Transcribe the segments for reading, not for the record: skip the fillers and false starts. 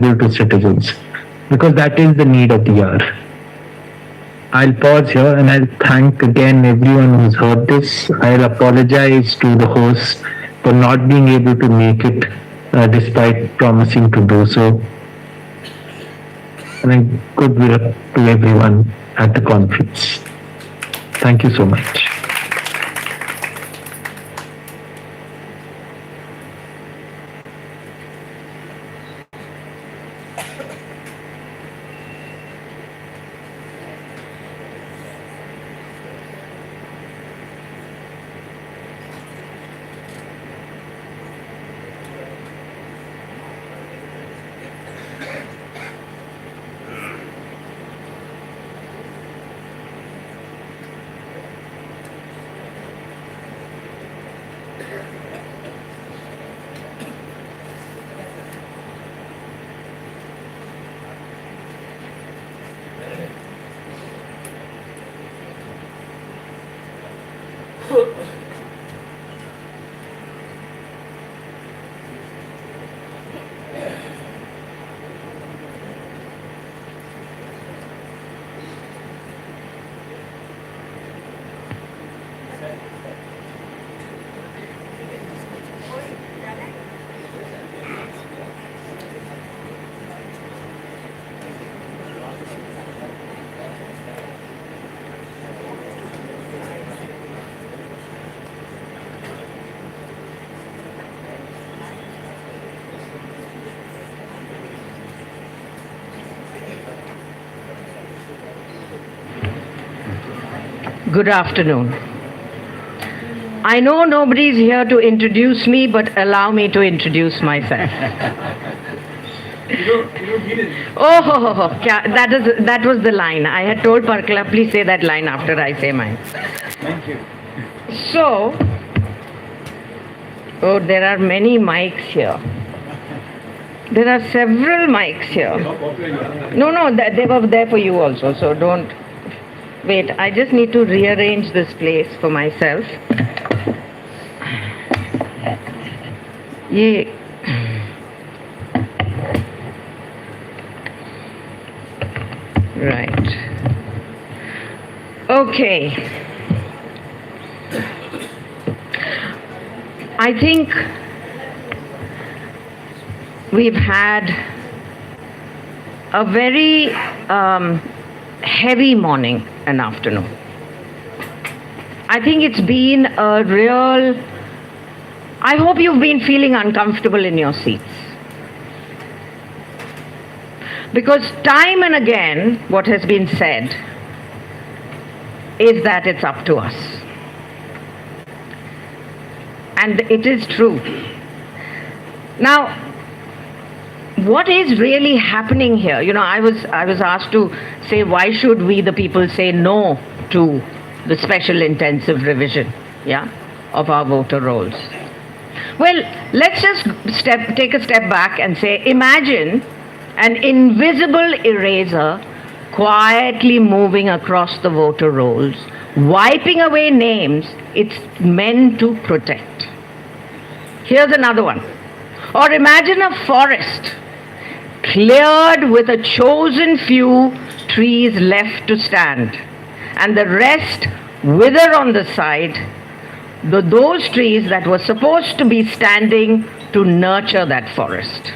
to citizens, because that is the need of the hour. I'll pause here and I'll thank again everyone who's heard this. I'll apologize to the hosts for not being able to make it despite promising to do so. And good luck to everyone at the conference. Thank you so much. Good afternoon. I know nobody's here to introduce me, but allow me to introduce myself. Oh, that was the line. I had told Parkala, please say that line after I say mine. Thank you. So, there are many mics here. There are several mics here. No, they were there for you also, so don't. Wait, I just need to rearrange this place for myself. Yeah. Right. Okay. I think we've had a very heavy morning and afternoon. I think it's been a real... I hope you've been feeling uncomfortable in your seats. Because time and again, what has been said is that it's up to us. And it is true. Now, what is really happening here? You know, I was asked to say, why should we, the people, say no to the special intensive revision, of our voter rolls? Well, let's just take a step back and say, imagine an invisible eraser quietly moving across the voter rolls, wiping away names it's meant to protect. Here's another one. Or imagine a forest cleared with a chosen few trees left to stand, and the rest wither on the side, those trees that were supposed to be standing to nurture that forest.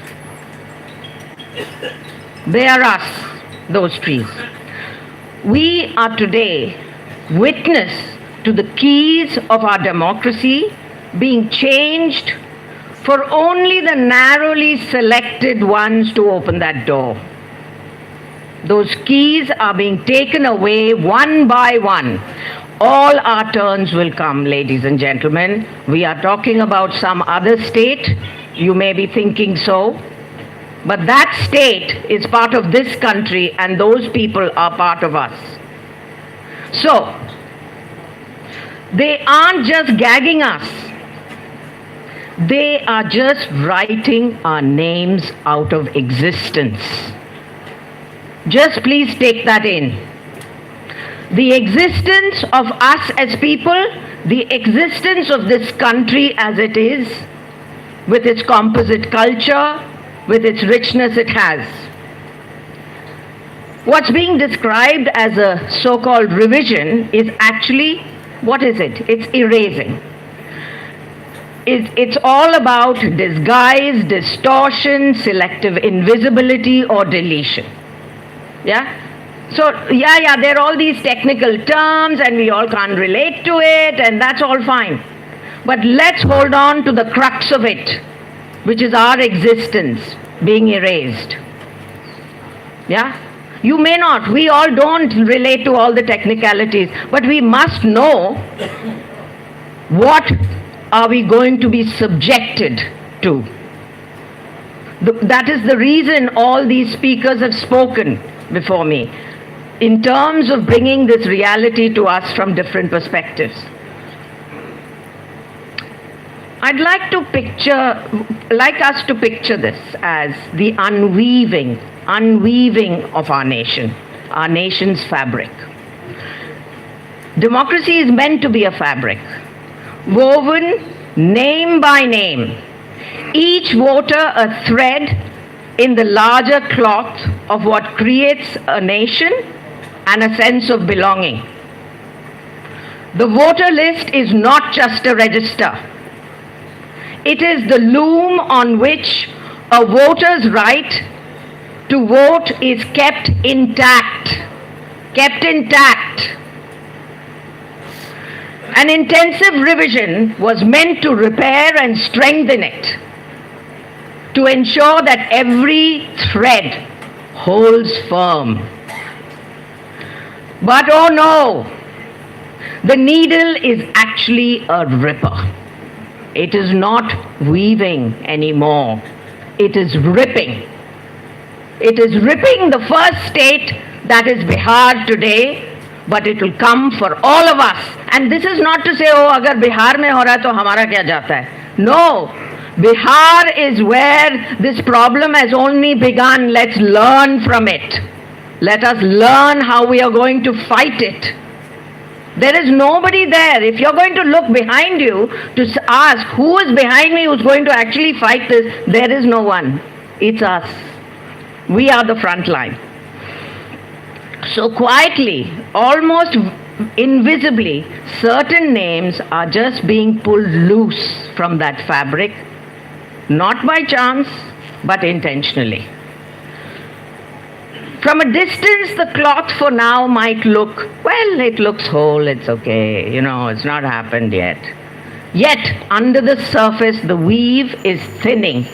They are us, those trees. We are today witness to the keys of our democracy being changed for only the narrowly selected ones to open that door. Those keys are being taken away one by one. All our turns will come, ladies and gentlemen. We are talking about some other state. You may be thinking so. But that state is part of this country, and those people are part of us. So, they aren't just gagging us. They are just writing our names out of existence. Just please take that in. The existence of us as people, the existence of this country as it is, with its composite culture, with its richness it has. What's being described as a so-called revision is actually, what is it? It's erasing. It's all about disguise, distortion, selective invisibility, or deletion. Yeah? So, there are all these technical terms and we all can't relate to it, and that's all fine. But let's hold on to the crux of it, which is our existence being erased. Yeah? You may not, we all don't relate to all the technicalities, but we must know what are we going to be subjected to. That is the reason all these speakers have spoken before me, in terms of bringing this reality to us from different perspectives. I'd like us to picture this as the unweaving of our nation, our nation's fabric. Democracy is meant to be a fabric, woven name by name, each voter a thread in the larger cloth of what creates a nation and a sense of belonging. The voter list is not just a register. It is the loom on which a voter's right to vote is kept intact. An intensive revision was meant to repair and strengthen it, to ensure that every thread holds firm. But oh no, the needle is actually a ripper. It is not weaving anymore. It is ripping. It is ripping the first state, that is Bihar today, but it will come for all of us. And this is not to say, oh, agar Bihar mein ho raha hai to hamara kya jata hai. No, Bihar is where this problem has only begun. Let's learn from it. Let us learn how we are going to fight it. There is nobody there. If you're going to look behind you to ask who is behind me who's going to actually fight this, there is no one. It's us. We are the front line. So quietly, almost invisibly, certain names are just being pulled loose from that fabric, not by chance, but intentionally. From a distance, the cloth for now might look, well, it looks whole, it's okay, it's not happened yet. Yet, under the surface, the weave is thinning.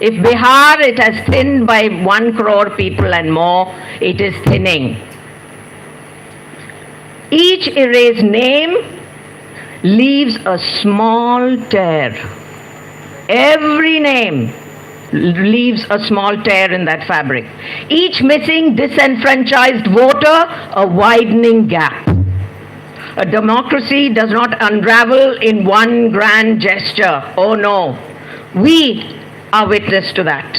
If Bihar, it has thinned by 1 crore people and more, it is thinning. Each erased name leaves a small tear. Every name leaves a small tear in that fabric. Each missing disenfranchised voter, a widening gap. A democracy does not unravel in one grand gesture. Oh no. We are witness to that.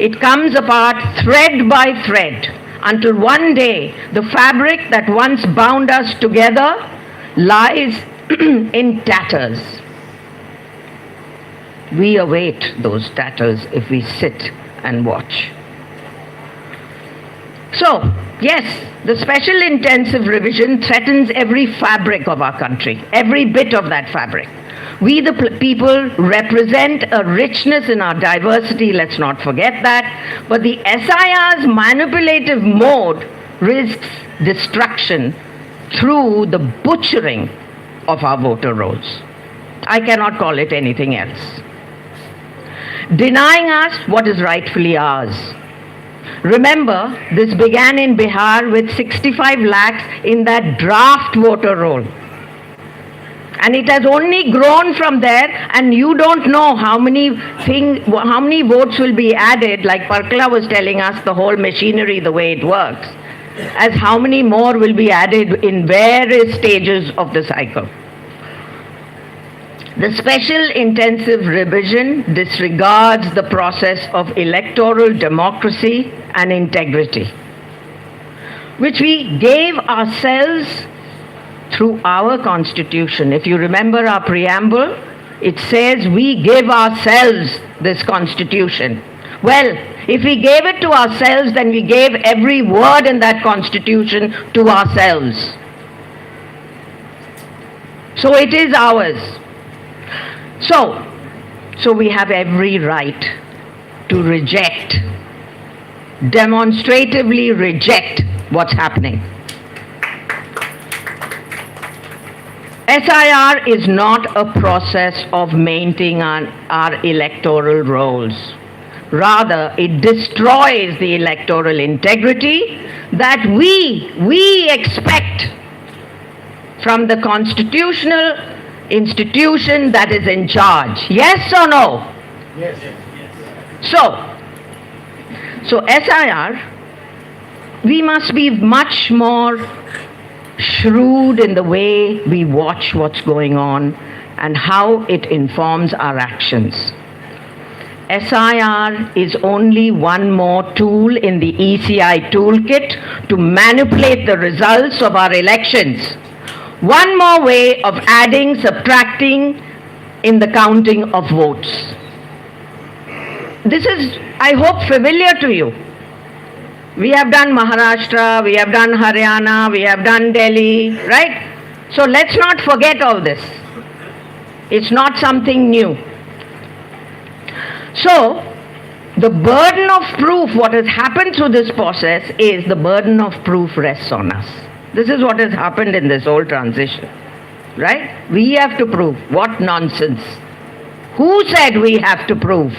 It comes apart thread by thread until one day the fabric that once bound us together lies in tatters. We await those tatters if we sit and watch. So, yes, the special intensive revision threatens every fabric of our country, every bit of that fabric. We the people represent a richness in our diversity, let's not forget that, but the SIR's manipulative mode risks destruction through the butchering of our voter rolls. I cannot call it anything else. Denying us what is rightfully ours. Remember, this began in Bihar with 65 lakhs in that draft voter roll. And it has only grown from there, and you don't know how many votes will be added, like Parkla was telling us, the whole machinery, the way it works, as how many more will be added in various stages of the cycle. The special intensive revision disregards the process of electoral democracy and integrity, which we gave ourselves through our constitution. If you remember our preamble, it says we give ourselves this constitution? Well, if we gave it to ourselves, then we gave every word in that constitution to ourselves. So it is ours. So we have every right to reject, demonstratively reject what's happening. SIR is not a process of maintaining our electoral rolls. Rather, it destroys the electoral integrity that we expect from the constitutional institution that is in charge. Yes or no? Yes. So SIR, we must be much more shrewd in the way we watch what's going on and how it informs our actions. SIR is only one more tool in the ECI toolkit to manipulate the results of our elections. One more way of adding, subtracting in the counting of votes. This is, I hope, familiar to you. We have done Maharashtra, we have done Haryana, we have done Delhi, right? So let's not forget all this. It's not something new. So, the burden of proof, what has happened through this process is the burden of proof rests on us. This is what has happened in this whole transition, right? We have to prove. What nonsense. Who said we have to prove?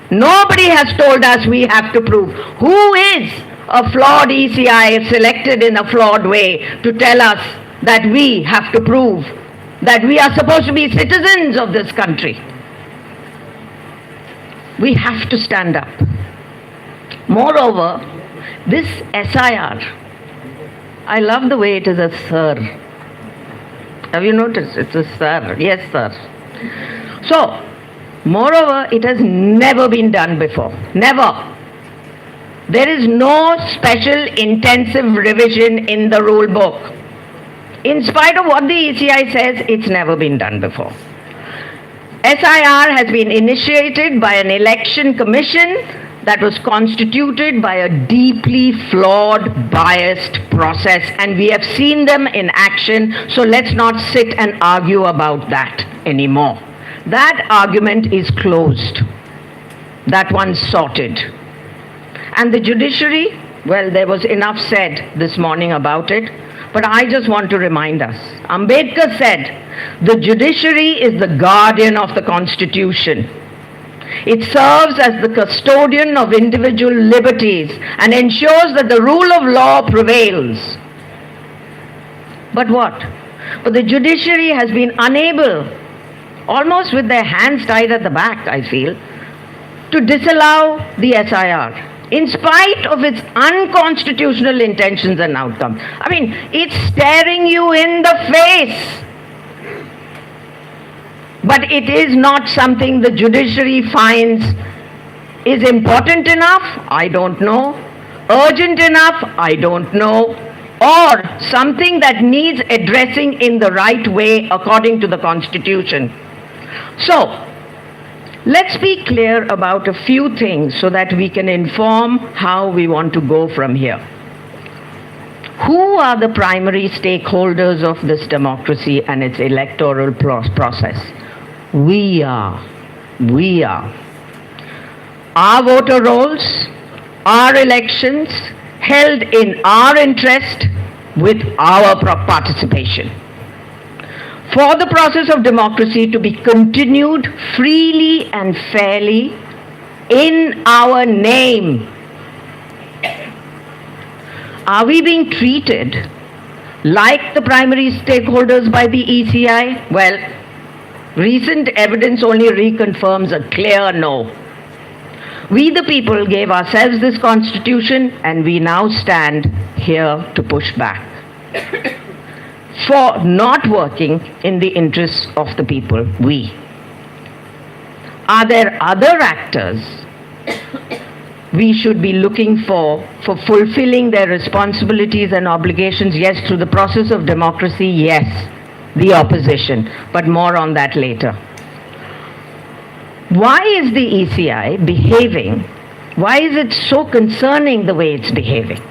Nobody has told us we have to prove. Who is a flawed ECI selected in a flawed way to tell us that we have to prove that we are supposed to be citizens of this country? We have to stand up. Moreover, this SIR, I love the way it is a sir. Have you noticed? It's a sir. Yes, sir. So, moreover, it has never been done before. Never. There is no special intensive revision in the rule book. In spite of what the ECI says, it's never been done before. SIR has been initiated by an election commission that was constituted by a deeply flawed, biased process, and we have seen them in action, so let's not sit and argue about that anymore. That argument is closed. That one's sorted. And the judiciary, well, there was enough said this morning about it, but I just want to remind us. Ambedkar said, the judiciary is the guardian of the Constitution. It serves as the custodian of individual liberties and ensures that the rule of law prevails. But what? But the judiciary has been unable, almost with their hands tied at the back, I feel, to disallow the SIR, in spite of its unconstitutional intentions and outcomes. I mean, it's staring you in the face. But it is not something the judiciary finds is important enough, I don't know, urgent enough, I don't know, or something that needs addressing in the right way according to the Constitution. So, let's be clear about a few things so that we can inform how we want to go from here. Who are the primary stakeholders of this democracy and its electoral process? We are. Our voter rolls, our elections, held in our interest with our participation. For the process of democracy to be continued freely and fairly in our name. Are we being treated like the primary stakeholders by the ECI? Well, recent evidence only reconfirms a clear no. We the people gave ourselves this constitution and we now stand here to push back for not working in the interests of the people, we. Are there other actors we should be looking for fulfilling their responsibilities and obligations? Yes, through the process of democracy, yes, the opposition, but more on that later. Why is the ECI behaving? Why is it so concerning the way it's behaving?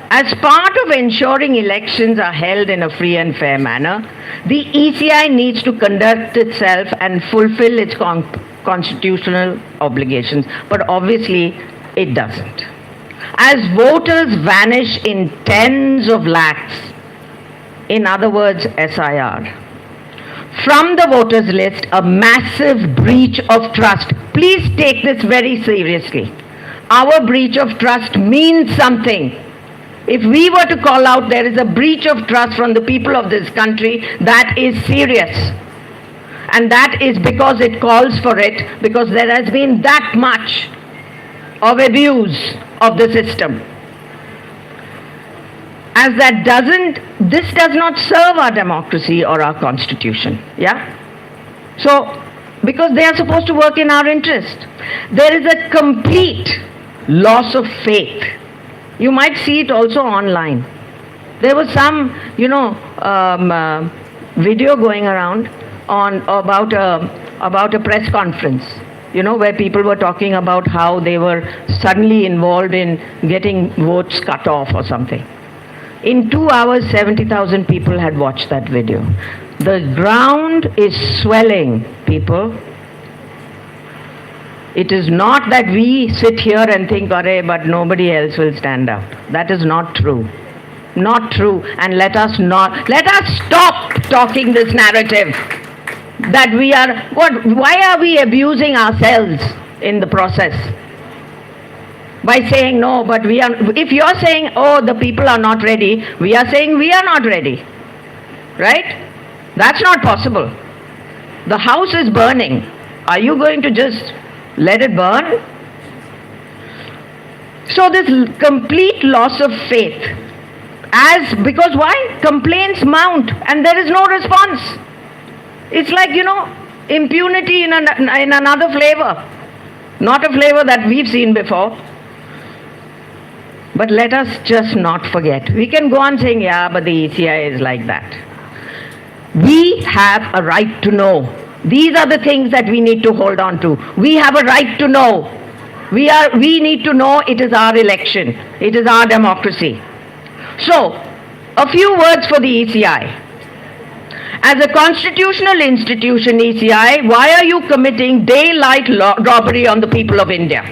As part of ensuring elections are held in a free and fair manner, the ECI needs to conduct itself and fulfill its constitutional obligations, but obviously it doesn't. As voters vanish in tens of lakhs, in other words, SIR, from the voters list, a massive breach of trust. Please take this very seriously. Our breach of trust means something. If we were to call out there is a breach of trust from the people of this country, that is serious. And that is because it calls for it, because there has been that much of abuse of the system. As this does not serve our democracy or our constitution. Yeah? So, because they are supposed to work in our interest. There is a complete loss of faith. You might see it also online. There was some, video going around about a press conference, where people were talking about how they were suddenly involved in getting votes cut off or something. In 2 hours, 70,000 people had watched that video. The ground is swelling, people. It is not that we sit here and think, but nobody else will stand up. That is not true. Not true. And let us stop talking this narrative that why are we abusing ourselves in the process? By saying no, but if you're saying, the people are not ready, we are saying we are not ready. Right? That's not possible. The house is burning. Are you going to just let it burn? So this complete loss of faith. Because why? Complaints mount and there is no response. It's like, impunity in another flavor. Not a flavor that we've seen before. But let us just not forget. We can go on saying, but the ECI is like that. We have a right to know. These are the things that we need to hold on to. We have a right to know. We need to know it is our election. It is our democracy. So, a few words for the ECI. As a constitutional institution, ECI, why are you committing daylight robbery on the people of India?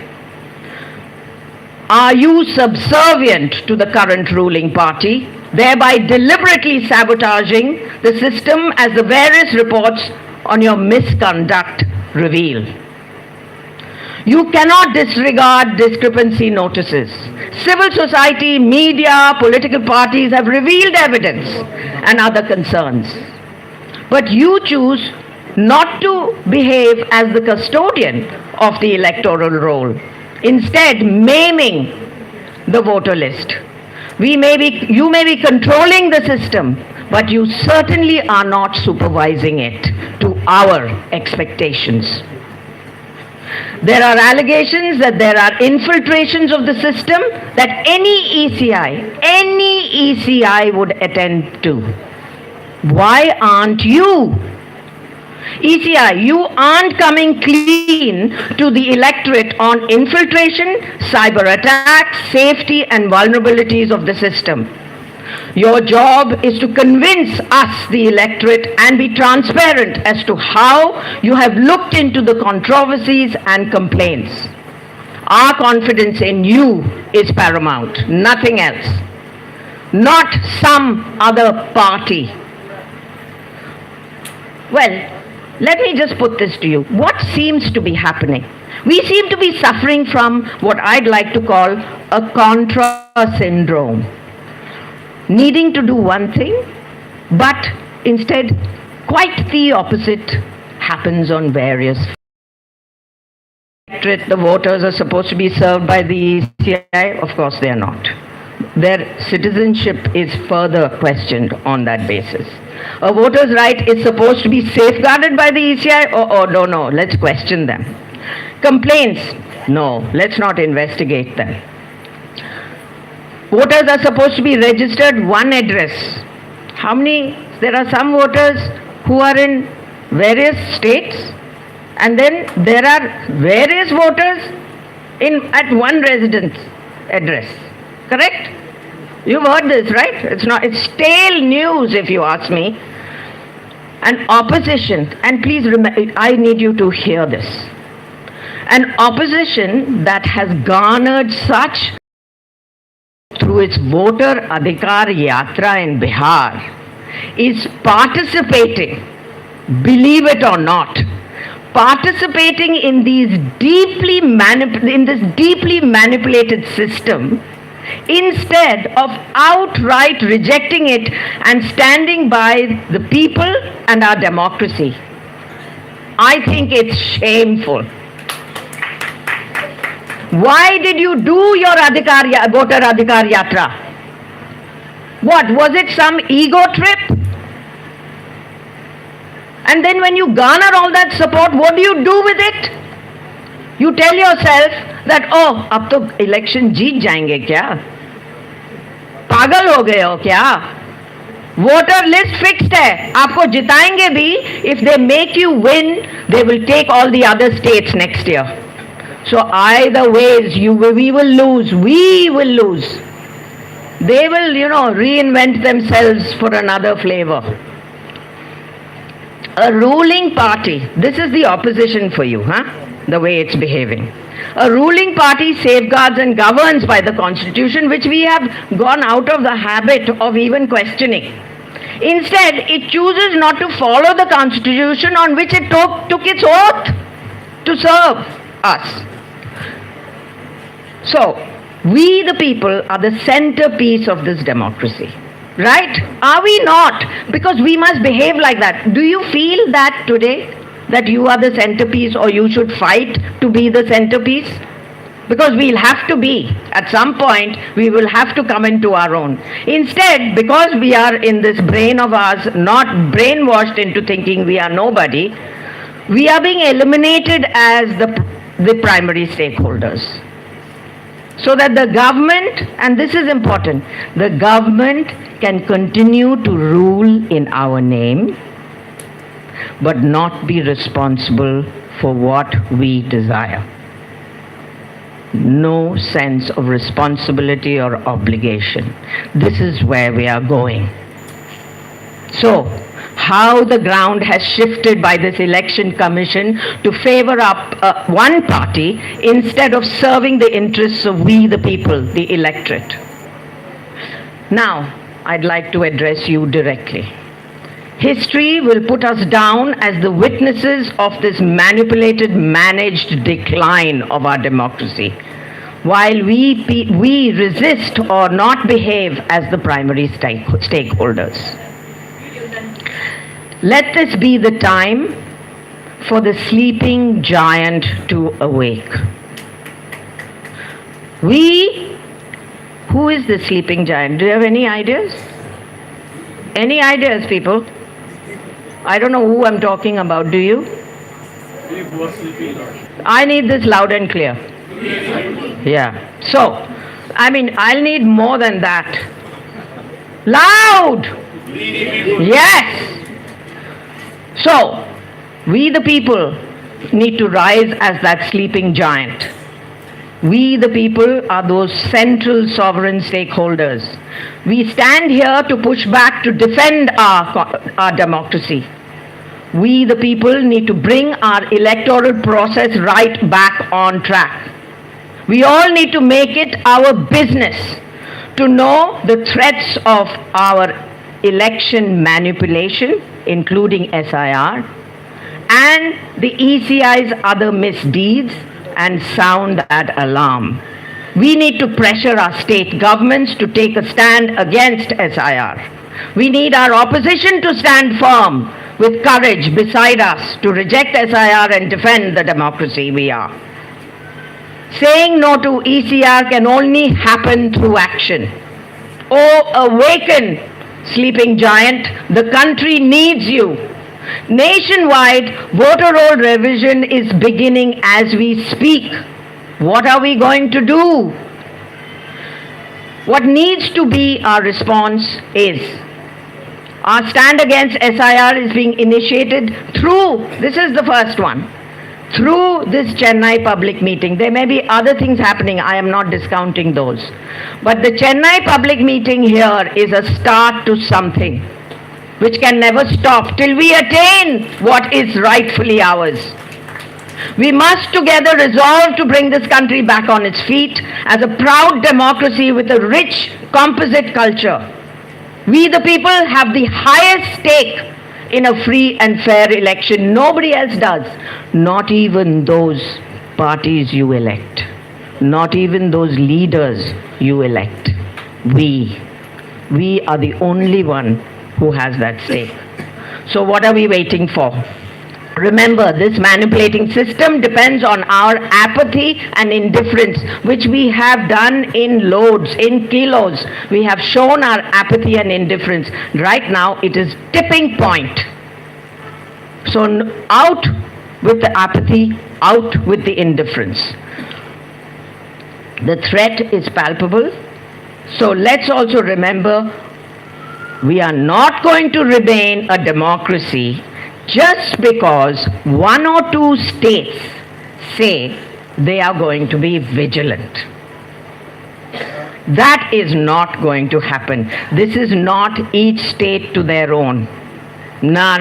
Are you subservient to the current ruling party, thereby deliberately sabotaging the system as the various reports on your misconduct reveal? You cannot disregard discrepancy notices. Civil society, media, political parties have revealed evidence and other concerns. But you choose not to behave as the custodian of the electoral roll, instead maiming the voter list. You may be controlling the system, but you certainly are not supervising it to our expectations. There are allegations that there are infiltrations of the system that any ECI would attend to. Why aren't you? ECI, you aren't coming clean to the electorate on infiltration, cyber attacks, safety and vulnerabilities of the system. Your job is to convince us, the electorate, and be transparent as to how you have looked into the controversies and complaints. Our confidence in you is paramount, nothing else. Not some other party. Well, let me just put this to you. What seems to be happening? We seem to be suffering from what I'd like to call a contra syndrome. Needing to do one thing, but instead quite the opposite happens on various. The voters are supposed to be served by the ECI. Of course they are not. Their citizenship is further questioned on that basis. A voter's right is supposed to be safeguarded by the ECI. No, let's question them. Complaints, no, let's not investigate them. Voters are supposed to be registered one address. How many? There are some voters who are in various states. And then there are various voters at one residence address. Correct? You've heard this, right? It's stale news if you ask me. An opposition, and please remember, I need you to hear this. An opposition that has garnered such through its voter Adhikar Yatra in Bihar is participating, believe it or not, participating in this deeply manipulated system instead of outright rejecting it and standing by the people and our democracy. I think it's shameful. Why did you do your voter Adhikar Yatra? What, was it some ego trip? And then when you garner all that support, what do you do with it? You tell yourself that, oh, अब तो election जीत जाएंगे क्या? पागल हो गए हो क्या? Voter list fixed है, आपको जिताएंगे भी. If they make you win, they will take all the other states next year. So either ways, we will lose. We will lose. They will, reinvent themselves for another flavor. A ruling party, this is the opposition for you, the way it's behaving. A ruling party safeguards and governs by the constitution, which we have gone out of the habit of even questioning. Instead, it chooses not to follow the constitution on which it took its oath to serve us. So, we the people are the centerpiece of this democracy. Right? Are we not? Because we must behave like that. Do you feel that today? That you are the centerpiece, or you should fight to be the centerpiece? Because we'll have to be. At some point, we will have to come into our own. Instead, because we are in this brain of ours, not brainwashed into thinking we are nobody, we are being eliminated as the primary stakeholders. So that the government, and this is important, the government can continue to rule in our name, but not be responsible for what we desire. No sense of responsibility or obligation. This is where we are going. So, how the ground has shifted by this election commission to favor up one party instead of serving the interests of we the people, the electorate. Now, I'd like to address you directly. History will put us down as the witnesses of this manipulated, managed decline of our democracy, while we resist or not behave as the primary stakeholders. Let this be the time for the sleeping giant to awake. Who is the sleeping giant? Do you have any ideas? Any ideas, people? I don't know who I'm talking about, do you? I need this loud and clear. Yeah. So, I'll need more than that. Loud! Yes! So, we the people need to rise as that sleeping giant. We the people are those central sovereign stakeholders. We stand here to push back, to defend our democracy. We the people need to bring our electoral process right back on track. We all need to make it our business to know the threats of our election manipulation, including SIR, and the ECI's other misdeeds, and sound that alarm. We need to pressure our state governments to take a stand against SIR. We need our opposition to stand firm with courage beside us to reject SIR and defend the democracy we are. Saying no to ECR can only happen through action. Oh, awaken, sleeping giant, the country needs you. Nationwide, voter roll revision is beginning as we speak. What are we going to do? What needs to be our response is, our stand against SIR is being initiated through, this is the first one, through this Chennai public meeting. There may be other things happening, I am not discounting those. But the Chennai public meeting here is a start to something which can never stop till we attain what is rightfully ours. We must together resolve to bring this country back on its feet as a proud democracy with a rich composite culture. We the people have the highest stake in a free and fair election. Nobody else does. Not even those parties you elect. Not even those leaders you elect. We are the only one who has that stake. So what are we waiting for? Remember, this manipulating system depends on our apathy and indifference, which we have done in loads, in kilos. We have shown our apathy and indifference. Right now, it is tipping point. So out with the apathy, out with the indifference. The threat is palpable. So let's also remember, we are not going to remain a democracy just because one or two states say they are going to be vigilant. That is not going to happen. This is not each state to their own. No.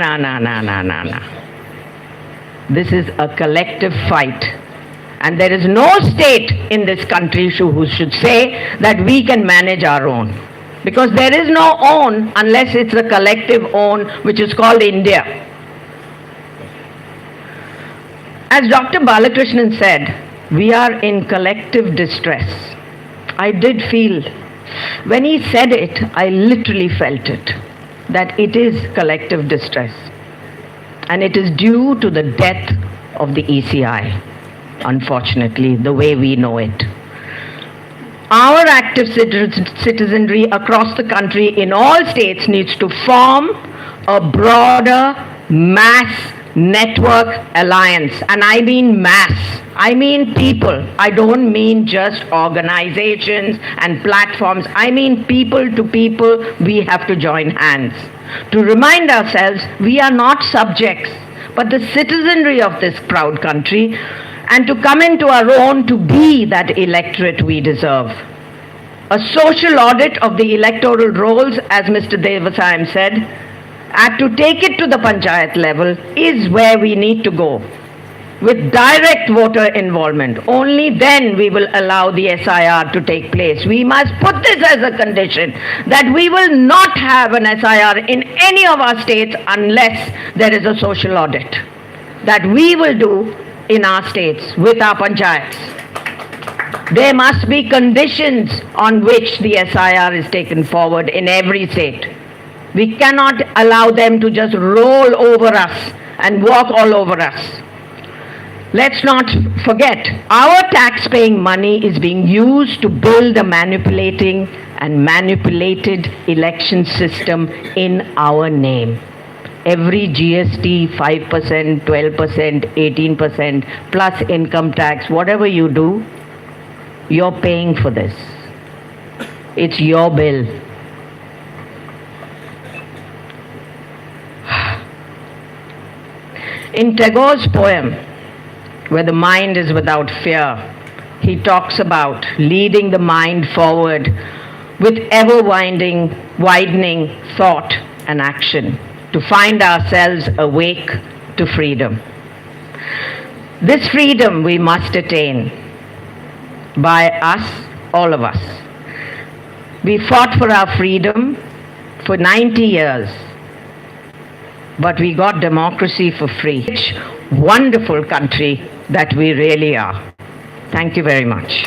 This is a collective fight. And there is no state in this country who should say that we can manage our own. Because there is no own unless it's a collective own, which is called India. As Dr. Balakrishnan said, we are in collective distress. I did feel, when he said it, I literally felt it, that it is collective distress. And it is due to the death of the ECI, unfortunately, the way we know it. Our active citizenry across the country in all states needs to form a broader mass network alliance. And I mean mass. I mean people. I don't mean just organizations and platforms. I mean people to people. We have to join hands to remind ourselves we are not subjects, but the citizenry of this proud country, and to come into our own to be that electorate we deserve. A social audit of the electoral rolls, as Mr. Devasayam said, and to take it to the panchayat level is where we need to go, with direct voter involvement. Only then we will allow the SIR to take place. We must put this as a condition that we will not have an SIR in any of our states unless there is a social audit that we will do in our states with our panchayats. There must be conditions on which the SIR is taken forward in every state. We cannot allow them to just roll over us and walk all over us. Let's not forget, our tax-paying money is being used to build a manipulating and manipulated election system in our name. Every GST, 5%, 12%, 18%, plus income tax, whatever you do, you're paying for this. It's your bill. In Tagore's poem, where the mind is without fear, he talks about leading the mind forward with ever-widening thought and action to find ourselves awake to freedom. This freedom we must attain by us, all of us. We fought for our freedom for 90 years. But we got democracy for free. Which wonderful country that we really are. Thank you very much.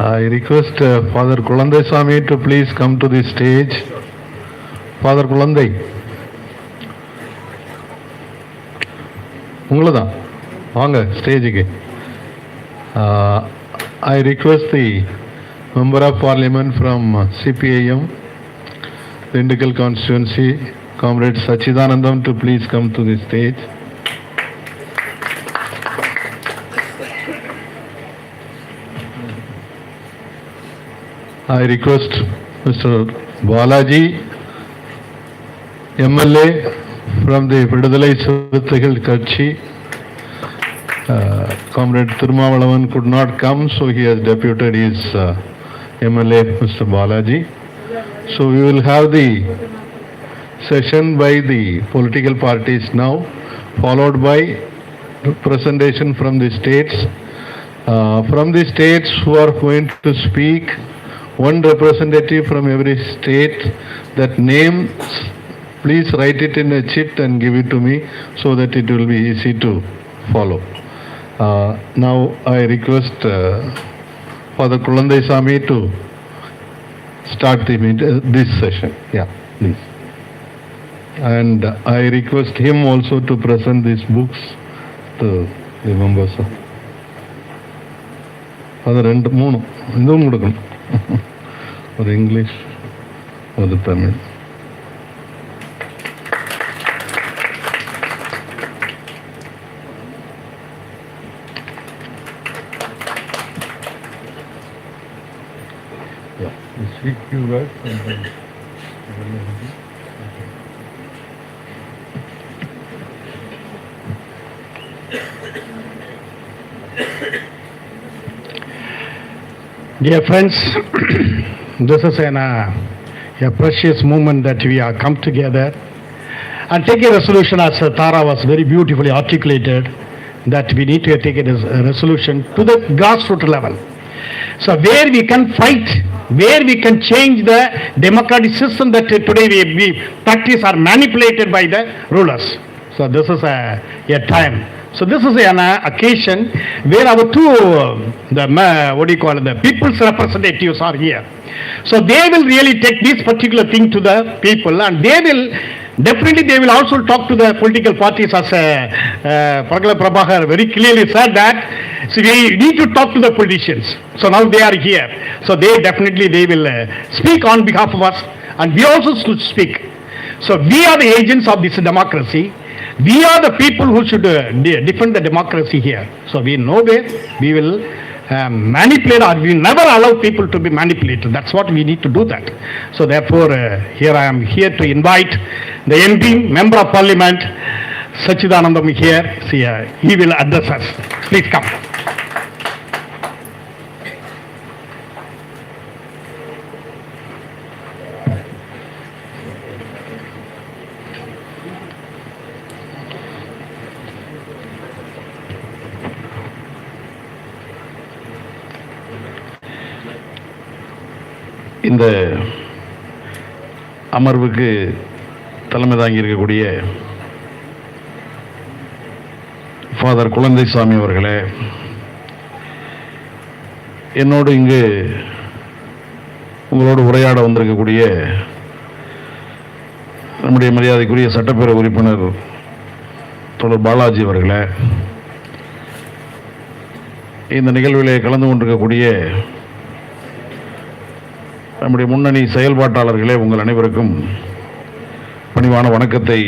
I request Father Kulandai Swami to please come to the stage. Father Kulandai. உங்களதான் வாங்க ஸ்டேஜுக்கு. I request the Member of Parliament from CPIM, Dindigul constituency, Comrade Sachidanandam, to please come to the stage. I request Mr. Balaji, MLA from the Vidudalai Sivathaigal Katchi. Comrade Thirumavalavan could not come, so he has deputed his MLA, Mr. Balaji. So we will have the session by the political parties now, followed by presentation from the states. From the states who are going to speak, one representative from every state. That name, please write it in a chit and give it to me so that it will be easy to follow. Now I request Father Kulandai Sami to start this session. Yeah, please. And I request him also to present these books to the members. அது ரெண்டு மூணு இதுவும் கொடுக்கணும், ஒரு English ஒரு Tamil. Dear friends, this is a precious moment that we are come together and take a resolution, as Tara was very beautifully articulated, that we need to take a resolution to the grassroots level. So where we can fight, where we can change the democratic system that today we practice or manipulated by the rulers. So this is a time. So this is an occasion where our two, the people's representatives are here. So they will really take this particular thing to the people, and they will also talk to the political parties, as Pagala Prabhakar very clearly said that. So we need to talk to the politicians. So now they are here. So they will speak on behalf of us, and we also should speak. So we are the agents of this democracy. We are the people who should defend the democracy here. So we know that we will manipulate, or we never allow people to be manipulated. That's what we need to do that. So therefore, here I am here to invite the MP, Member of Parliament, Sachidanandam here. See, he will address us. Please come. இந்த அமர்வுக்கு தலைமை தாங்கி இருக்கக்கூடிய father Kulandaisamy அவர்களே, என்னோடு இங்கு உங்களோடு உரையாட வந்திருக்கக்கூடிய நம்முடைய மரியாதைக்குரிய சட்டப்பேரவை உறுப்பினர் தோழர் பாலாஜி அவர்களே, இந்த நிகழ்விலே கலந்து கொண்டிருக்கக்கூடிய நம்முடைய முன்னணி செயல்பாட்டாளர்களே, உங்கள் அனைவருக்கும் பணிவான வணக்கத்தை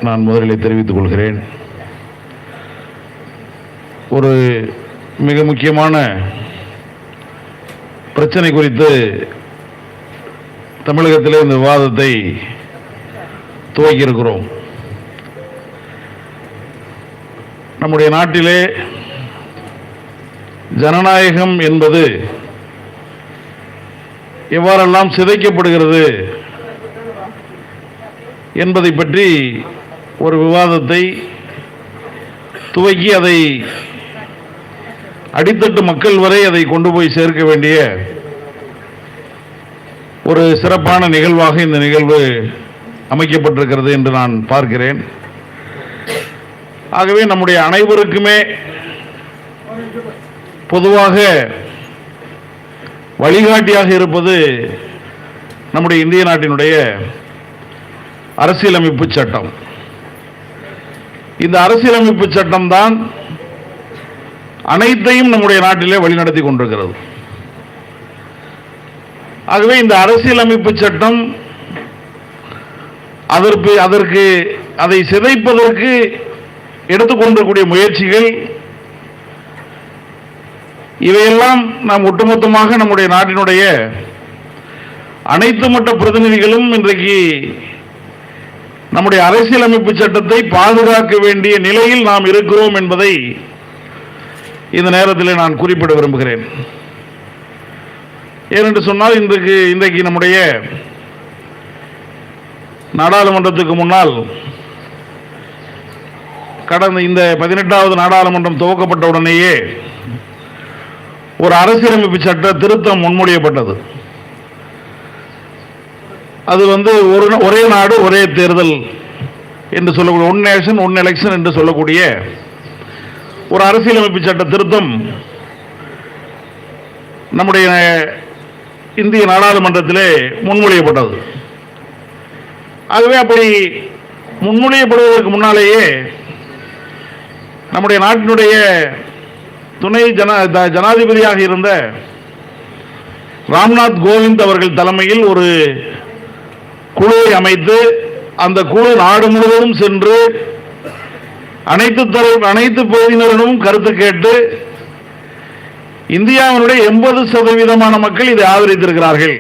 நான் முதலில் தெரிவித்துக் கொள்கிறேன். ஒரு மிக முக்கியமான பிரச்சனை குறித்து தமிழகத்திலே இந்த விவாதத்தை துவக்கியிருக்கிறோம். நம்முடைய நாட்டிலே ஜனநாயகம் என்பது எவ்வாறெல்லாம் சிதைக்கப்படுகிறது என்பதை பற்றி ஒரு விவாதத்தை துவக்கி அதை அடித்தட்டு மக்கள் வரை அதை கொண்டு போய் சேர்க்க வேண்டிய ஒரு சிறப்பான நிகழ்வாக இந்த நிகழ்வு அமைக்கப்பட்டிருக்கிறது என்று நான் பார்க்கிறேன். ஆகவே நம்முடைய அனைவருக்குமே பொதுவாக வழிகாட்டியாக இருப்பது நம்முடைய இந்திய நாட்டினுடைய அரசியலமைப்பு சட்டம். இந்த அரசியலமைப்பு சட்டம் தான் அனைத்தையும் நம்முடைய நாட்டிலே வழிநடத்தி கொண்டிருக்கிறது. ஆகவே இந்த அரசியலமைப்பு சட்டம் அதற்கு அதை சிதைப்பதற்கு எடுத்துக்கொண்டிருக்கூடிய முயற்சிகள் இவையெல்லாம் நாம் ஒட்டுமொத்தமாக நம்முடைய நாட்டினுடைய அனைத்து மட்ட பிரதிநிதிகளும் இன்றைக்கு நம்முடைய அரசியலமைப்பு சட்டத்தை பாதுகாக்க வேண்டிய நிலையில் நாம் இருக்கிறோம் என்பதை இந்த நேரத்தில் நான் குறிப்பிட விரும்புகிறேன். ஏனென்று சொன்னால் இன்றைக்கு நம்முடைய நாடாளுமன்றத்துக்கு முன்னால் கடந்த இந்த 18வது நாடாளுமன்றம் துவக்கப்பட்ட உடனேயே ஒரு அரசியலமைப்பு சட்ட திருத்தம் முன்மொழியப்பட்டது. அது ஒரே நாடு ஒரே தேர்தல் என்று சொல்லக்கூடிய ஒன் நேஷன் ஒன் எலெக்ஷன் என்று சொல்லக்கூடிய ஒரு அரசியலமைப்பு சட்ட திருத்தம் நம்முடைய இந்திய நாடாளுமன்றத்திலே முன்மொழியப்பட்டது. ஆகவே அப்படி முன்மொழியப்படுவதற்கு முன்னாலேயே நம்முடைய நாட்டினுடைய துணை ஜனாதிபதியாக இருந்த ராம்நாத் கோவிந்த் அவர்கள் தலைமையில் ஒரு குழுவை அமைத்து அந்த குழு நாடு முழுவதும் சென்று அனைத்து பகுதியினரிடமும் கருத்து கேட்டு இந்தியாவினுடைய 80% மக்கள் இதை ஆதரித்திருக்கிறார்கள்.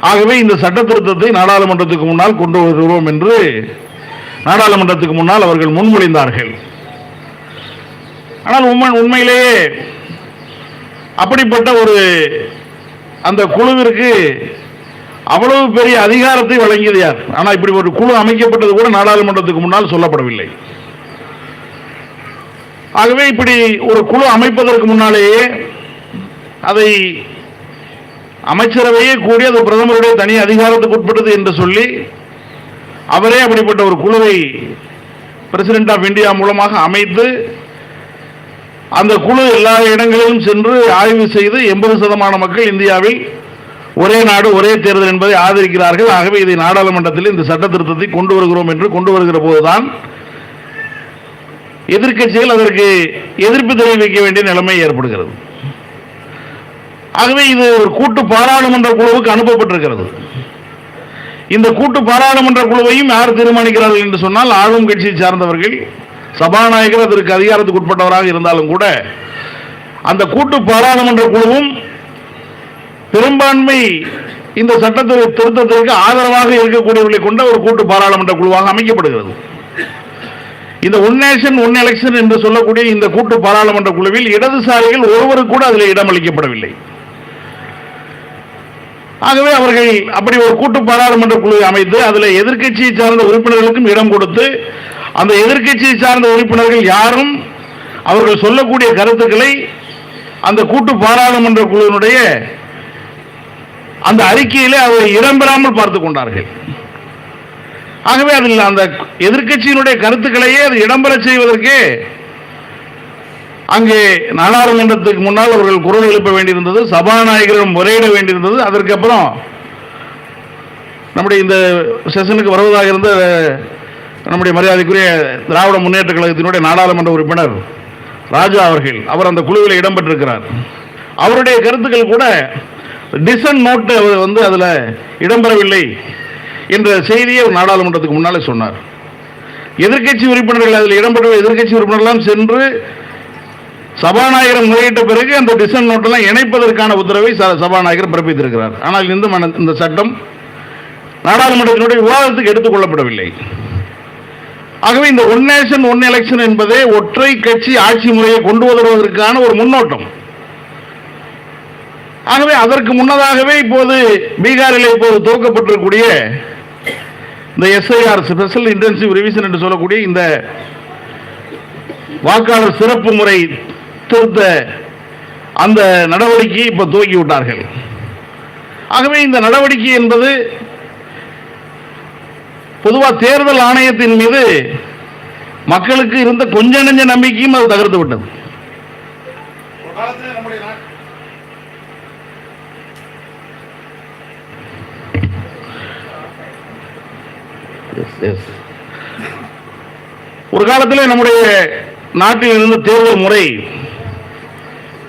ஆகவே இந்த சட்ட திருத்தத்தை நாடாளுமன்றத்துக்கு முன்னால் கொண்டு வருகிறோம் என்று நாடாளுமன்றத்துக்கு முன்னால் அவர்கள் முன்மொழிந்தார்கள். ஆனால் உண்மையிலேயே அப்படிப்பட்ட அந்த குழுவிற்கு அவ்வளவு பெரிய அதிகாரத்தை வழங்கியது யார்? ஆனால் இப்படி ஒரு குழு அமைக்கப்பட்டது கூட நாடாளுமன்றத்துக்கு முன்னால் சொல்லப்படவில்லை. ஆகவே இப்படி ஒரு குழு அமைப்பதற்கு முன்னாலேயே அதை அமைச்சரவையே கூடி அது பிரதமருடைய தனி அதிகாரத்துக்கு உட்பட்டது என்று சொல்லி அவரே அப்படிப்பட்ட ஒரு குழுவை பிரசிடென்ட் ஆஃப் இந்தியா மூலமாக அமைத்து அந்த குழு எல்லா இடங்களிலும் சென்று ஆய்வு செய்து 80% மக்கள் இந்தியாவில் ஒரே நாடு ஒரே தேர்தல் என்பதை ஆதரிக்கிறார்கள். ஆகவே இதை நாடாளுமன்றத்தில் இந்த சட்ட திருத்தத்தை கொண்டு வருகிறோம் என்று கொண்டு வருகிற போதுதான் எதிர்க்கட்சிகள் அதற்கு எதிர்ப்பு தெரிவிக்க வேண்டிய நிலைமை ஏற்படுகிறது. ஆகவே இது ஒரு கூட்டு பாராளுமன்ற குழுவுக்கு அனுப்பப்பட்டிருக்கிறது. இந்த கூட்டு பாராளுமன்ற குழுவையும் யார் தீர்மானிக்கிறார்கள் என்று சொன்னால் ஆளும் கட்சியை சார்ந்தவர்கள், சபாநாயகர் அதற்கு அதிகாரத்துக்கு உட்பட்டவராக இருந்தாலும் கூட அந்த கூட்டு பாராளுமன்ற குழுவும் பெரும்பான்மை இந்த சட்ட திருத்தத்திற்கு ஆதரவாக இருக்கக்கூடியவர்களை கொண்ட ஒரு கூட்டு பாராளுமன்ற குழுவாக அமைக்கப்படுகிறது. இந்த ஒன் நேஷன் ஒன் எலெக்ஷன் என்று சொல்லக்கூடிய இந்த கூட்டு பாராளுமன்ற குழுவில் இடதுசாரிகள் ஒருவருக்கு கூட அதில் இடம் அளிக்கப்படவில்லை. ஆகவே அவர்கள் அப்படி ஒரு கூட்டு பாராளுமன்ற குழுவை அமைத்து அதில் எதிர்க்கட்சியை சார்ந்த உறுப்பினர்களுக்கும் இடம் கொடுத்து அந்த எதிர்க்கட்சியை சார்ந்த உறுப்பினர்கள் யாரும் அவர்கள் சொல்லக்கூடிய கருத்துக்களை அந்த கூட்டு பாராளுமன்ற குழுவினுடைய அந்த அறிக்கையிலே அவர் இடம்பெறாமல் பார்த்துக் கொண்டார்கள். ஆகவே அதில் அந்த எதிர்க்கட்சியினுடைய கருத்துக்களையே அது இடம்பெற செய்வதற்கு அங்கே நாடாளுமன்றத்துக்கு முன்னால் அவர்கள் குரல் எழுப்ப வேண்டியிருந்தது, சபாநாயகரிடம் முறையிட வேண்டியிருந்தது. அதற்கப்புறம் நம்முடைய இந்த செஷனுக்கு வருவதாக இருந்த நம்முடைய மரியாதைக்குரிய திராவிட முன்னேற்ற கழகத்தினுடைய நாடாளுமன்ற உறுப்பினர் ராஜா அவர்கள், அவர் அந்த குழுவில் இடம்பெற்றிருக்கிறார். அவருடைய கருத்துக்கள் கூட டிசன் நோட்டு அவர் அதில் இடம்பெறவில்லை என்ற செய்தியை ஒரு நாடாளுமன்றத்துக்கு முன்னாலே சொன்னார். எதிர்க்கட்சி உறுப்பினர்கள் அதில் இடம்பெற்ற எதிர்க்கட்சி உறுப்பினர்கள்லாம் சென்று சபாநாயகர் முறையிட்ட பிறகு அந்த டிசன் நோட்டெல்லாம் இணைப்பதற்கான உத்தரவை சபாநாயகர் பிறப்பித்திருக்கிறார். ஆனால் இந்த சட்டம் நாடாளுமன்றத்தினுடைய விவாதத்துக்கு எடுத்துக் கொள்ளப்படவில்லை. ஆகவே இந்த ஒன் நேஷன் ஒன் எலெக்ஷன் என்பதே ஒற்றை கட்சி ஆட்சி முறையை கொண்டு வருவதற்கான ஒரு முன்னோட்டம். ஆகவே அதற்கு முன்னதாகவே இப்போது பீகாரில் இப்போது துவக்கப்பட்டிருக்கக்கூடிய இந்த எஸ்ஐஆர் ஸ்பெஷல் இன்டென்சிவ் ரிவிஷன் என்று சொல்லக்கூடிய இந்த வாக்காளர் சிறப்பு முறை திருத்த அந்த நடவடிக்கையை இப்ப துவக்கி விட்டார்கள். ஆகவே இந்த நடவடிக்கை என்பது பொதுவாக தேர்தல் ஆணையத்தின் மீது மக்களுக்கு இருந்த கொஞ்ச நெஞ்ச நம்பிக்கையும் அது தகர்த்து விட்டது. ஒரு காலத்தில் நம்முடைய நாட்டில் இருந்த தேர்தல் முறை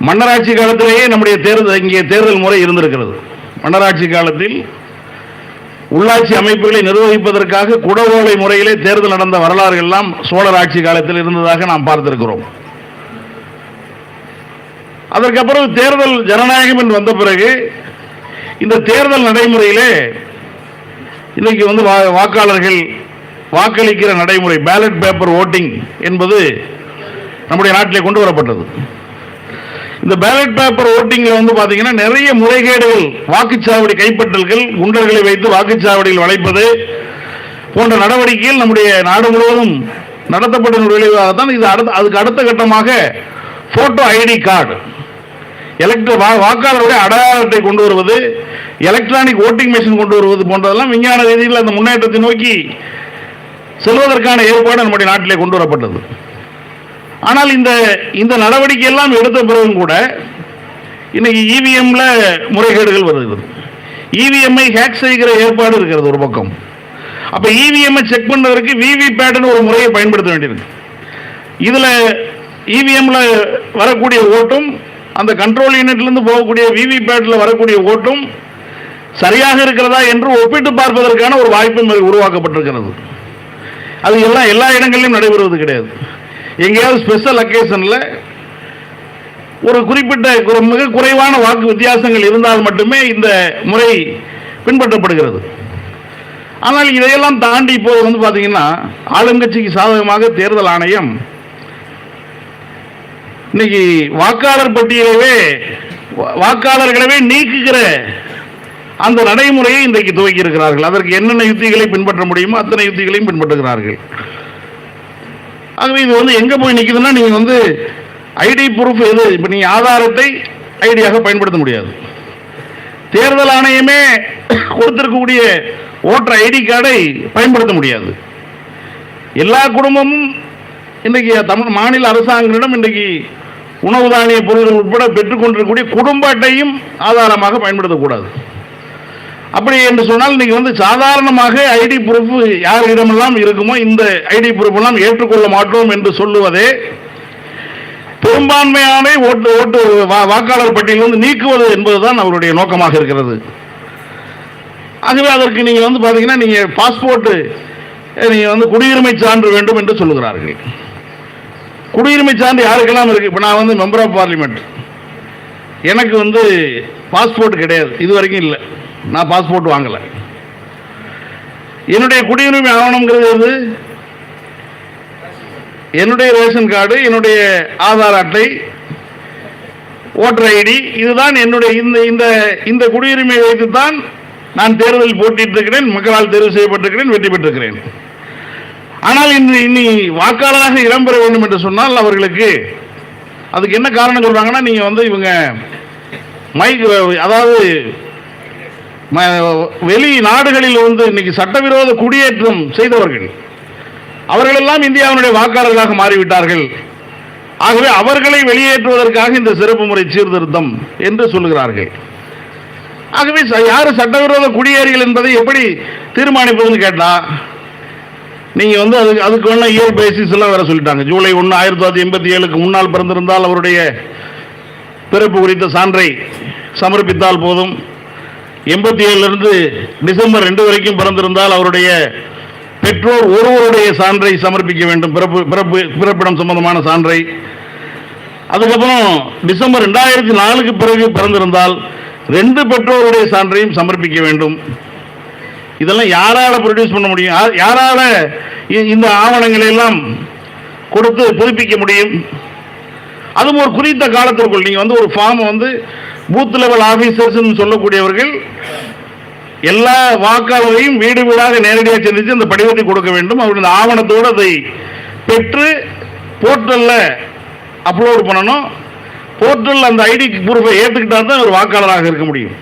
மன்னராட்சி காலத்திலேயே நம்முடைய இங்கே தேர்தல் முறை இருந்திருக்கிறது. மன்னராட்சி காலத்தில் உள்ளாட்சி அமைப்புகளை நிர்வகிப்பதற்காக குடவோலை முறையிலே தேர்தல் நடந்த வரலாறு எல்லாம் சோழர் ஆட்சி காலத்தில் இருந்ததாக நாம் பார்த்திருக்கிறோம். அதற்கப்புறம் தேர்தல் ஜனநாயகம் என்று வந்த பிறகு இந்த தேர்தல் நடைமுறையிலே இன்னைக்கு வந்து வாக்காளர்கள் வாக்களிக்கிற நடைமுறை பேலட் பேப்பர் ஓட்டிங் என்பது நம்முடைய நாட்டிலே கொண்டு வரப்பட்டது. இந்த பேலட் பேப்பர் ஓட்டிங்ல வந்து பாத்தீங்கன்னா நிறைய முறைகேடுகள், வாக்குச்சாவடி கைப்பற்றல்கள், குண்டர்களை வைத்து வாக்குச்சாவடியில் வளைப்பது போன்ற நடவடிக்கைகள் நம்முடைய நாடு முழுவதும் நடத்தப்பட்ட விளைவாகத்தான் இது அதுக்கு அடுத்த கட்டமாக போட்டோ ஐடி கார்டு, வாக்காளருடைய அடையாள அட்டை கொண்டு வருவது, எலக்ட்ரானிக் ஓட்டிங் மெஷின் கொண்டு வருவது போன்றதெல்லாம் விஞ்ஞான ரீதியில் அந்த முன்னேற்றத்தை நோக்கி செல்வதற்கான ஏற்பாடு நம்முடைய நாட்டிலே கொண்டு வரப்பட்டது. ஆனால் இந்த நடவடிக்கை எல்லாம் எடுத்த பிறகும் கூட இன்னைக்கு இவிஎம்ல முறைகேடுகள் வருகிறது. இவிஎம்ஐ ஹேக் செய்கிற ஏற்பாடு இருக்கிறது ஒரு பக்கம். அப்ப இவிஎம் செக் பண்றதுக்கு விவிபேட்னு ஒரு முறையை பயன்படுத்த வேண்டியிருக்கு. இதுல இவிஎம்ல வரக்கூடிய ஓட்டும் அந்த கண்ட்ரோல் யூனிட்ல இருந்து போகக்கூடிய விவிபேட்ல வரக்கூடிய ஓட்டும் சரியாக இருக்கிறதா என்று ஒப்பிட்டு பார்ப்பதற்கான ஒரு வாய்ப்பு உருவாக்கப்பட்டிருக்கிறது. அது எல்லா இடங்களிலும் நடைபெறுவது கிடையாது. எங்கேயாவது ஸ்பெஷல் அக்கேஷன்ல ஒரு குறிப்பிட்ட மிக குறைவான வாக்கு வித்தியாசங்கள் இருந்தால் மட்டுமே இந்த முறை பின்பற்றப்படுகிறது. ஆனால் இதையெல்லாம் தாண்டி இப்போது வந்து பாத்தீங்கன்னா ஆளுங்கட்சிக்கு சாதகமாக தேர்தல் ஆணையம் இன்னைக்கு வாக்காளர்களவே நீக்குகிற அந்த நடைமுறையை இன்றைக்கு துவக்கி இருக்கிறார்கள். அதற்கு என்னென்ன யுத்திகளை பின்பற்ற முடியுமோ அத்தனை யுத்திகளையும் பின்பற்றுகிறார்கள். ஆகவே இது வந்து எங்க போய் நிக்குதுன்னா, நீங்க வந்து ஐடி ப்ரூஃப் எது, இப்ப நீங்க ஆதாரத்தை ஐடியாக பயன்படுத்த முடியாது. தேர்தல் ஆணையமே கொடுத்திருக்கக்கூடிய ஓட்டர் ஐடி கார்டை பயன்படுத்த முடியாது. எல்லா குடும்பமும் இன்றைக்கு தமிழ் மாநில அரசாங்கங்களிடம் இன்றைக்கு உணவு தானிய பொருட்கள் உட்பட பெற்றுக்கொண்டிருக்கக்கூடிய குடும்ப அட்டையும் ஆதாரமாக பயன்படுத்தக்கூடாது. அப்படி என்று சொன்னால் இன்னைக்கு வந்து சாதாரணமாக ஐடி ப்ரூஃப் யாரிடமெல்லாம் இருக்குமோ இந்த ஐடி ப்ரூஃப் எல்லாம் ஏற்றுக்கொள்ள மாட்டோம் என்று சொல்லுவதே பெரும்பான்மையான வாக்காளர் பட்டியலில் வந்து நீக்குவது என்பதுதான் அவருடைய நோக்கமாக இருக்கிறது. ஆகவே அதற்கு நீங்க வந்து பாத்தீங்கன்னா நீங்க பாஸ்போர்ட், நீங்க வந்து குடியுரிமை சான்று வேண்டும் என்று சொல்லுகிறார்கள். குடியுரிமை சான்று யாருக்கெல்லாம் இருக்கு? இப்ப நான் வந்து மெம்பர் ஆஃப் பார்லிமெண்ட், எனக்கு வந்து பாஸ்போர்ட் கிடையாது, இது வரைக்கும் இல்லை, நான் பாஸ்போர்ட் வாங்கல. என்னுடைய குடியுரிமை ஆவணம்ங்கிறது என்னுடைய ரேஷன் கார்டு, என்னுடைய ஆதார் அட்டை, ஓட்டர் ஐடி, இதுதான் என்னுடைய இந்த குடியுரிமை வைத்துத்தான் நான் தேர்தலில் போட்டியிட்டிருக்கிறேன், மக்களால் தேர்வு செய்யப்பட்டிருக்கிறேன், வெற்றி பெற்றிருக்கிறேன். ஆனால் இனி வாக்காளராக இடம்பெற வேண்டும் என்று சொன்னால் அவர்களுக்கு அதுக்கு என்ன காரணம் சொல்றாங்கன்னா, நீங்க வந்து இவங்க அதாவது வெளி நாடுகளில் வந்து இன்னைக்கு சட்டவிரோத குடியேற்றம் செய்தவர்கள் அவர்களெல்லாம் இந்தியாவினுடைய வாக்காளர்களாக மாறிவிட்டார்கள். ஆகவே அவர்களை வெளியேற்றுவதற்காக இந்த சிறப்பு முறை சீர்திருத்தம் என்று சொல்லுகிறார்கள். ஆகவே யாரு சட்டவிரோத குடியேறிகள் என்பதை எப்படி தீர்மானிப்பதுன்னு கேட்டா, நீங்க வந்து அதுக்கு வேணா இயர் பேசிஸ் எல்லாம் வேற சொல்லிட்டாங்க. ஜூலை 1, 1987 முன்னால் பிறந்திருந்தால் அவருடைய பிறப்பு குறித்த சான்றை சமர்ப்பித்தால் போதும். 87 இருந்து டிசம்பர் 2 வரைக்கும் பிறந்திருந்தால் அவருடைய பெற்றோர் ஒருவருடைய சான்றை சமர்ப்பிக்க வேண்டும், பிறப்பிடம் சம்பந்தமான சான்றை. அதுக்கப்புறம் டிசம்பர் 2004க்கு பிறகு பிறந்திருந்தால் 2 பெற்றோருடைய சான்றையும் சமர்ப்பிக்க வேண்டும். இதெல்லாம் யாரால ப்ரொடியூஸ் பண்ண முடியும்? யாரால இந்த ஆவணங்களை எல்லாம் கொடுத்து புதுப்பிக்க முடியும்? அதுவும் ஒரு குறித்த காலத்திற்குள் நீங்க வந்து ஒரு ஃபார்ம் வந்து பூத் லெவல் ஆபீசர்ஸ் சொல்லக்கூடியவர்கள் எல்லா வாக்காளரையும் வீடு வீடாக நேரடியாக சந்தித்து அந்த படிவத்தை கொடுக்க வேண்டும். அவருடைய ஆவணத்தோடு அதை பெற்று போர்ட்டல்ல அப்லோட் பண்ணணும். போர்ட்டல் அந்த ஐடி ப்ரூஃபை ஏற்றுக்கிட்டா தான் ஒரு வாக்காளராக இருக்க முடியும்.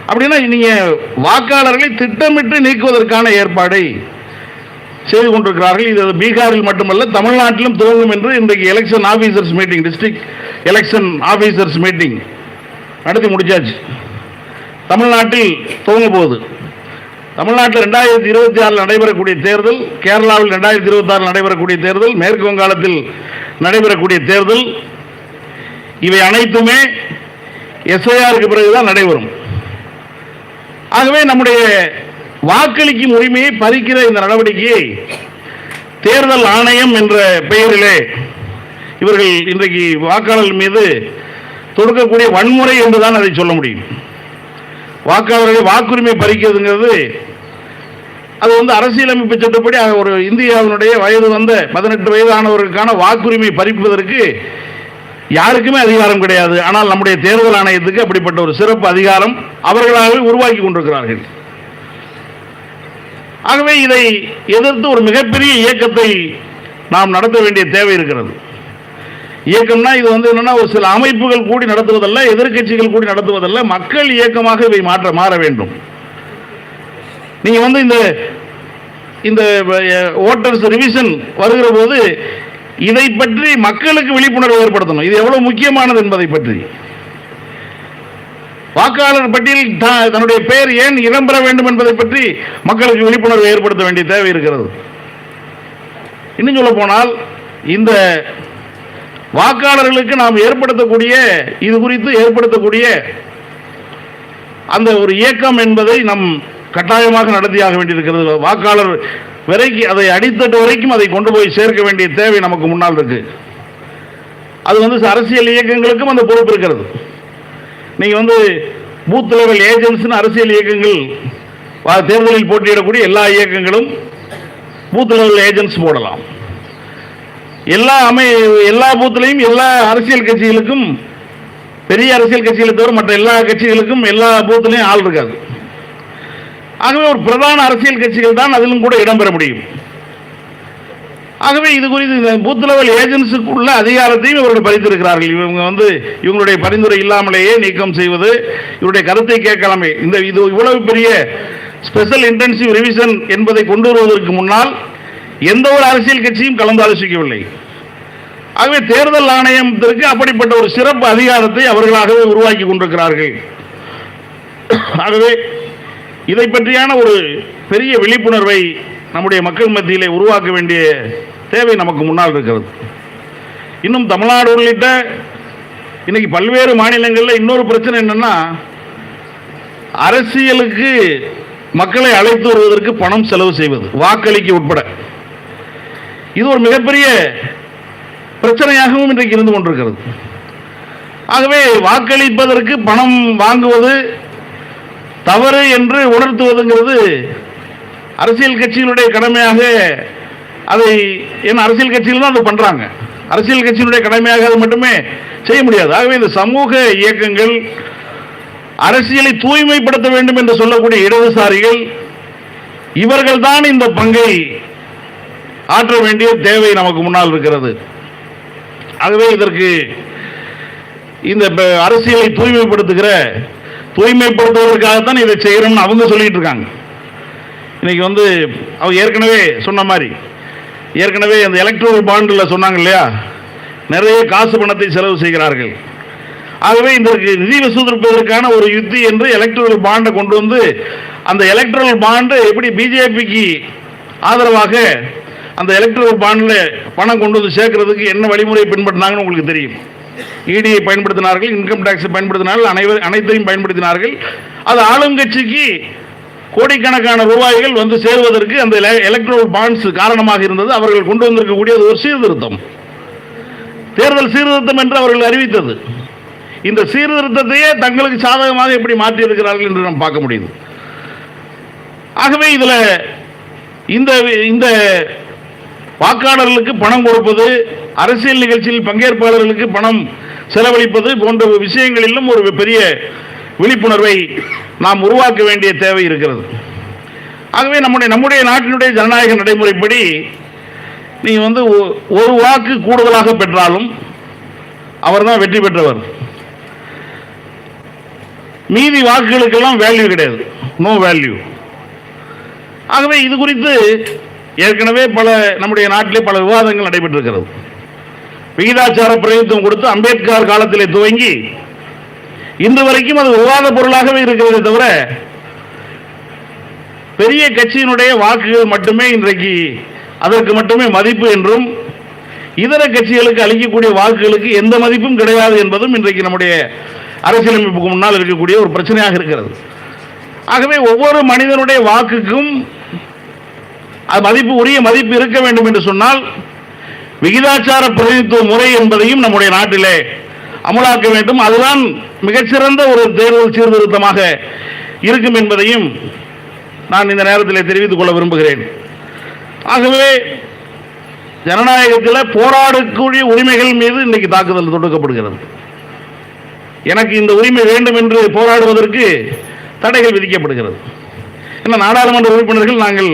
அப்படின்னா நீங்க வாக்காளர்களை திட்டமிட்டு நீக்குவதற்கான ஏற்பாடை செய்து கொண்டிருக்கிறார்கள். இது பீகாரில் மட்டுமல்ல, தமிழ்நாட்டிலும் துவங்கும் என்று இன்றைக்கு election officers meeting, district election officers meeting நடத்தி முடிச்சாச்சு. தமிழ்நாட்டில் துவங்க போகுது. தமிழ்நாட்டில் 2026 நடைபெறக்கூடிய தேர்தல், கேரளாவில் 2026 நடைபெறக்கூடிய தேர்தல், மேற்கு வங்காளத்தில் நடைபெறக்கூடிய தேர்தல், இவை அனைத்துமே எஸ்ஐஆருக்கு பிறகுதான் நடைபெறும். ஆகவே நம்முடைய வாக்களிக்கும் உரிமையை பறிக்கிற இந்த நடவடிக்கையை தேர்தல் ஆணையம் என்ற பெயரிலே இவர்கள் இன்றைக்கு வாக்காளர்கள் மீது தொடுக்கக்கூடிய வன்முறை என்றுதான் அதை சொல்ல முடியும். வாக்காளர்களை வாக்குரிமை பறிக்கிறதுங்கிறது அது அரசியலமைப்பு சட்டப்படி ஒரு இந்தியாவினுடைய வயது வந்த 18 வயதானவர்களுக்கான வாக்குரிமை பறிப்பதற்கு யாருக்குமே அதிகாரம் கிடையாது. ஆனால் நம்முடைய தேர்தல் ஆணையத்துக்கு அப்படிப்பட்ட ஒரு சிறப்பு அதிகாரம் அவர்களாகவே உருவாக்கி கொண்டிருக்கிறார்கள். ஆகவே இதை எதிர்த்து ஒரு மிகப்பெரிய இயக்கத்தை நாம் நடத்த வேண்டிய தேவை இருக்கிறது. இயக்கம்னா இது என்னன்னா ஒரு சில அமைப்புகள் கூடி நடத்துவதல்ல, எதிர்க்கட்சிகள் கூடி நடத்துவதல்ல, மக்கள் இயக்கமாக இவை மாற வேண்டும். நீங்க இந்த ஓட்டர்ஸ் ரிவிஷன் வருகிற போது இதை பற்றி மக்களுக்கு விழிப்புணர்வு ஏற்படுத்தணும். இது எவ்வளவு முக்கியமானது என்பதை பற்றி வாக்காளர் பட்டியலில் தன்னுடைய பெயர் ஏன் இடம்பெற வேண்டும் என்பதை பற்றி மக்களுக்கு விழிப்புணர்வு ஏற்படுத்த வேண்டிய தேவை இருக்கிறது. இன்னும் சொல்ல போனால் இந்த வாக்காளர்களுக்கு நாம் இது குறித்து ஏற்படுத்தக்கூடிய அந்த ஒரு இயக்கம் என்பதை நம் கட்டாயமாக நடத்தியாக வேண்டியிருக்கிறது. வாக்காளர் வரைக்கும் அதை அடித்தட்டு வரைக்கும் அதை கொண்டு போய் சேர்க்க வேண்டிய தேவை நமக்கு முன்னால் இருக்கு. அது அரசியல் இயக்கங்களுக்கும் அந்த பொறுப்பு இருக்கிறது. நீங்க பூத் லெவல் ஏஜென்ட்ஸ் அரசியல் இயக்கங்கள் தேர்தலில் போட்டியிடக்கூடிய எல்லா இயக்கங்களும் பூத் லெவல் ஏஜென்ட்ஸ் போடலாம். எல்லா பூத்திலையும் எல்லா அரசியல் கட்சிகளுக்கும், பெரிய அரசியல் கட்சிகளை தவிர மற்ற எல்லா கட்சிகளுக்கும் எல்லா பூத்திலையும் ஆள் இருக்காது. ஆகவே ஒரு பிரதான அரசியல் கட்சிகள் தான் அதிலும் கூட இடம்பெற முடியும். ஆகவே இது குறித்து பூத் லெவல் ஏஜென்ட்ஸுக்கு உள்ள அதிகாரத்தையும் இவர்கள் பறித்திருக்கிறார்கள். இவங்களுடைய பரிந்துரை இல்லாமலேயே நீக்கம் செய்வது, இவருடைய கருத்தை கேட்கலாமே. இது இவ்வளவு பெரிய ஸ்பெஷல் இன்டென்சிவ் ரிவிஷன் என்பதை கொண்டு வருவதற்கு முன்னால் எந்த ஒரு அரசியல் கட்சியும் கலந்து ஆலோசிக்கவில்லை. ஆகவே தேர்தல் ஆணையத்திற்கு அப்படிப்பட்ட ஒரு சிறப்பு அதிகாரத்தை அவர்களாகவே உருவாக்கி கொண்டிருக்கிறார்கள். ஆகவே இதை பற்றியான ஒரு பெரிய விழிப்புணர்வை நம்முடைய மக்கள் மத்தியிலே உருவாக்க வேண்டிய தேவை நமக்கு முன்னால் இருக்கிறது. இன்னும் தமிழ்நாடு உள்ளிட்ட இன்னைக்கு பல்வேறு மாநிலங்களில் இன்னொரு பிரச்சனை என்னன்னா, அரசியலுக்கு மக்களை அழைத்து வருவதற்கு பணம் செலவு செய்வது, வாக்களிக்க உட்பட. இது ஒரு மிகப்பெரிய பிரச்சனையாகவும் இன்றைக்கு இருந்து கொண்டிருக்கிறது. ஆகவே வாக்களிப்பதற்கு பணம் வாங்குவது தவறு என்று உணர்த்துவதுங்கிறது அரசியல் கட்சிகளுடைய கடமையாக அதை அரசியல் கட்சிகள் தான் அதை பண்றாங்க. அரசியல் கட்சியினுடைய கடமையாக அது மட்டுமே செய்ய முடியாது. ஆகவே இந்த சமூக இயக்கங்கள், அரசியலை தூய்மைப்படுத்த வேண்டும் என்று சொல்லக்கூடிய இடதுசாரிகள், இவர்கள் தான் இந்த பங்கை ஆற்ற வேண்டிய தேவை நமக்கு முன்னால் இருக்கிறது. ஆகவே இதற்கு இந்த அரசியலை தூய்மைப்படுத்துவதற்காகத்தான் இதை செய்யறோம்னு அவங்க சொல்லிட்டு இருக்காங்க. இன்னைக்கு அவங்க ஏற்கனவே சொன்ன மாதிரி, ஏற்கனவே அந்த எலக்ட்ரல் பாண்டில் சொன்னாங்க இல்லையா, நிறைய காசு பணத்தை செலவு செய்கிறார்கள். ஆகவே இதற்கு நிதி வசூலிப்பதற்கான ஒரு யுத்தி என்று எலக்ட்ரல் பாண்டை கொண்டு அந்த எலக்ட்ரல் பாண்டு எப்படி பிஜேபிக்கு ஆதரவாக அந்த எலக்ட்ரல் பாண்டில் பணம் கொண்டு சேர்க்கறதுக்கு என்ன வழிமுறையை பின்பற்றினாங்கன்னு உங்களுக்கு தெரியும். இடியை பயன்படுத்தினார்கள், இன்கம் டாக்ஸை பயன்படுத்தினார்கள், அனைத்தையும் பயன்படுத்தினார்கள். அது ஆளுங்கட்சிக்கு கோடிக்கணக்கான ரூபாய்கள் சேருவதற்கு அந்த எலக்ட்ரல் பாண்ட்ஸ் காரணமாக இருந்தது. அவர்கள் கொண்டு வந்திருக்கக்கூடிய ஒரு சீர்திருத்தம், தேர்தல் சீர்திருத்தம் என்று அவர்கள் அறிவித்தது. இந்த சீர்திருத்தத்தையே தங்களுக்கு சாதகமாக எப்படி மாற்றி இருக்கிறார்கள் என்று நாம் பார்க்க முடியுது. ஆகவே இதுல இந்த வாக்காளர்களுக்கு பணம் கொடுப்பது, அரசியல் நிகழ்ச்சியில் பங்கேற்பாளர்களுக்கு பணம் செலவழிப்பது போன்ற விஷயங்களிலும் ஒரு பெரிய விழிப்புணர்வை நாம் உருவாக்க வேண்டிய தேவை இருக்கிறது. ஆகவே நம்முடைய நாட்டினுடைய ஜனநாயக நடைமுறைப்படி நீங்க ஒரு வாக்கு கூடுதலாக பெற்றாலும் அவர் தான் வெற்றி பெற்றவர். மீதி வாக்குகளுக்கெல்லாம் வேல்யூ கிடையாது, நோ வேல்யூ. ஆகவே இது குறித்து ஏற்கனவே நம்முடைய நாட்டிலே பல விவாதங்கள் நடைபெற்றிருக்கிறது. விகிதாச்சார பிரதிநிதித்துவம் கொடுத்து அம்பேத்கர் காலத்திலே துவங்கி இன்று வரைக்கும் அது விவாத பொருளாகவே இருக்கிறதே தவிர, பெரிய கட்சியினுடைய வாக்குகள் மட்டுமே இன்றைக்கு அதற்கு மட்டுமே மதிப்பு என்றும், இதர கட்சிகளுக்கு அளிக்கக்கூடிய வாக்குகளுக்கு எந்த மதிப்பும் கிடையாது என்பதும் இன்றைக்கு நம்முடைய அரசியலமைப்புக்கு முன்னால் இருக்கக்கூடிய ஒரு பிரச்சனையாக இருக்கிறது. ஆகவே ஒவ்வொரு மனிதனுடைய வாக்குக்கும் உரிய மதிப்பு இருக்க வேண்டும் என்று சொன்னால் விகிதாச்சார பிரதிநிதித்துவ முறை என்பதையும் நம்முடைய நாட்டிலே அமலாக்க வேண்டும். அதுதான் மிகச்சிறந்த ஒரு தேர்தல் சீர்திருத்தமாக இருக்கும் என்பதையும் நான் இந்த நேரத்தில் தெரிவித்துக் கொள்ள விரும்புகிறேன். ஆகவே ஜனநாயகத்தில் போராடக்கூடிய உரிமைகள் மீது இன்றைக்கு தாக்குதல் தொடுக்கப்படுகிறது. எனக்கு இந்த உரிமை வேண்டும் என்று போராடுவதற்கு தடைகள் விதிக்கப்படுகிறது. ஏன்னா நாடாளுமன்ற உறுப்பினர்கள் நாங்கள்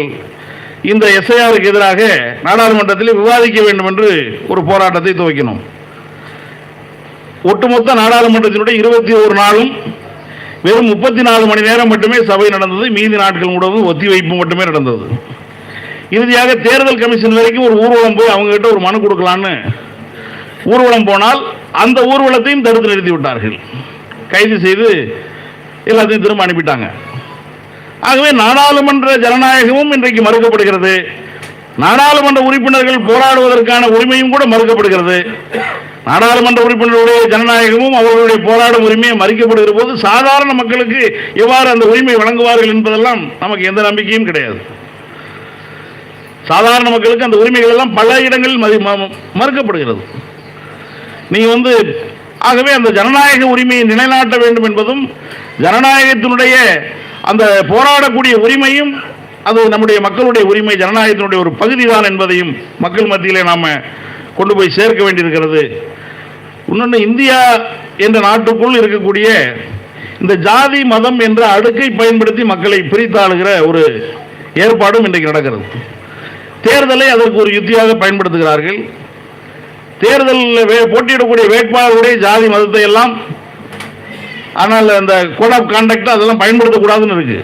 இந்த எஸ்ஐஆருக்கு எதிராக நாடாளுமன்றத்தில் விவாதிக்க வேண்டும் என்று ஒரு போராட்டத்தை துவக்கினோம். ஒட்டுமொத்த நாடாளுமன்றத்தினுடைய 21 நாளும் வெறும் 34 மணி நேரம் மட்டுமே சபை நடந்தது. மீதி நாட்கள் முழுவதும் ஒத்திவைப்பு மட்டுமே நடந்தது. இறுதியாக தேர்தல் கமிஷன் வரைக்கும் ஒரு ஊர்வலம் போய் அவங்க கிட்ட ஒரு மனு கொடுக்கலான்னு ஊர்வலம் போனால் அந்த ஊர்வலத்தையும் தடுத்து நிறுத்தி விட்டார்கள். கைது செய்து எல்லாத்தையும் திரும்ப அனுப்பிட்டாங்க. ஆகவே நாடாளுமன்ற ஜனநாயகமும் இன்றைக்கு மறுக்கப்படுகிறது. நாடாளுமன்ற உறுப்பினர்கள் போராடுவதற்கான உரிமையும் கூட மறுக்கப்படுகிறது. நாடாளுமன்ற உறுப்பினர்களுடைய ஜனநாயகமும் அவர்களுடைய போராடும் உரிமையும் மறுக்கப்படுகிற போது சாதாரண மக்களுக்கு எவ்வாறு அந்த உரிமை வழங்குவார்கள் என்பதெல்லாம் நமக்கு எந்த நம்பிக்கையும் கிடையாது. சாதாரண மக்களுக்கு அந்த உரிமைகள் எல்லாம் பல இடங்களில் மறுக்கப்படுகிறது. நீங்க ஆகவே அந்த ஜனநாயக உரிமையை நிலைநாட்ட வேண்டும் என்பதும் ஜனநாயகத்தினுடைய அந்த போராடக்கூடிய உரிமையும் அது நம்முடைய மக்களுடைய உரிமை, ஜனநாயகத்தினுடைய ஒரு பகுதி தான் என்பதையும் மக்கள் மத்தியிலே நாம கொண்டு போய் சேர்க்க வேண்டியிருக்கிறது. இன்னொன்று, இந்தியா என்ற நாட்டுக்குள் இருக்கக்கூடிய இந்த ஜாதி மதம் என்ற அடுக்கை பயன்படுத்தி மக்களை பிரித்தாளுகிற ஒரு ஏற்பாடும் இன்றைக்கு நடக்கிறது. தேர்தலை அதற்கு ஒரு யுத்தியாக பயன்படுத்துகிறார்கள். தேர்தலில் போட்டியிடக்கூடிய வேட்பாளருடைய ஜாதி மதத்தை எல்லாம், ஆனால் அந்த கோட் ஆஃப் கான்டக்ட் அதெல்லாம் பயன்படுத்தக்கூடாதுன்னு இருக்கு.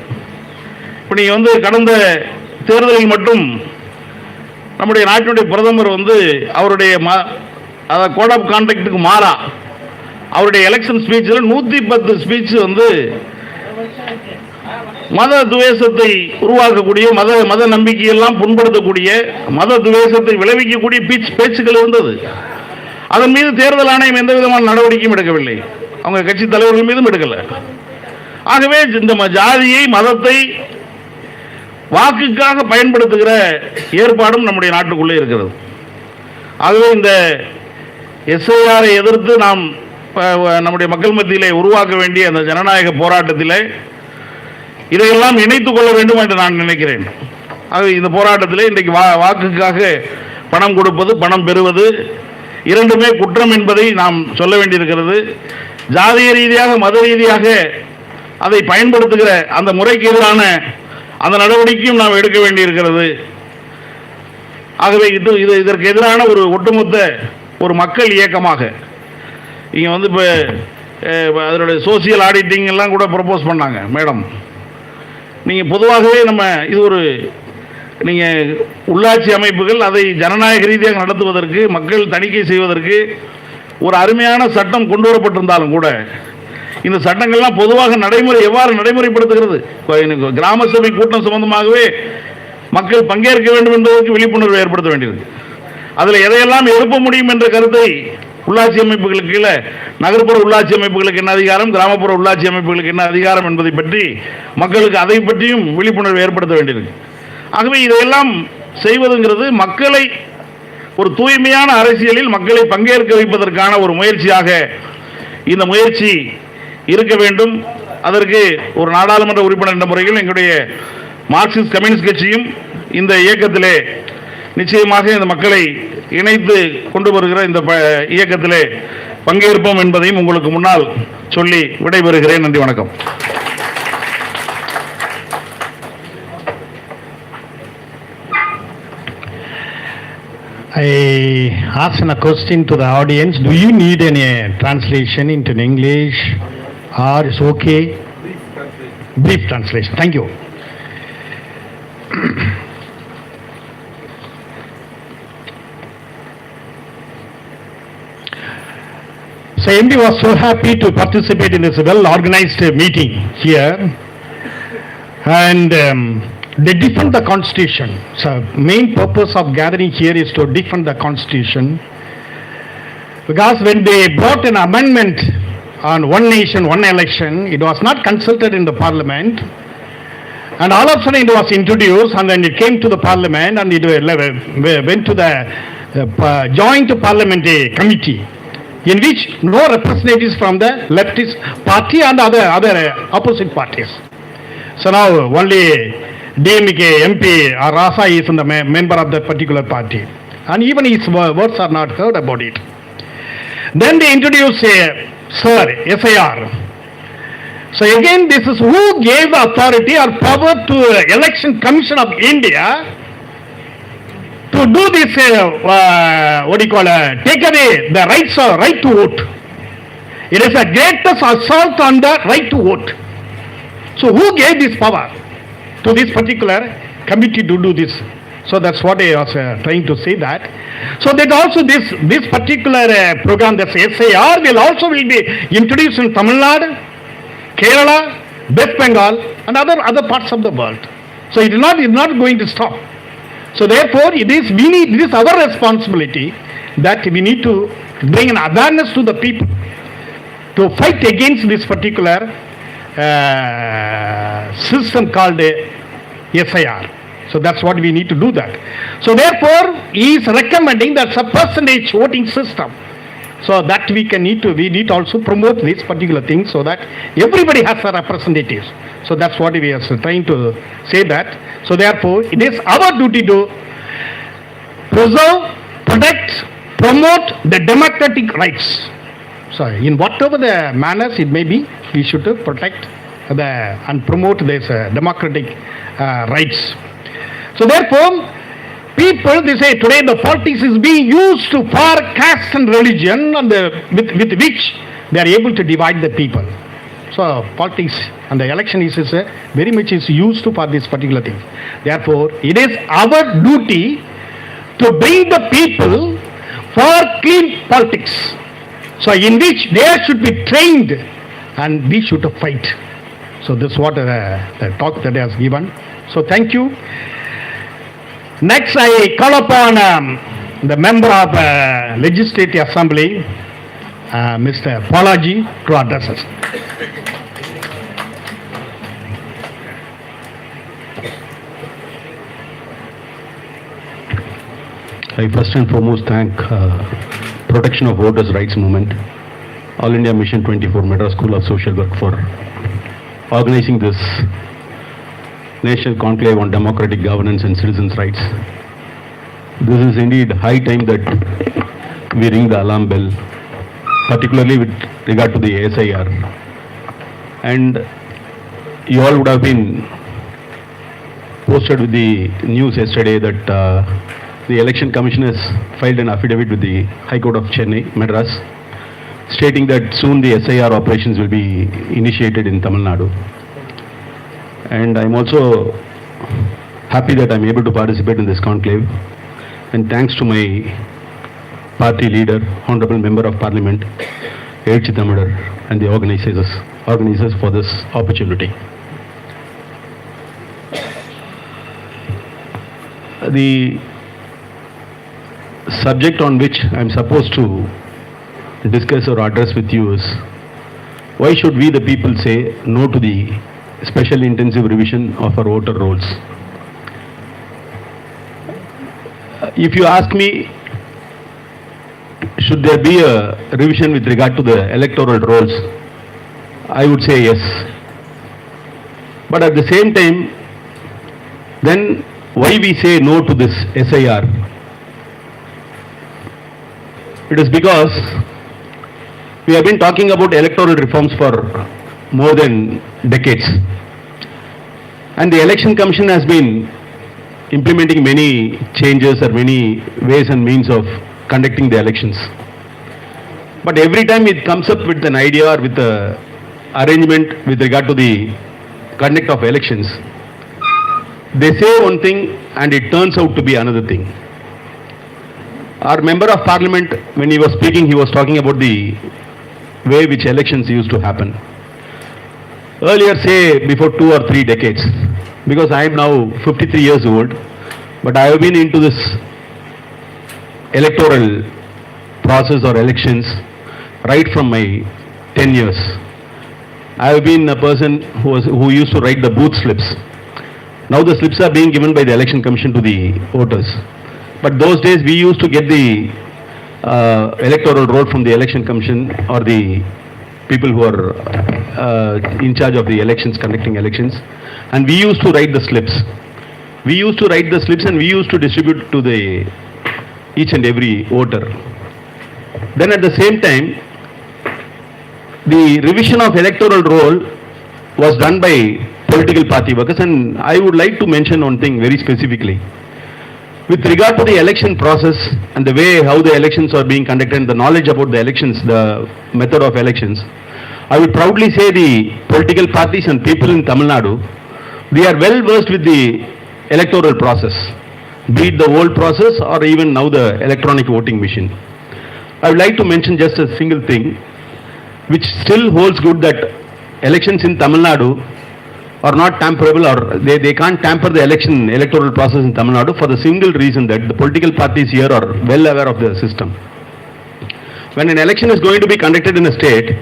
இப்போ நீங்க கடந்த தேர்தலில் மட்டும் நம்முடைய நாட்டினுடைய பிரதமர் அவருடைய கோட் ஆஃப் கான்டக்டுக்கு மாறா அவருடைய எலெக்ஷன் ஸ்பீச்சில் 110 ஸ்பீச் மத துவேஷத்தை உருவாக்கக்கூடிய மத நம்பிக்கையெல்லாம் புண்படுத்தக்கூடிய மத துவேஷத்தை விளைவிக்கக்கூடிய பேச்சுக்கள் இருந்தது. அதன் மீது தேர்தல் ஆணையம் எந்த விதமான நடவடிக்கையும் எடுக்கவில்லை. அவங்க கட்சி தலைவர்கள் மீதும் எடுக்கல. ஆகவே இந்த ஜாதியை மதத்தை வாக்குக்காக பயன்படுத்துகிற ஏற்பாடும் நம்முடைய நாட்டுக்குள்ளே இருக்கிறது. ஆகவே இந்த எஸ்ஐஆரை எதிர்த்து நாம் நம்முடைய மக்கள் மத்தியிலே உருவாக்க வேண்டிய அந்த ஜனநாயக போராட்டத்திலே இதையெல்லாம் இணைத்துக் கொள்ள வேண்டும் என்று நான் நினைக்கிறேன். ஆகவே இந்த போராட்டத்திலே இன்றைக்கு வாக்குக்காக பணம் கொடுப்பது, பணம் பெறுவது இரண்டுமே குற்றம் என்பதை நாம் சொல்ல வேண்டியிருக்கிறது. ஜாதிய ரீதியாக மத ரீதியாக அதை பயன்படுத்துகிற அந்த முறைக்கு எதிரான அந்த நடவடிக்கையும் நாம் எடுக்க வேண்டியிருக்கிறது. ஆகவே இதற்கு எதிரான ஒரு ஒட்டுமொத்த ஒரு மக்கள் இயக்கமாக இங்கே இப்போ அதனுடைய சோசியல் ஆடிட்டிங் எல்லாம் கூட ப்ரப்போஸ் பண்ணாங்க மேடம். நீங்கள் பொதுவாகவே நீங்கள் உள்ளாட்சி அமைப்புகள் அதை ஜனநாயக ரீதியாக நடத்துவதற்கு, மக்கள் தணிக்கை செய்வதற்கு ஒரு அருமையான சட்டம் கொண்டு வரப்பட்டிருந்தாலும் கூட இந்த சட்டங்கள்லாம் பொதுவாக எவ்வாறு நடைமுறைப்படுத்துகிறது? கிராம சபை கூட்டம் சம்பந்தமாகவே மக்கள் பங்கேற்க வேண்டும் என்பதற்கு விழிப்புணர்வு ஏற்படுத்த வேண்டியது. அதில் எதையெல்லாம் எழுப்ப முடியும் என்ற கருத்தை உள்ளாட்சி அமைப்புகளுக்கு கீழே நகர்ப்புற உள்ளாட்சி அமைப்புகளுக்கு என்ன அதிகாரம், கிராமப்புற உள்ளாட்சி அமைப்புகளுக்கு என்ன அதிகாரம் என்பதை பற்றி மக்களுக்கு அதை பற்றியும் விழிப்புணர்வு ஏற்படுத்த வேண்டியிருக்கு. ஆகவே இதையெல்லாம் செய்வதுங்கிறது மக்களை ஒரு தூய்மையான அரசியலில் மக்களை பங்கேற்க வைப்பதற்கான ஒரு முயற்சியாக இந்த முயற்சி இருக்க வேண்டும். அதற்கு ஒரு நாடாளுமன்ற உறுப்பினர் என்ற முறையில் எங்களுடைய மார்க்சிஸ்ட் கம்யூனிஸ்ட் கட்சியும் இந்த இயக்கத்திலே நிச்சயமாக இந்த மக்களை இணைத்து கொண்டு வருகிற இந்த இயக்கத்திலே பங்கேற்போம் என்பதையும் உங்களுக்கு முன்னால் சொல்லி விடைபெறுகிறேன். நன்றி, வணக்கம். I asked a question to the audience. Do you need any translation into English or it's okay? Brief translation. Thank you. So MD was so happy to participate in this well-organized meeting here, and they defend the Constitution. So main purpose of gathering here is to defend the Constitution, because when they brought an amendment on one nation, one election, it was not consulted in the Parliament, and all of a sudden it was introduced, and then it came to the Parliament, and it went to the joint parliamentary committee, in which no representatives from the leftist party and other opposite parties. So now only DMK MP or Rasa is the member of that particular party. And even his words are not heard about it. Then they introduce a SIR. So again, this is who gave the authority or power to Election Commission of India to do this, take away the right to vote. It is the greatest assault on the right to vote. So who gave this power to this particular committee to do this? So that's what I was trying to say that. So that also this particular program, this SIR, will be introduced in Tamil Nadu, Kerala, West Bengal, and other parts of the world. So it is not going to stop. So therefore, it is our responsibility that we need to bring an awareness to the people to fight against this particular system called SIR. So that's what we need to do that. So therefore, he is recommending that's a percentage voting system. So that we need to also promote this particular thing so that everybody has a representative. So that's what we are trying to say that. So therefore, it is our duty to preserve, protect, promote the democratic rights. So in whatever the manners it may be, we should protect and promote this democratic rights. So therefore, people, they say today the politics is being used for caste and religion, and with which they are able to divide the people. So politics and the election is very much is used for this particular thing. Therefore, it is our duty to bring the people for clean politics. So in which they should be trained and we should fight. So this is what the talk that I has given. So thank you. Next, I call upon the member of Legislative Assembly, Mr. Balaji, to address us. I first and foremost thank Protection of Voters' Rights Movement, All India Mission 24, Madras School of Social Work for organizing this National Conclave on Democratic Governance and Citizens' Rights. This is indeed high time that we ring the alarm bell, particularly with regard to the SIR. And you all would have been posted with the news yesterday that the Election Commission has filed an affidavit with the High Court of Chennai, Madras, stating that soon the SIR operations will be initiated in Tamil Nadu. And I'm also happy that I'm able to participate in this conclave. And thanks to my party leader, Honorable Member of Parliament, A. Chittamudar, and the organizers for this opportunity. The subject on which I'm supposed to discuss or address with you is, why should we the people say no to the special intensive revision of our voter rolls? If you ask me, should there be a revision with regard to the electoral rolls, I would say yes. But at the same time, then why we say no to this SIR? It is because we have been talking about electoral reforms for more than decades. And the Election Commission has been implementing many changes or many ways and means of conducting the elections. But every time it comes up with an idea or with an arrangement with regard to the conduct of elections, they say one thing and it turns out to be another thing. Our Member of Parliament, when he was speaking, he was talking about the way which elections used to happen. Earlier, say before 2 or 3 decades, because I am now 53 years old, but I have been into this electoral process or elections right from my 10 years. I have been a person who used to write the booth slips. Now the slips are being given by the Election Commission to the voters. But those days we used to get the electoral roll from the Election Commission or the people who are in charge of the elections, conducting elections, and we used to write the slips. We used to write the slips and we used to distribute to the each and every voter. Then at the same time, the revision of electoral roll was done by political party workers, and I would like to mention one thing very specifically. With regard to the election process and the way how the elections are being conducted and the knowledge about the elections, the method of elections, I would proudly say the political parties and people in Tamil Nadu, they are well versed with the electoral process, be it the old process or even now the electronic voting machine. I would like to mention just a single thing which still holds good, that elections in Tamil Nadu are not tamperable, or they can't tamper the electoral process in Tamil Nadu, for the single reason that the political parties here are well aware of the system. When an election is going to be conducted in a state,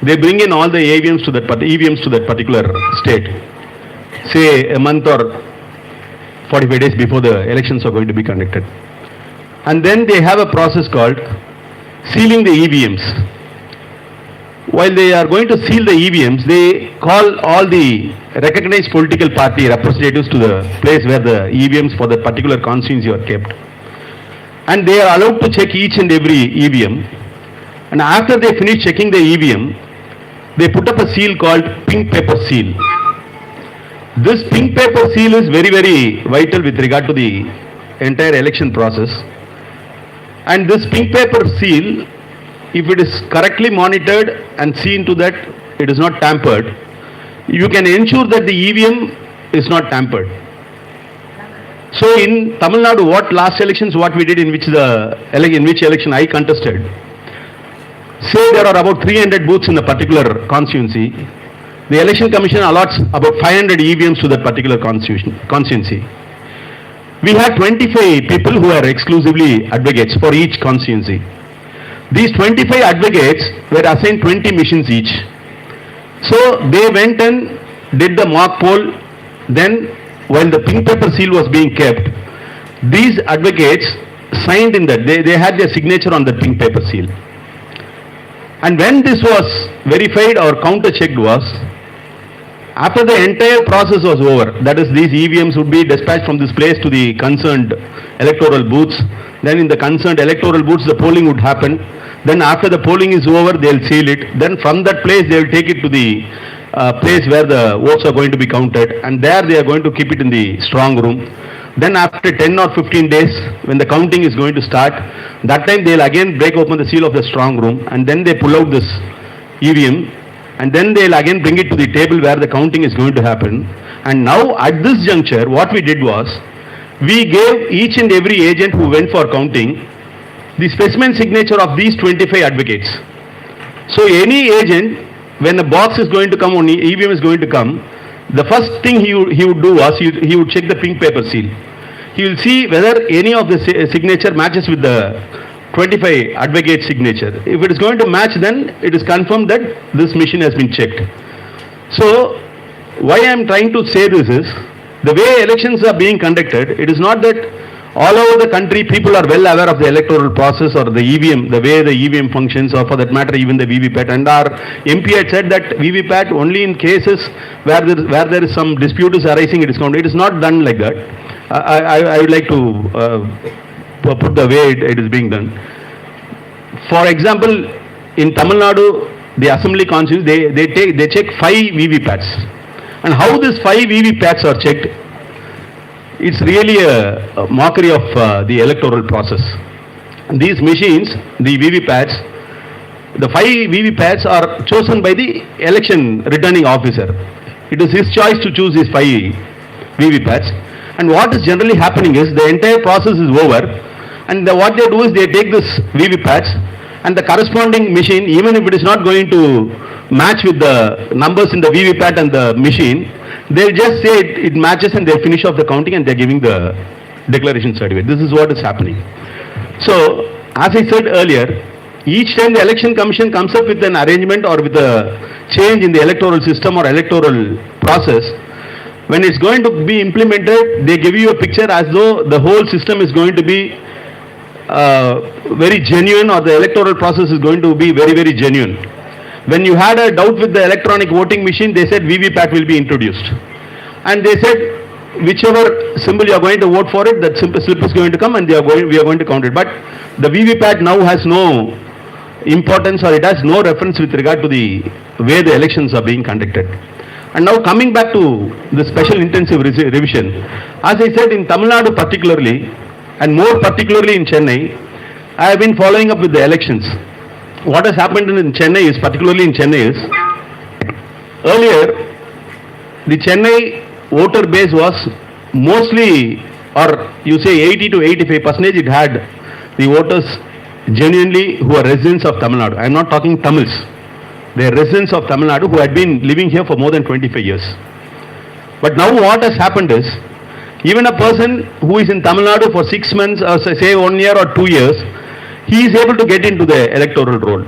they bring in all the EVMs to that particular state, say a month or 45 days before the elections are going to be conducted. And then they have a process called sealing the EVMs. While they are going to seal the EVMs, they call all the recognized political party representatives to the place where the EVMs for the particular constituency are kept. And they are allowed to check each and every EVM. And after they finish checking the EVM, they put up a seal called pink paper seal. This pink paper seal is very, very vital with regard to the entire election process. And this pink paper seal, if it is correctly monitored and seen to that it is not tampered, you can ensure that the EVM is not tampered. So in Tamil Nadu, what last elections, what we did in which election I contested, say there are about 300 booths in a particular constituency, the election commission allots about 500 EVMs to that particular constituency. We had 25 people who are exclusively advocates for each constituency. These 25 advocates were assigned 20 machines each. So they went and did the mock poll. Then while the pink paper seal was being kept, these advocates signed in that, they had their signature on the pink paper seal. And when this was verified or counter checked was, after the entire process was over, that is, these EVMs would be dispatched from this place to the concerned electoral booths. Then in the concerned electoral booths, the polling would happen. Then after the polling is over, they'll seal it. Then from that place, they'll take it to the place where the votes are going to be counted. And there they are going to keep it in the strong room. Then after 10 or 15 days, when the counting is going to start, that time they'll again break open the seal of the strong room. And then they pull out this EVM. And then they'll again bring it to the table where the counting is going to happen. And now at this juncture, what we did was, we gave each and every agent who went for counting the specimen signature of these 25 advocates. So any agent, when a box is going to come, on EVM is going to come, the first thing he would do was, he would check the pink paper seal. He will see whether any of the signature matches with the 25 advocate signature. If it is going to match, then it is confirmed that this machine has been checked. So why I am trying to say this is, the way elections are being conducted, it is not that all over the country people are well aware of the electoral process or the EVM, the way the EVM functions, or for that matter even the VVPAT. And our MP had said that VVPAT only in cases where there is some dispute is arising, it is counted. It is not done like that. I would like to put the way it is being done. For example, in Tamil Nadu, the assembly constituency, they check 5 VVPATs. And how these 5 VVPATs are checked, it's really a mockery of the electoral process. These machines, the VVPATs, the 5 VVPATs are chosen by the election returning officer. It is his choice to choose these 5 VVPATs. And what is generally happening is, the entire process is over, and what they do is they take this VVPATs and the corresponding machine, even if it is not going to match with the numbers in the VVPAT and the machine, they'll just say it matches, and they'll finish off the counting and they're giving the declaration certificate. This is what is happening. So, as I said earlier, each time the election commission comes up with an arrangement or with a change in the electoral system or electoral process, when it's going to be implemented, they give you a picture as though the whole system is going to be very genuine, or the electoral process is going to be very, very genuine. When you had a doubt with the electronic voting machine, they said VVPAT will be introduced. And they said whichever symbol you are going to vote for it, that slip is going to come and we are going to count it. But the VVPAT now has no importance, or it has no reference with regard to the way the elections are being conducted. And now coming back to the special intensive revision, as I said, in Tamil Nadu particularly, and more particularly in Chennai, I have been following up with the elections. What has happened in Chennai is, particularly in Chennai, is earlier the Chennai voter base was mostly, or you say 80 to 85%, it had the voters genuinely who are residents of Tamil Nadu. I am not talking Tamils. They are residents of Tamil Nadu who had been living here for more than 25 years. But now what has happened is, even a person who is in Tamil Nadu for 6 months or say 1 year or 2 years, he is able to get into the electoral roll.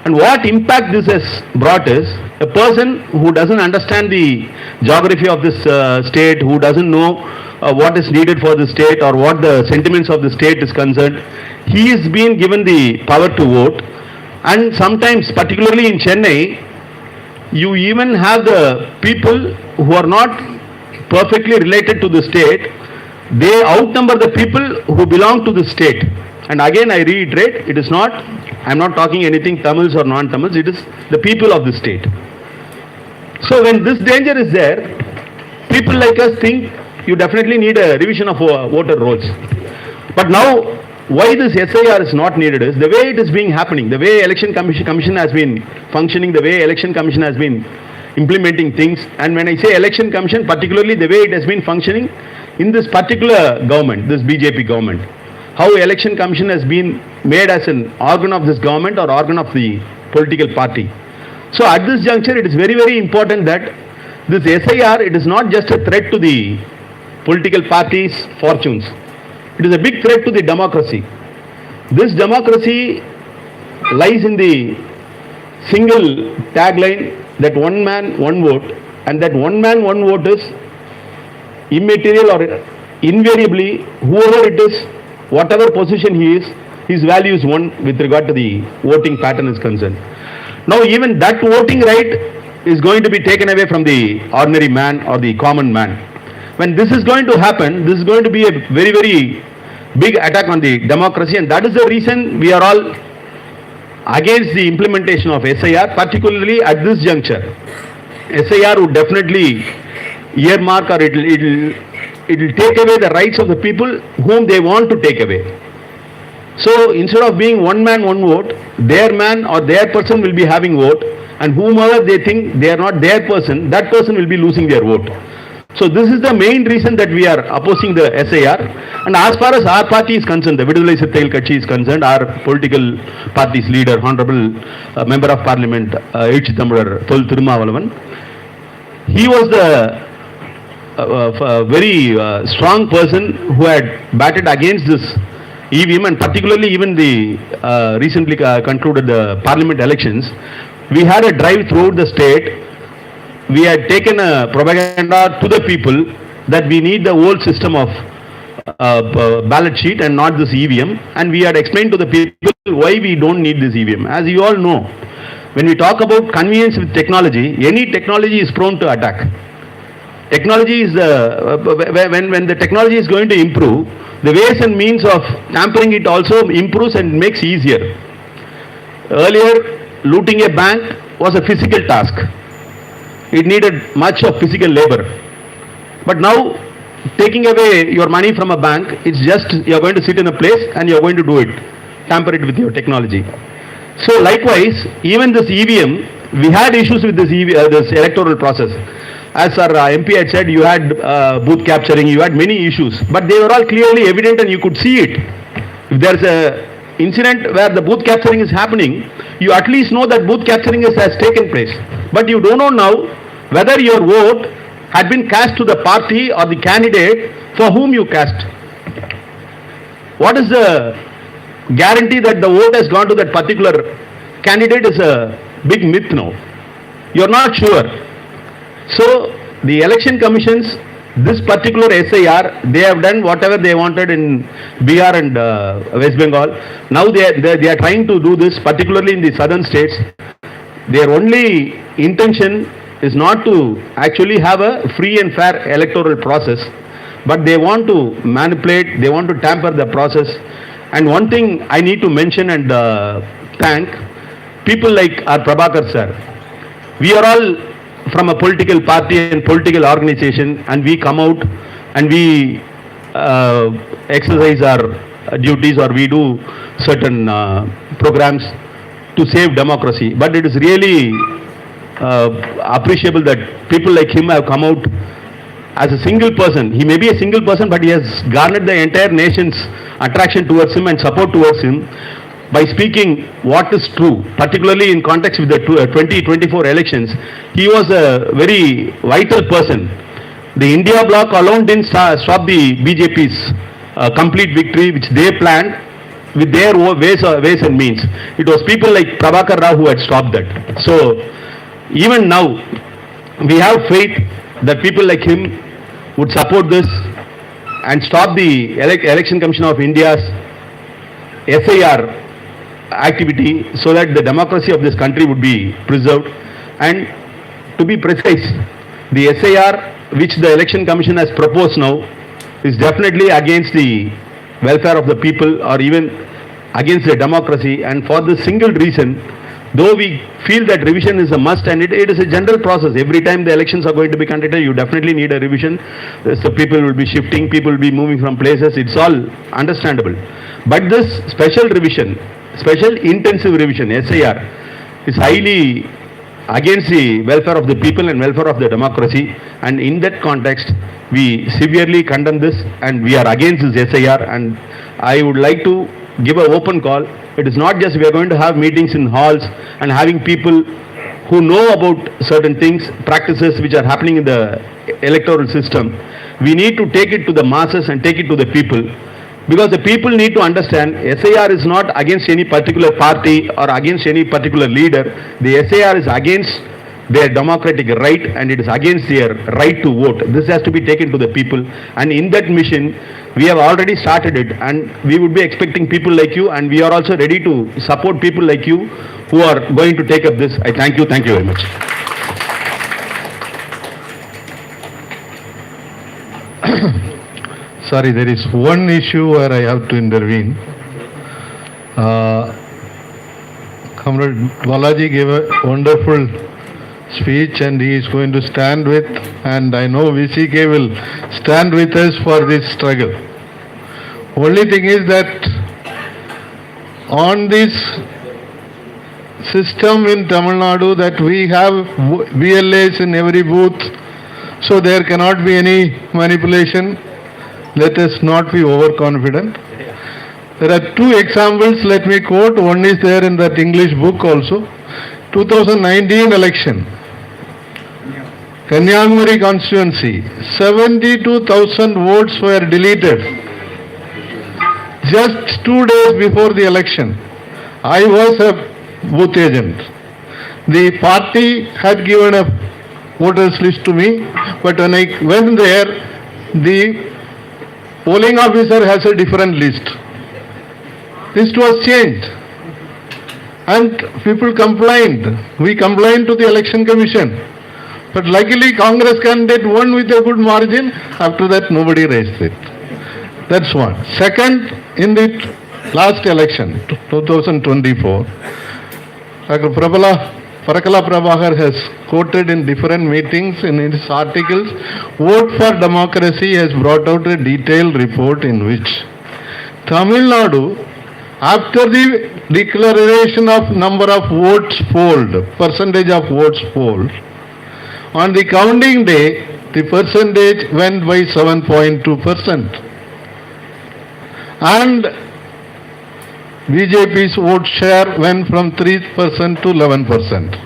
And what impact this has brought is, a person who doesn't understand the geography of this state, who doesn't know what is needed for the state or what the sentiments of the state is concerned, he is being given the power to vote. And sometimes, particularly in Chennai, you even have the people who are not perfectly related to the state, they outnumber the people who belong to the state. And again I reiterate, it is not, I am not talking anything Tamils or non-Tamils, it is the people of the state. So when this danger is there, people like us think you definitely need a revision of voter rolls. But now, why this SIR is not needed is the way it is being happening, the way election commission has been functioning, the way election commission has been implementing things. And when I say election commission, particularly the way it has been functioning in this particular government, this BJP government, how election commission has been made as an organ of this government or organ of the political party. So at this juncture, it is very, very important that this SIR, it is not just a threat to the political parties' fortunes. It is a big threat to the democracy. This democracy lies in the single tagline that one man, one vote, and that one man, one vote is immaterial or invariably, whoever it is, whatever position he is, his value is one with regard to the voting pattern is concerned. Now even that voting right is going to be taken away from the ordinary man or the common man. When this is going to happen, this is going to be a very, very big attack on the democracy, and that is the reason we are all against the implementation of SIR, particularly at this juncture. SIR would definitely earmark, or it will take away the rights of the people whom they want to take away. So instead of being one man, one vote, their man or their person will be having vote, and whomever they think they are not their person, that person will be losing their vote. So this is the main reason that we are opposing the SIR. And as far as our party is concerned, the Vidudalai Sitthaigal Katchi is concerned, our political party's leader, Honorable Member of Parliament, H. Thammular Thol Thirumavalavan, he was the very strong person who had batted against this EVM, and particularly even the recently concluded the parliament elections. We had a drive throughout the state. We had taken a propaganda to the people that we need the old system of ballot sheet and not this EVM, and we had explained to the people why we don't need this EVM. As you all know, when we talk about convenience with technology, any technology is prone to attack. Technology is when the technology is going to improve, the ways and means of tampering it also improves and makes easier. Earlier, looting a bank was a physical task. It needed much of physical labor. But now, taking away your money from a bank, it's just you're going to sit in a place and you're going to do it, tamper it with your technology. So likewise, even this EVM, we had issues with this this electoral process. As our MP had said, you had booth capturing, you had many issues, but they were all clearly evident and you could see it. If there's a incident where the booth capturing is happening, you at least know that booth capturing has taken place. But you don't know now whether your vote had been cast to the party or the candidate for whom you cast. What is the guarantee that the vote has gone to that particular candidate is a big myth now. You're not sure. So the election commissions, this particular SIR, they have done whatever they wanted in Bihar and West Bengal. Now they are trying to do this, particularly in the southern states. Their only intention is not to actually have a free and fair electoral process, but they want to manipulate, they want to tamper the process. And one thing I need to mention and thank people like our Prabhakar sir. We are all from a political party and political organization, and we come out and we exercise our duties, or we do certain programs to save democracy. But it is really appreciable that people like him have come out as a single person. He may be a single person, but he has garnered the entire nation's attraction towards him and support towards him by speaking what is true, particularly in context with the 2024 elections. He was a very vital person. The India bloc alone didn't stop the BJP's complete victory, which they planned with their ways and means. It was people like Prabhakar Rao who had stopped that. So even now, we have faith that people like him would support this and stop the Election Commission of India's SIR activity, so that the democracy of this country would be preserved. And to be precise, the SIR which the Election Commission has proposed now is definitely against the welfare of the people, or even against the democracy. And for this single reason, though we feel that revision is a must, and it is a general process. Every time the elections are going to be conducted, you definitely need a revision. So people will be shifting, people will be moving from places. It's all understandable. But this special revision, special intensive revision, SIR, is highly against the welfare of the people and welfare of the democracy. And in that context, we severely condemn this, and we are against this SIR. And I would like to give an open call. It is not just we are going to have meetings in halls and having people who know about certain things, practices which are happening in the electoral system. We need to take it to the masses and take it to the people, because the people need to understand SIR is not against any particular party or against any particular leader. The SIR is against their democratic right, and it is against their right to vote. This has to be taken to the people, and in that mission we have already started it, and we would be expecting people like you, and we are also ready to support people like you who are going to take up this. I thank you very much. Sorry, there is one issue where I have to intervene. Comrade Balaji gave a wonderful speech, and he is going to stand with, and I know VCK will stand with us for this struggle. Only thing is that on this system in Tamil Nadu that we have VLAs in every booth, so there cannot be any manipulation. Let us not be overconfident. There are two examples, let me quote. One is there in that English book also. 2019 election, Kanyakumari constituency, 72,000 votes were deleted just 2 days before the election. I was a booth agent. The party had given a voters list to me, but when I went there, the polling officer has a different list. List was changed, and people complained. We complained to the Election Commission, but luckily Congress candidate won with a good margin. After that, nobody raised it. That's one. Second, in the last election, 2024, Dr. Parakala Prabhakar has quoted in different meetings in his articles, Vote for Democracy has brought out a detailed report in which Tamil Nadu, after the declaration of number of votes polled, percentage of votes polled, on the counting day, the percentage went by 7.2%. And BJP's vote share went from 3% to 11%.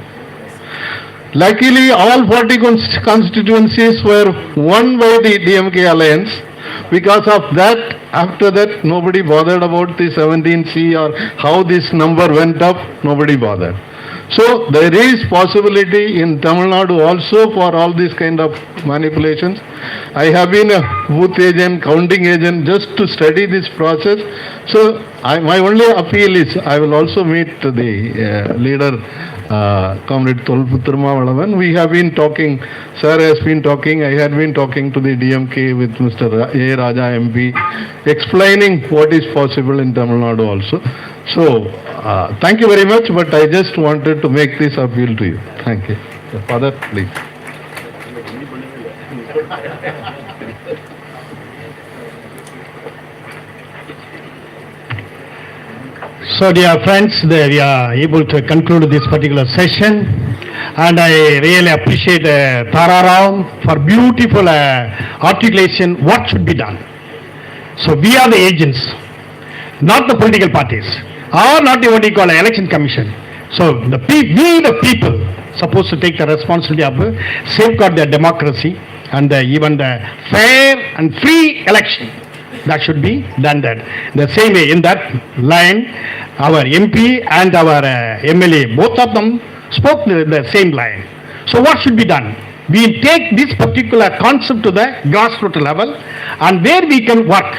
Luckily, all 40 constituencies were won by the DMK alliance. Because of that, after that, nobody bothered about the 17C or how this number went up, nobody bothered. So there is possibility in Tamil Nadu also for all these kind of manipulations. I have been a booth agent, counting agent, just to study this process. So my only appeal is I will also meet the leader Comrade Tolputrama Valavan. We have been talking, sir has been talking, I had been talking to the DMK with Mr. A. Raja MP, explaining what is possible in Tamil Nadu also. So, thank you very much, but I just wanted to make this appeal to you. Thank you. Father, please. So dear friends, we are able to conclude this particular session, and I really appreciate Tara Rao for beautiful articulation what should be done. So we are the agents, not the political parties, or not the what you call election commission. So we the people supposed to take the responsibility of safeguard their democracy and even the fair and free election. That should be done that. The same way in that line, our MP and our MLA, both of them spoke the same line. So what should be done? We take this particular concept to the grassroots level, and where we can work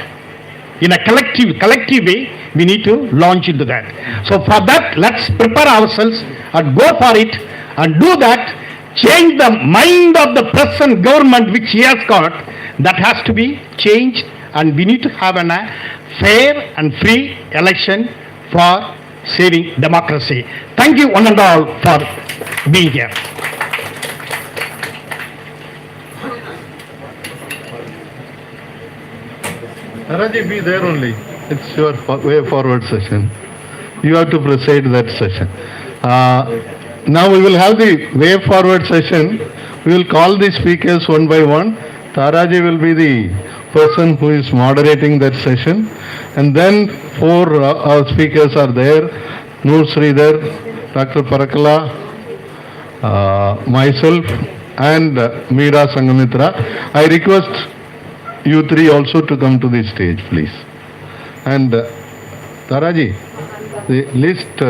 in a collective way, we need to launch into that. So for that, let's prepare ourselves and go for it and do that. Change the mind of the present government which he has got. That has to be changed, and we need to have a fair and free election for saving democracy. Thank you one and all for being here. Raji, be there only. It's your way forward session. You have to preside that session. Now we will have the way forward session. We will call the speakers one by one. Taraji will be the person who is moderating that session. And then four our speakers are there. Noor Sridhar, Dr. Parakala, myself and Meera Sangamitra. I request you three also to come to the stage, please. And Taraji, the list...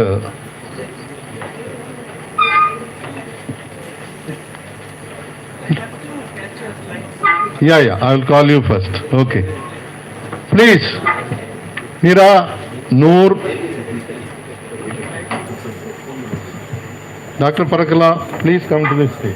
Yeah, I will call you first. Okay. Please, Meera, Noor, Dr. Parakala, please come to the stage.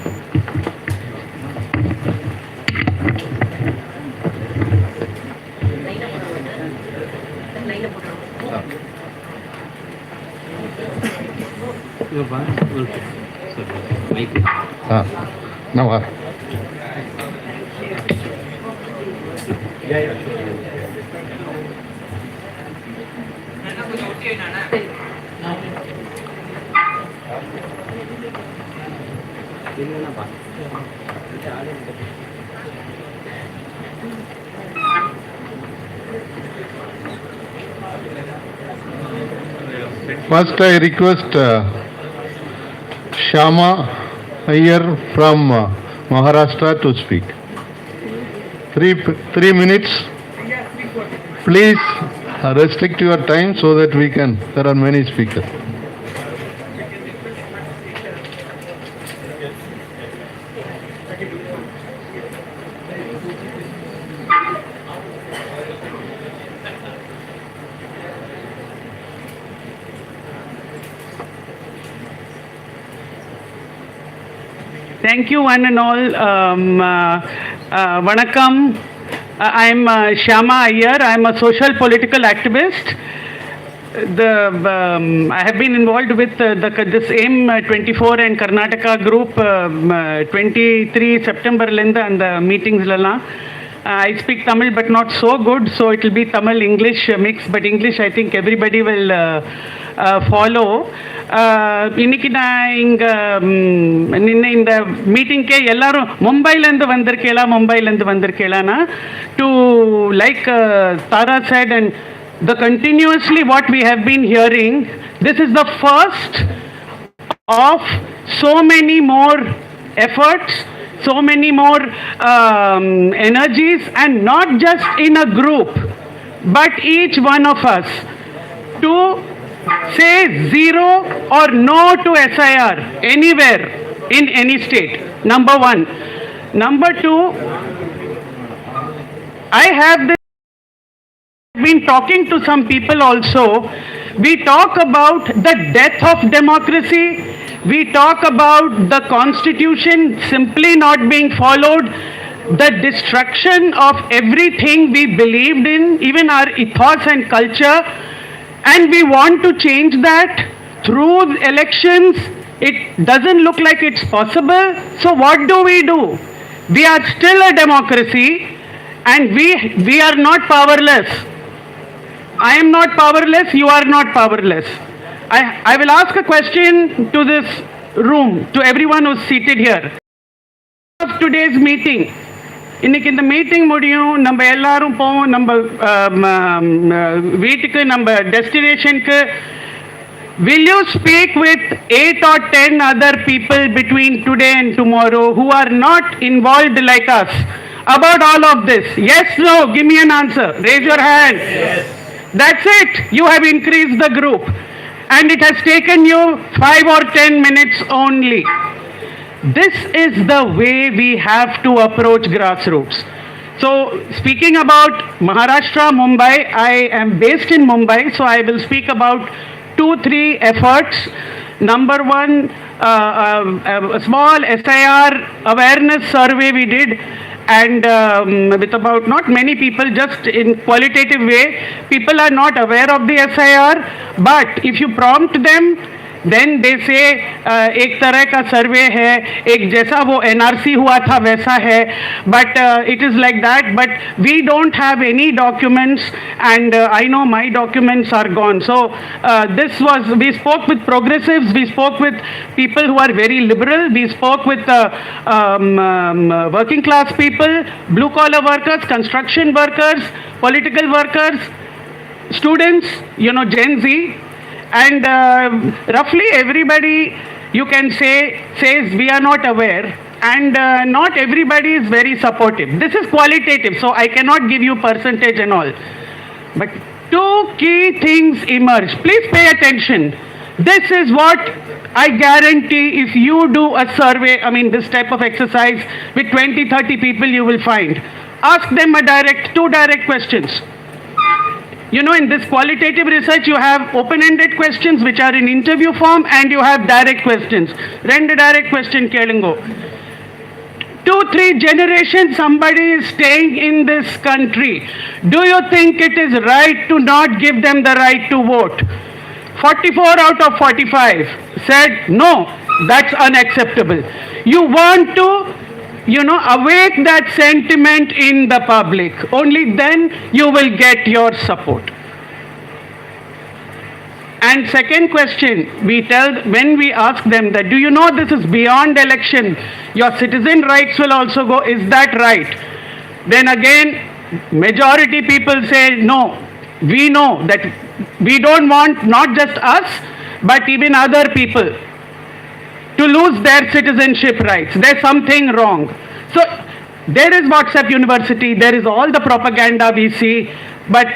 Now, first I request Shama Iyer from Maharashtra to speak. 3 minutes. Please restrict your time so that we can, there are many speakers. Thank you one and all. Vanakkam. I'm Shama Iyer. I'm a social political activist. I have been involved with this AIM 24 and Karnataka group 23 September and the meetings lala. I speak Tamil but not so good, so it will be Tamil English mix, but English I think everybody will follow. இன்னைக்கு நான் இங்க இந்த மீட்டிங்க்கே எல்லாரும் மும்பைலேருந்து வந்திருக்கேளானா to like Tara said, and the continuously what we have been hearing, this is the first of so many more efforts, so many more energies, and not just in a group but each one of us to say zero or no to SIR anywhere in any state. Number one. Number two, I have been talking to some people also. We talk about the death of democracy. We talk about the constitution simply not being followed, the destruction of everything we believed in, even our ethos and culture, and we want to change that through elections. It doesn't look like it's possible. So what do? We are still a democracy, and we are not powerless. I am not powerless, you are not powerless. I will ask a question to this room, to everyone who's seated here. Of today's meeting, இன்னைக்கு இந்த meeting முடியும், நம்ம எல்லாரும் போவோம் நம்ம வீட்டுக்கு, நம்ம டெஸ்டினேஷனுக்கு. Will you speak with 8 or 10 other people between today and tomorrow who are not involved like us about all of this? Yes, no, give me an answer. Raise your hand. Yes. That's it. You have increased the group. And it has taken you 5 or 10 minutes only. This is the way we have to approach grassroots. So, speaking about Maharashtra, Mumbai, I am based in Mumbai, so I will speak about 2-3 efforts. Number one, a small SIR awareness survey we did, and with about not many people, just in qualitative way. People are not aware of the SIR, but if you prompt them, then they say एक तरह का सर्वे है, एक जैसा वो NRC हुआ था वैसा है, but it is like that. But we don't have any documents, and I know my documents are gone. So we spoke with progressives, we spoke with people who are very liberal, we spoke with working class people, blue collar workers, construction workers, political workers, students, Gen Z. And roughly everybody, you can say, says we are not aware, and not everybody is very supportive. This is qualitative, so I cannot give you percentage and all. But 2 key things emerge. Please pay attention. This is what I guarantee. If you do a survey, this type of exercise with 20-30 people, you will find. Ask them 2 direct questions. In this qualitative research, you have open-ended questions which are in interview form, and you have direct questions. 2 direct question kelungo. 2-3 generations somebody is staying in this country. Do you think it is right to not give them the right to vote? 44 out of 45 said no, that's unacceptable. You want to awake that sentiment in the public. Only then you will get your support. And second question, when we ask them that, do you know this is beyond election? Your citizen rights will also go. Is that right? Then again, majority people say no. We know that we don't want not just us, but even other people to lose their citizenship rights. There's something wrong. So there is WhatsApp University, there is all the propaganda we see, but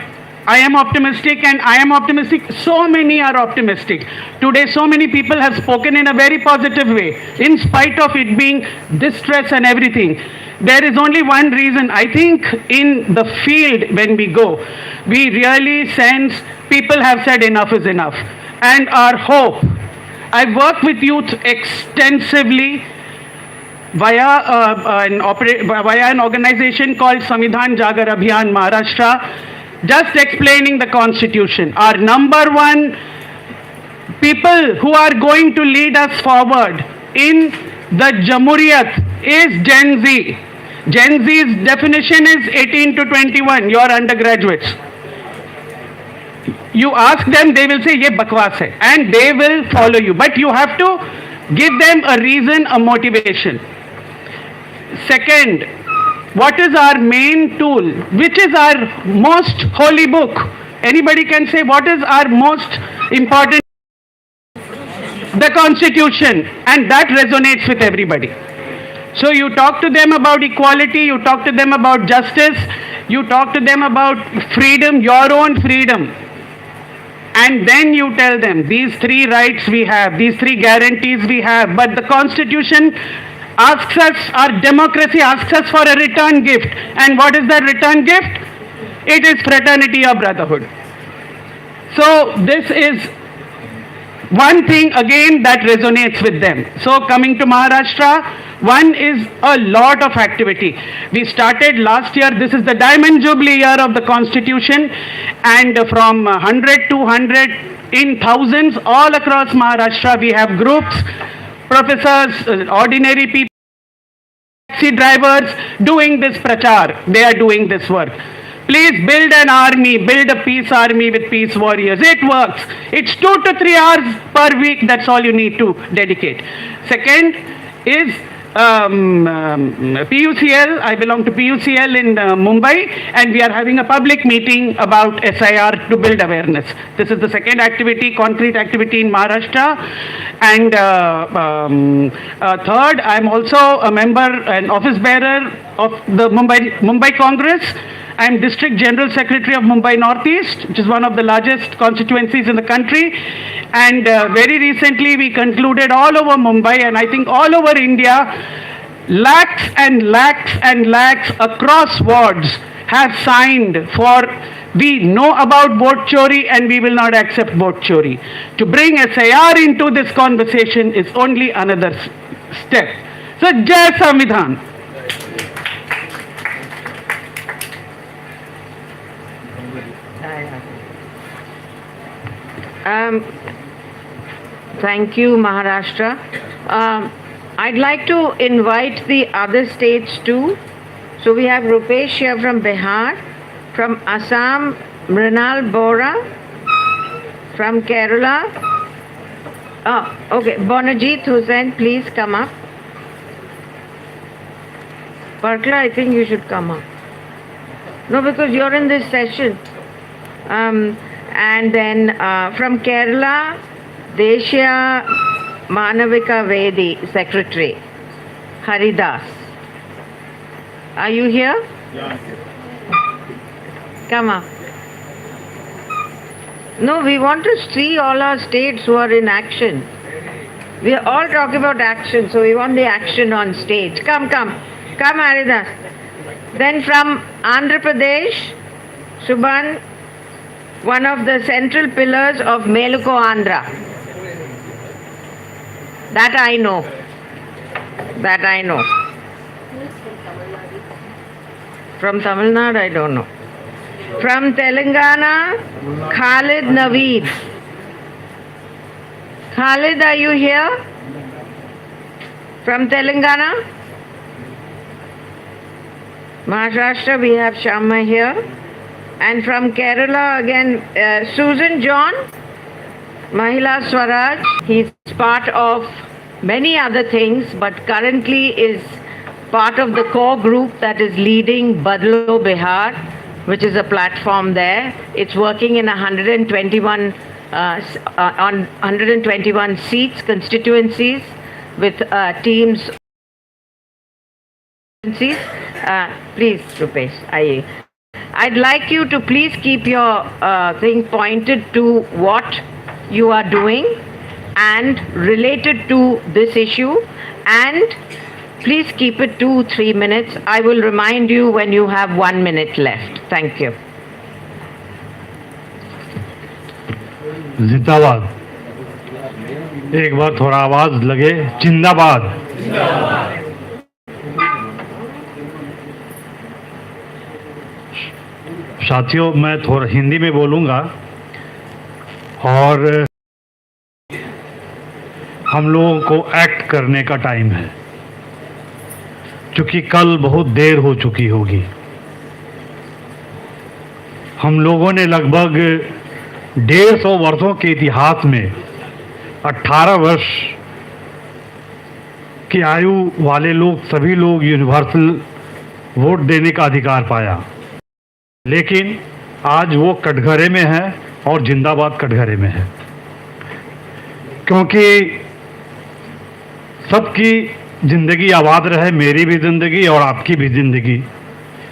I am optimistic, and I am optimistic. So many are optimistic. Today, so many people have spoken in a very positive way, in spite of it being distress and everything. There is only one reason. I think in the field, when we go, we really sense people have said enough is enough. And our hope, I work with youth extensively via an organization called Samvidhan Jagar Abhiyan Maharashtra, just explaining the constitution. Our number one people who are going to lead us forward in the Jamhuriyat is Gen Z. Gen Z's definition is 18 to 21, your undergraduates. You ask them, they will say, ye bakwas hai, and they will follow you. But you have to give them a reason, a motivation. Second, what is our main tool? Which is our most holy book? Anybody can say, what is our most important? The Constitution. And that resonates with everybody. So you talk to them about equality, you talk to them about justice, you talk to them about freedom, your own freedom. And then you tell them, these 3 rights we have, these 3 guarantees we have, but the Constitution asks us, our democracy asks us for a return gift. And what is that return gift? It is fraternity or brotherhood. So this is one thing again that resonates with them. So coming to Maharashtra, one is a lot of activity. We started last year, this is the Diamond Jubilee year of the Constitution, and from 100 to 100 in thousands all across Maharashtra we have groups, professors, ordinary people, taxi drivers doing this prachar. They are doing this work. Please build an army, build a peace army with peace warriors. It works. It's 2 to 3 hours per week. That's all you need to dedicate. Second is PUCL. I belong to PUCL in Mumbai, and we are having a public meeting about SIR to build awareness. This is the second activity, concrete activity in Maharashtra. And third, I'm also a member and office bearer of the Mumbai Congress. I am District General Secretary of Mumbai Northeast, which is one of the largest constituencies in the country. And very recently we concluded all over Mumbai, and I think all over India, lakhs and lakhs and lakhs across wards have signed for we know about boat chori and we will not accept boat chori. To bring SIR into this conversation is only another step. So, Jai Samvidhan. Thank you, Maharashtra. I'd like to invite the other states too. So we have Rupesh here from Bihar, from Assam, Mrinal Bora, from Kerala. Oh, okay, Bonajit Hussain, please come up. Parkla, I think you should come up. No, because you're in this session. And then from Kerala, Deshya Manavika Vedi Secretary, Haridas. Are you here? Yeah. Come up. No, we want to see all our states who are in action. We are all talking about action, so we want the action on stage. Come, Haridas. Then from Andhra Pradesh, Subhan, one of the central pillars of Meluko Andhra. That I know. From Tamil Nadu, I don't know. From Telangana, Khalid Naveed. Khalid, are you here? From Telangana? Maharashtra, we have Shamma here. And from Kerala again, Susan John, Mahila Swaraj. He's part of many other things, but currently is part of the core group that is leading Badlo Bihar, which is a platform there. It's working in 121 on 121 seats, constituencies, with teams. Please, Rupesh, I'd like you to please keep your thing pointed to what you are doing and related to this issue, and please keep it 2-3 minutes. I will remind you when you have 1 minute left. Thank you. जिंदाबाद. एक बार थोड़ा आवाज लगे. जिंदाबाद. साथियों, मैं थोड़ा हिंदी में बोलूँगा और हम लोगों को एक्ट करने का टाइम है, क्योंकि कल बहुत देर हो चुकी होगी. हम लोगों ने लगभग 150 वर्षों के इतिहास में 18 वर्ष की आयु वाले लोग, सभी लोग यूनिवर्सल वोट देने का अधिकार पाया. लेकिन आज वो कटघरे में है और जिंदाबाद कटघरे में है, क्योंकि सबकी ज़िंदगी आबाद रहे, मेरी भी ज़िंदगी और आपकी भी ज़िंदगी,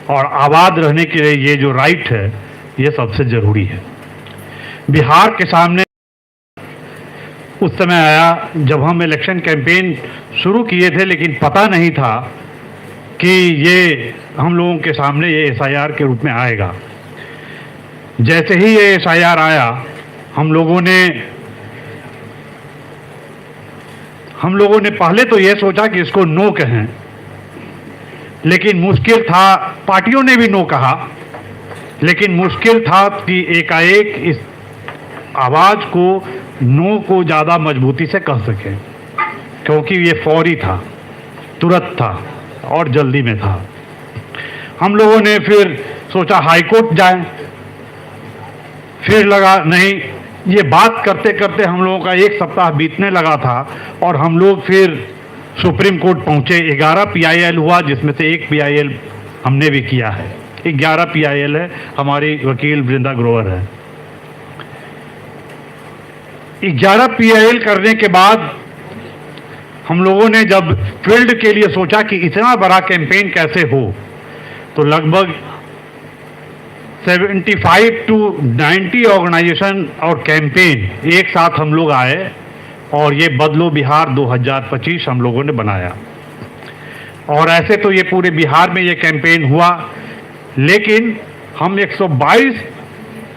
और आबाद रहने के लिए ये जो राइट है ये सबसे ज़रूरी है. बिहार के सामने उस समय आया जब हम इलेक्शन कैंपेन शुरू किए थे, लेकिन पता नहीं था कि ये हम लोगों के सामने ये एसआईआर के रूप में आएगा. जैसे ही ये एसआईआर आया, हम लोगों ने हम लोगों ने पहले तो ये सोचा कि इसको नो कहें, लेकिन मुश्किल था, पार्टियों ने भी नो कहा, लेकिन मुश्किल था कि एकाएक इस आवाज़ को नो को ज़्यादा मजबूती से कह सकें, क्योंकि ये फौरी था, तुरंत था और जल्दी में था। हम लोगों ने फिर सोचा हाई कोर्ट जाएं, फिर लगा नहीं, ये बात करते करते हम लोगों का एक सप्ताह बीतने लगा था और हम लोग फिर सुप्रीम कोर्ट पहुंचे। 11 PIL हुआ, जिसमें से एक PIL हमने भी किया है। 11 PIL है, हमारी वकील वृंदा ग्रोवर है। 11 PIL करने के बाद हम लोगों ने जब फील्ड के लिए सोचा कि इतना बड़ा कैंपेन कैसे हो, तो लगभग 75 to 90 ऑर्गेनाइजेशन और कैंपेन एक साथ हम लोग आए और ये बदलो बिहार 2025 हम लोगों ने बनाया। और ऐसे तो ये पूरे बिहार में ये कैंपेन हुआ, लेकिन हम 122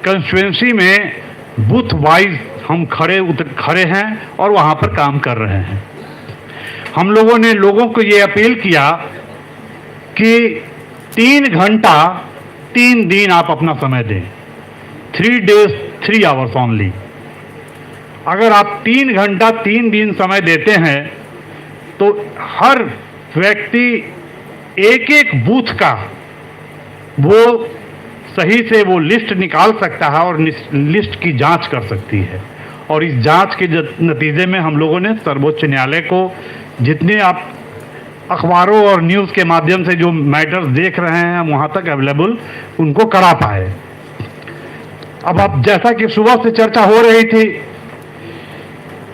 कंस्टिट्यूएंसी में बूथ वाइज हम खड़े हैं और वहाँ पर काम कर रहे हैं। हम लोगों ने लोगों को ये अपील किया कि 3 घंटा 3 दिन आप अपना समय दें, 3 days 3 hours ओनली। अगर आप 3 घंटा 3 दिन समय देते हैं तो हर व्यक्ति एक एक बूथ का वो सही से वो लिस्ट निकाल सकता है और लिस्ट की जांच कर सकती है। और इस जांच के नतीजे में हम लोगों ने सर्वोच्च न्यायालय को, जितने आप अखबारों और न्यूज़ के माध्यम से जो मैटर्स देख रहे हैं हम वहाँ तक अवेलेबल, उनको करा पाए। अब जैसा कि सुबह से चर्चा हो रही थी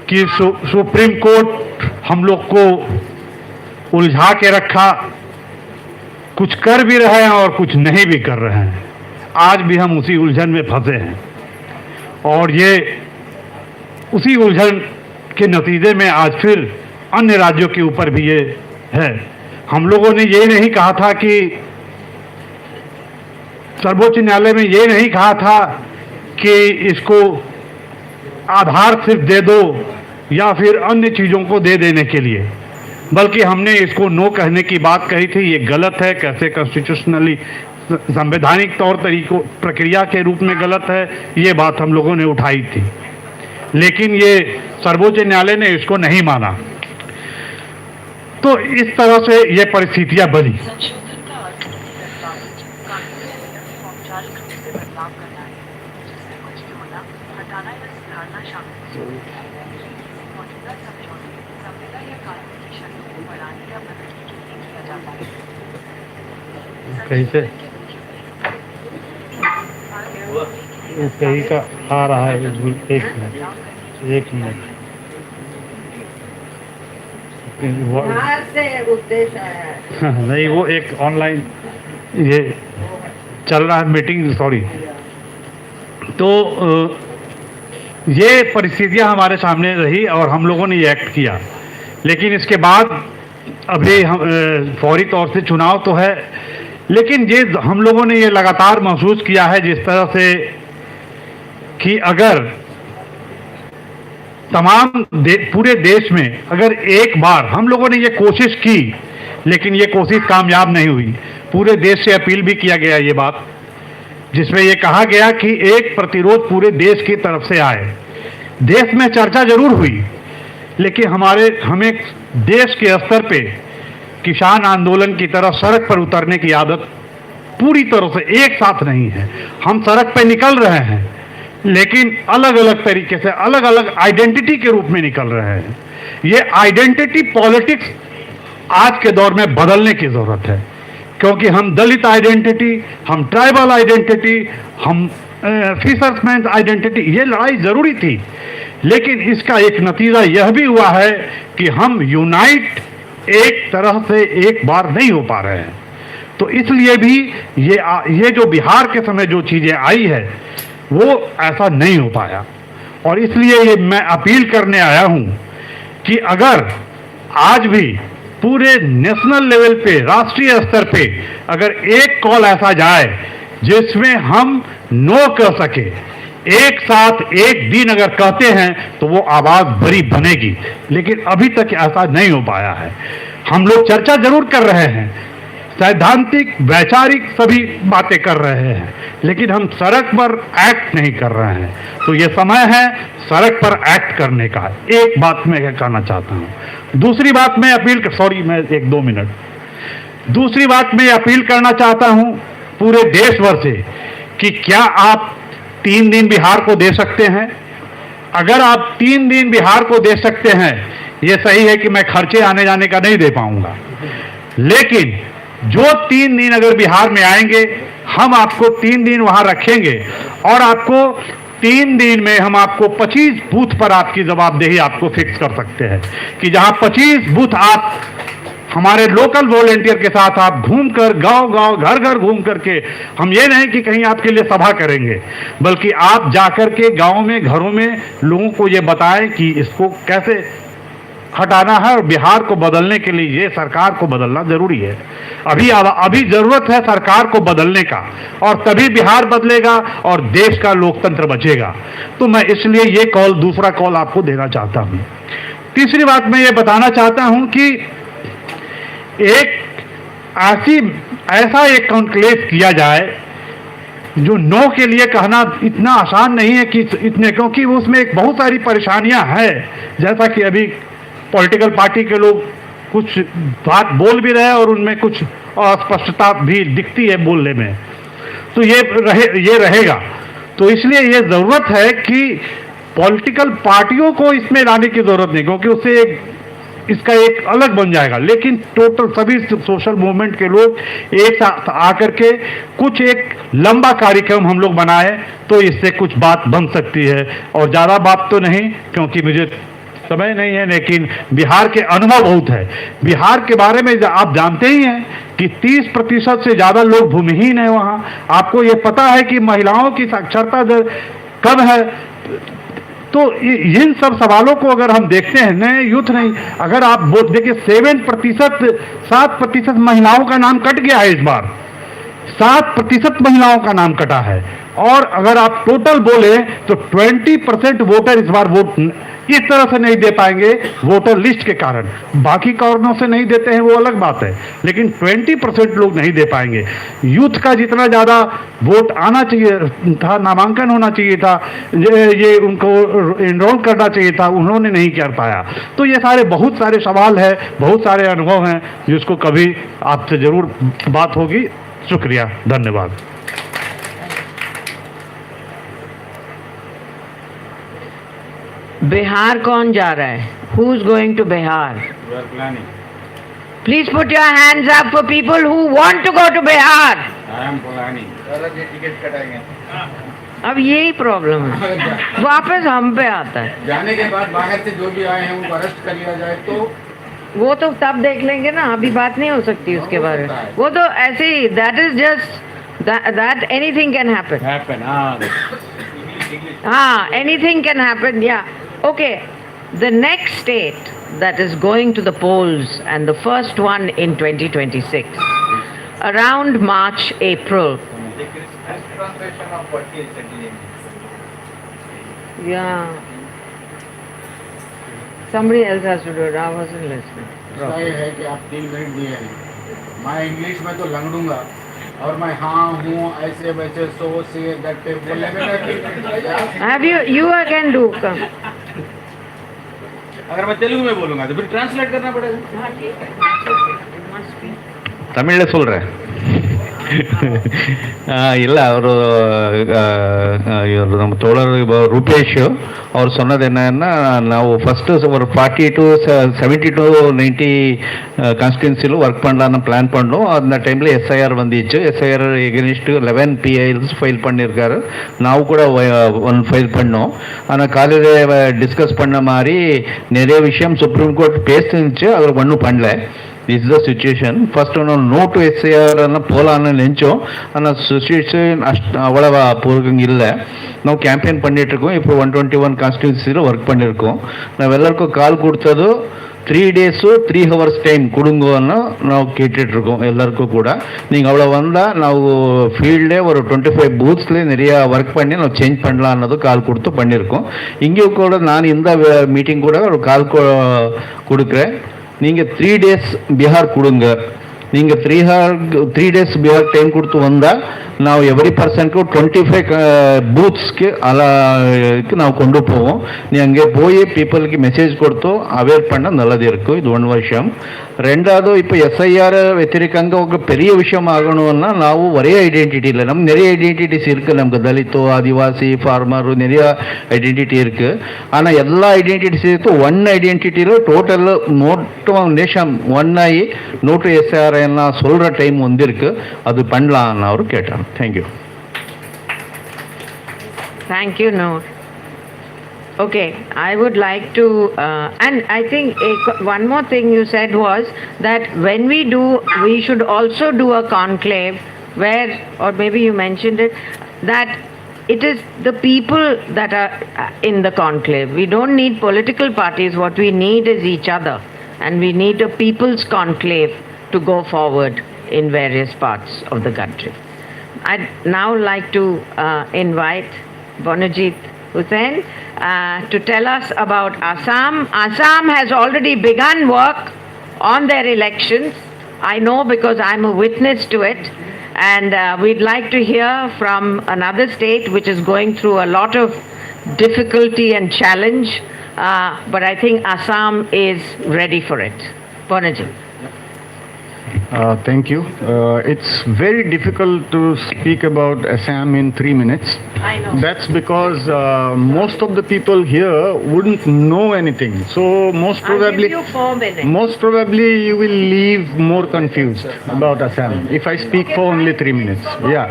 कि सुप्रीम कोर्ट हम लोग को उलझा के रखा, कुछ कर भी रहे हैं और कुछ नहीं भी कर रहे हैं। आज भी हम उसी उलझन में फंसे हैं और ये उसी उलझन के नतीजे में आज फिर अन्य राज्यों के ऊपर भी ये है। हम लोगों ने ये नहीं कहा था कि सर्वोच्च न्यायालय में ये नहीं कहा था कि इसको आधार सिर्फ दे दो या फिर अन्य चीज़ों को दे देने के लिए, बल्कि हमने इसको नो कहने की बात कही थी। ये गलत है, कैसे कॉन्स्टिट्यूशनली संवैधानिक तौर तरीकों प्रक्रिया के रूप में गलत है, ये बात हम लोगों ने उठाई थी। लेकिन ये सर्वोच्च न्यायालय ने इसको नहीं माना, तो इस तरह से ये परिस्थितियां बनी। कैसे कहीं का आ रहा है, एक मिनट नहीं, वो एक ऑनलाइन ये चल रहा है मीटिंग, सॉरी। तो ये परिस्थितियां हमारे सामने रही और हम लोगों ने ये एक्ट किया। लेकिन इसके बाद अभी हम फौरी तौर से चुनाव तो है, लेकिन ये हम लोगों ने ये लगातार महसूस किया है जिस तरह से कि अगर पूरे देश में अगर एक बार हम लोगों ने ये कोशिश की, लेकिन ये कोशिश कामयाब नहीं हुई। पूरे देश से अपील भी किया गया ये बात, जिसमें ये कहा गया कि एक प्रतिरोध पूरे देश की तरफ से आए। देश में चर्चा जरूर हुई, लेकिन हमें देश के स्तर पे किसान आंदोलन की तरह सड़क पर उतरने की आदत पूरी तरह से एक साथ नहीं है। हम सड़क पे निकल रहे हैं, लेकिन अलग अलग तरीके से, अलग अलग आइडेंटिटी के रूप में निकल रहे हैं। ये आइडेंटिटी पॉलिटिक्स आज के दौर में बदलने की जरूरत है, क्योंकि हम दलित आइडेंटिटी, हम ट्राइबल आइडेंटिटी, हम फिशर्समैन आइडेंटिटी, ये लड़ाई जरूरी थी। लेकिन इसका एक नतीजा यह भी हुआ है कि हम यूनाइट एक तरह से एक बार नहीं हो पा रहे हैं। तो इसलिए भी ये जो बिहार के समय जो चीजें आई है वो ऐसा नहीं हो पाया। और इसलिए ये मैं अपील करने आया हूं कि अगर आज भी पूरे नेशनल लेवल पे, राष्ट्रीय स्तर पे अगर एक कॉल ऐसा जाए जिसमें हम नो कर सके एक साथ एक दिन अगर कहते हैं तो वो आवाज बड़ी बनेगी, लेकिन अभी तक ऐसा नहीं हो पाया है। हम लोग चर्चा जरूर कर रहे हैं, सैद्धांतिक वैचारिक सभी बातें कर रहे हैं, लेकिन हम सड़क पर एक्ट नहीं कर रहे हैं। तो ये समय है सड़क पर एक्ट करने का। एक बात मैं कहना चाहता हूं। दूसरी बात मैं अपील सॉरी मैं 1-2 मिनट, दूसरी बात मैं अपील करना चाहता हूं पूरे देश भर से कि क्या आप 3 दिन बिहार को दे सकते हैं? अगर आप 3 दिन बिहार को दे सकते हैं, ये सही है कि मैं खर्चे आने जाने का नहीं दे पाऊंगा, लेकिन जो 3 दिन अगर बिहार में आएंगे, हम आपको 3 दिन वहां रखेंगे और आपको 3 दिन में हम आपको 25 बूथ पर आपकी जवाबदेही आपको फिक्स कर सकते हैं कि जहां 25 बूथ आप हमारे लोकल वॉलेंटियर के साथ आप घूमकर गांव-गांव घर-घर घूम करके, हम ये नहीं कि कहीं आपके लिए सभा करेंगे, बल्कि आप जाकर के गांव में घरों में लोगों को ये बताएं कि इसको कैसे हटाना है और बिहार को बदलने के लिए ये सरकार को बदलना जरूरी है। अभी जरूरत है सरकार को बदलने का, और तभी बिहार बदलेगा और देश का लोकतंत्र बचेगा। तो मैं इसलिए ये दूसरा कॉल आपको देना चाहता हूं। तीसरी बात मैं ये बताना चाहता हूं कि ऐसा एक कॉन्क्लेव किया जाए जो नो के लिए कहना इतना आसान नहीं है कि इतने, क्योंकि उसमें एक बहुत सारी परेशानियां हैं, जैसा कि अभी पॉलिटिकल पार्टी के लोग कुछ बात बोल भी रहे हैं और उनमें कुछ अस्पष्टता भी दिखती है बोलने में, तो ये रहेगा। तो इसलिए ये जरूरत है कि पॉलिटिकल पार्टियों को इसमें लाने की जरूरत नहीं, क्योंकि उससे इसका एक अलग बन जाएगा, लेकिन टोटल सभी सोशल मूवमेंट के लोग एक साथ आकर के कुछ एक लंबा कार्यक्रम हम लोग बनाए तो इससे कुछ बात बन सकती है। और ज़्यादा बात तो नहीं, क्योंकि मुझे समय नहीं है, लेकिन बिहार के अनुभव बहुत है। बिहार के बारे में आप जानते ही हैं कि 30% से ज़्यादा लोग भूमिहीन है वहाँ। आपको ये पता है कि महिलाओं की साक्षरता दर कम है। तो इन सब सवालों को अगर हम देखते हैं, नए यूथ नहीं, अगर आप देखिए 7% महिलाओं का नाम कट गया है इस बार, 7% महिलाओं का नाम कटा है। और अगर आप टोटल बोले तो 20% वोटर इस बार वोट इस तरह से नहीं दे पाएंगे वोटर लिस्ट के कारण। बाकी कारणों से नहीं देते हैं वो अलग बात है, लेकिन 20% लोग नहीं दे पाएंगे। यूथ का जितना ज़्यादा वोट आना चाहिए था, नामांकन होना चाहिए था, ये उनको एनरोल करना चाहिए था, उन्होंने नहीं कर पाया। तो ये सारे बहुत सारे सवाल हैं, बहुत सारे अनुभव हैं, जिसको कभी आपसे ज़रूर बात होगी। शुक्रिया, धन्यवाद। बिहार कौन जा रहा है? Who is going to Bihar? We are planning. Please put your hands up for people who want to go to Bihar. I am planning. Ticket कटाएंगे। अब यही प्रॉब्लम है, वापस हम पे आता है। जाने के बाद बाहर से जो भी आए हैं उनको अरेस्ट कर लिया जाए तो वो तो तब देख लेंगे ना, अभी बात नहीं हो सकती उसके बारे में। वो तो ऐसे ही, that is just that anything can happen. हाँ, anything can happen, yeah. Okay, the next state that is going to the polls, and the first one in 2026, around March, April. Yeah. Somebody else has to do it. I wasn't listening. ये है कि आप 3 minute दिए हैं, मैं English में तो लंगड़ूंगा और मैं हाँ हूँ ऐसे वैसे सो से गट्टे बोले Have you can do. Come. अगर मैं तेलुगु में बोलूँगा तो फिर ट्रांसलेट करना पड़ेगा। हाँ, ठीक है। தமிழில் சொல்கிறேன். இல்லை ಅವರು ನಮ್ಮ ತೋಳರು ರೂಪೇಶ್ ಅವ್ರು சொன்னது என்னன்னா, ನಾವು ஃபஸ்ட்டு ஒரு 40 to 70 to 90 கான்ஸ்டியூன்சியில் ஒர்க் பண்ணலான்னு பிளான் பண்ணோம். அந்த டைமில் எஸ்ஐஆர் வந்துச்சு. எஸ்ஐஆர் எகெனிஸ்ட்டு 11 PILs ஃபைல் பண்ணியிருக்காரு. ನಾವು ಕೂಡ ಒಂದು ஃபைல் பண்ணோம். ஆனால் காலையில் டிஸ்கஸ் பண்ண மாதிரி நிறைய விஷயம் சுப்ரீம் கோர்ட் பேசிருந்துச்சு, அதில் ஒன்றும் பண்ணல. This is the situation. First one, no to SIR and போலான்னு நினைச்சோம். ஆனால் சுச்சுவேஷன் அவ்வளவா பூர்வங்க இல்லை. ನಾವು ಕ್ಯಾಂಪೇನ್ பண்ணிட்டு இருக்கோம். இப்போ 121 கான்ஸ்டியூன்சியில் ஒர்க் பண்ணியிருக்கோம். ನಾವು ಎಲ್ಲರಿಗೂ ಕಾಲ್ கொடுத்தது 3 days 3 hours டைம் கொடுங்கன்னு ನಾವು கேட்டுட்ருக்கோம் எல்லாருக்கும் கூட. நீங்கள் அவ்வளோ வந்தால் ನಾವು ஃபீல்டே ஒரு 25 பூத்ஸ்லேயே நிறையா ஒர்க் பண்ணி ನಾವು சேஞ்ச் பண்ணலான்னது கால் கொடுத்து பண்ணியிருக்கோம். இங்கேயும் கூட நான் இந்த மீட்டிங் கூட ஒரு கால் கொடுக்குறேன். நீங்கள் 3 days பீகார் கொடுங்க. நீங்கள் 3 days பீகார் டைம் கொடுத்து வந்தால் ನಾವು ಎವ್ರಿ ಪರ್ಸನ್ಗೂ 25 பூத்ஸ்க்கு அலாக்கு ನಾವು கொண்டு போவோம். நீ அங்கே போய் பீப்புளுக்கு மெசேஜ் கொடுத்து அவேர் பண்ண நல்லது இருக்கும். இது ஒன்று விஷயம். ரெண்டாவது, இப்போ எஸ்ஐஆர் ವ್ಯತಿರಿಕಂಗ ஒரு பெரிய விஷயம் ஆகணும்னா ನಾವು ஒரே ஐடென்டிட்டி இல்லை, நம்ம நிறைய ஐடென்டிட்டிஸ் இருக்குது. நமக்கு தலித்தோ, ஆதிவாசி, ஃபார்மரு நிறைய ஐடென்டிட்டி இருக்குது. ஆனால் எல்லா ஐடென்டிட்டிஸ் இருக்குது ஒன் ஐடென்டிட்டியில் டோட்டல் நோட்டு நேஷம் ஒன் ஆகி நோட்டு எஸ்ஐஆர் எல்லாம் சொல்கிற டைம் வந்திருக்கு. அது பண்ணலான்னு அவர் கேட்டார். Thank you. Thank you, Noor. Okay, I would like to, and I think one more thing you said was that when we should also do a conclave where, or maybe you mentioned it, that it is the people that are in the conclave. We don't need political parties. What we need is each other, and we need a people's conclave to go forward in various parts of the country. I'd now like to invite Bonajit Hussain to tell us about Assam. Assam has already begun work on their elections. I know because I'm a witness to it. And we'd like to hear from another state which is going through a lot of difficulty and challenge. But I think Assam is ready for it. Bonajit. Thank you. It's very difficult to speak about Assam in 3 minutes. I know. That's because most of the people here wouldn't know anything. So most probably, I'll give you 4 minutes. most probably you will leave more confused about Assam if I speak for only 3 minutes. Yeah.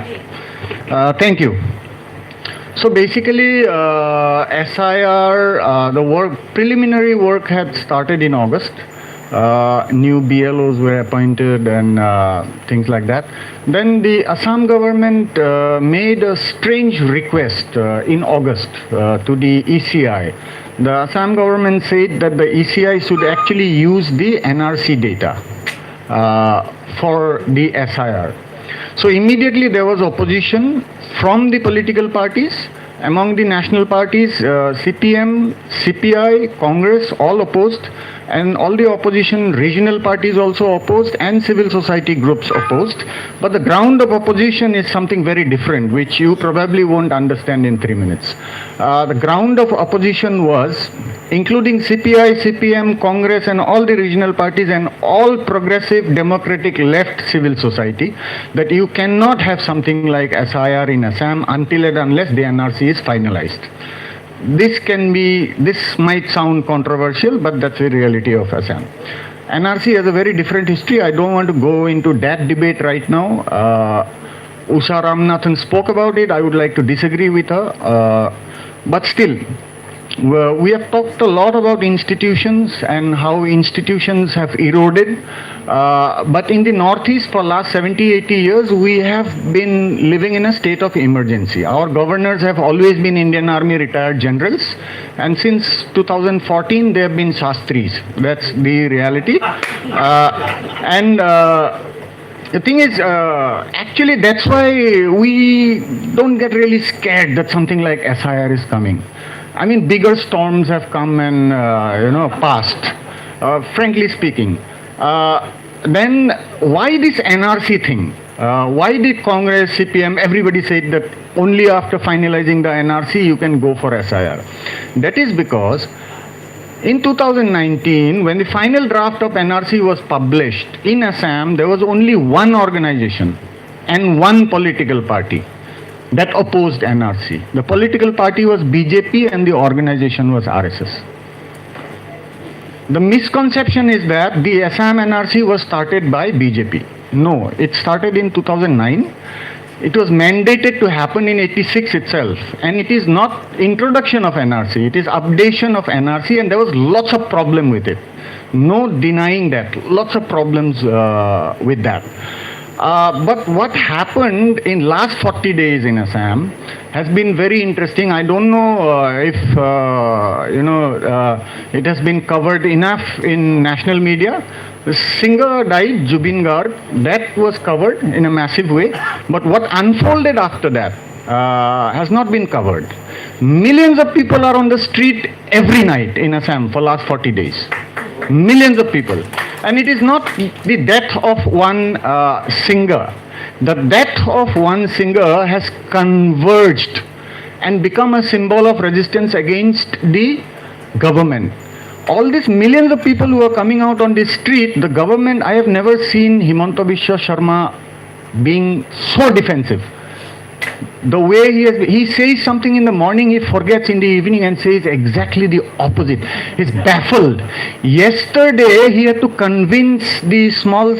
Thank you. So basically, SIR, the preliminary work had started in August. New BLOs were appointed and things like that. Then the Assam government made a strange request in August to the ECI. The Assam government said that the ECI should actually use the NRC data for the SIR. So immediately there was opposition from the political parties. Among the national parties, CPM, CPI, Congress, all opposed, and all the opposition regional parties also opposed, and civil society groups opposed. But the ground of opposition is something very different, which you probably won't understand in 3 minutes. The ground of opposition was, including CPI, CPM, Congress, and all the regional parties, and all progressive democratic left civil society, that you cannot have something like SIR in Assam until and unless the NRC is finalized. This might sound controversial, but that's the reality of Assam. NRC has a very different history. I don't want to go into that debate right now. Usha Ramanathan spoke about it. I would like to disagree with her. But still, we have talked a lot about institutions and how institutions have eroded. But in the Northeast for last 70-80 years, we have been living in a state of emergency. Our governors have always been Indian Army retired generals. And since 2014, they have been Shastris. That's the reality. The thing is, actually, that's why we don't get really scared that something like SIR is coming. I mean, bigger storms have come and, passed, frankly speaking. Then why this NRC thing? Why did Congress, CPM, everybody said that only after finalizing the NRC you can go for SIR? That is because in 2019, when the final draft of NRC was published, in Assam, there was only one organization and one political party that opposed NRC. The political party was BJP and the organization was RSS. The misconception is that the Assam NRC was started by BJP. No, it started in 2009. It was mandated to happen in 86 itself. And it is not introduction of NRC, it is updation of NRC, and there was lots of problem with it. No denying that, lots of problems with that. But what happened in last 40 days in Assam has been very interesting. I don't know if it has been covered enough in national media. The singer died, Jubin Garg. That was covered in a massive way. But what unfolded after that has not been covered. Millions of people are on the street every night in Assam for last 40 days. Millions of people. And it is not the death of one singer. The death of one singer has converged and become a symbol of resistance against the government. All these millions of people who are coming out on the street, the government, I have never seen Himanta Biswa Sharma being so defensive. The way he says something in the morning, he forgets in the evening and says exactly the opposite. He's baffled. Yesterday, he had to convince the small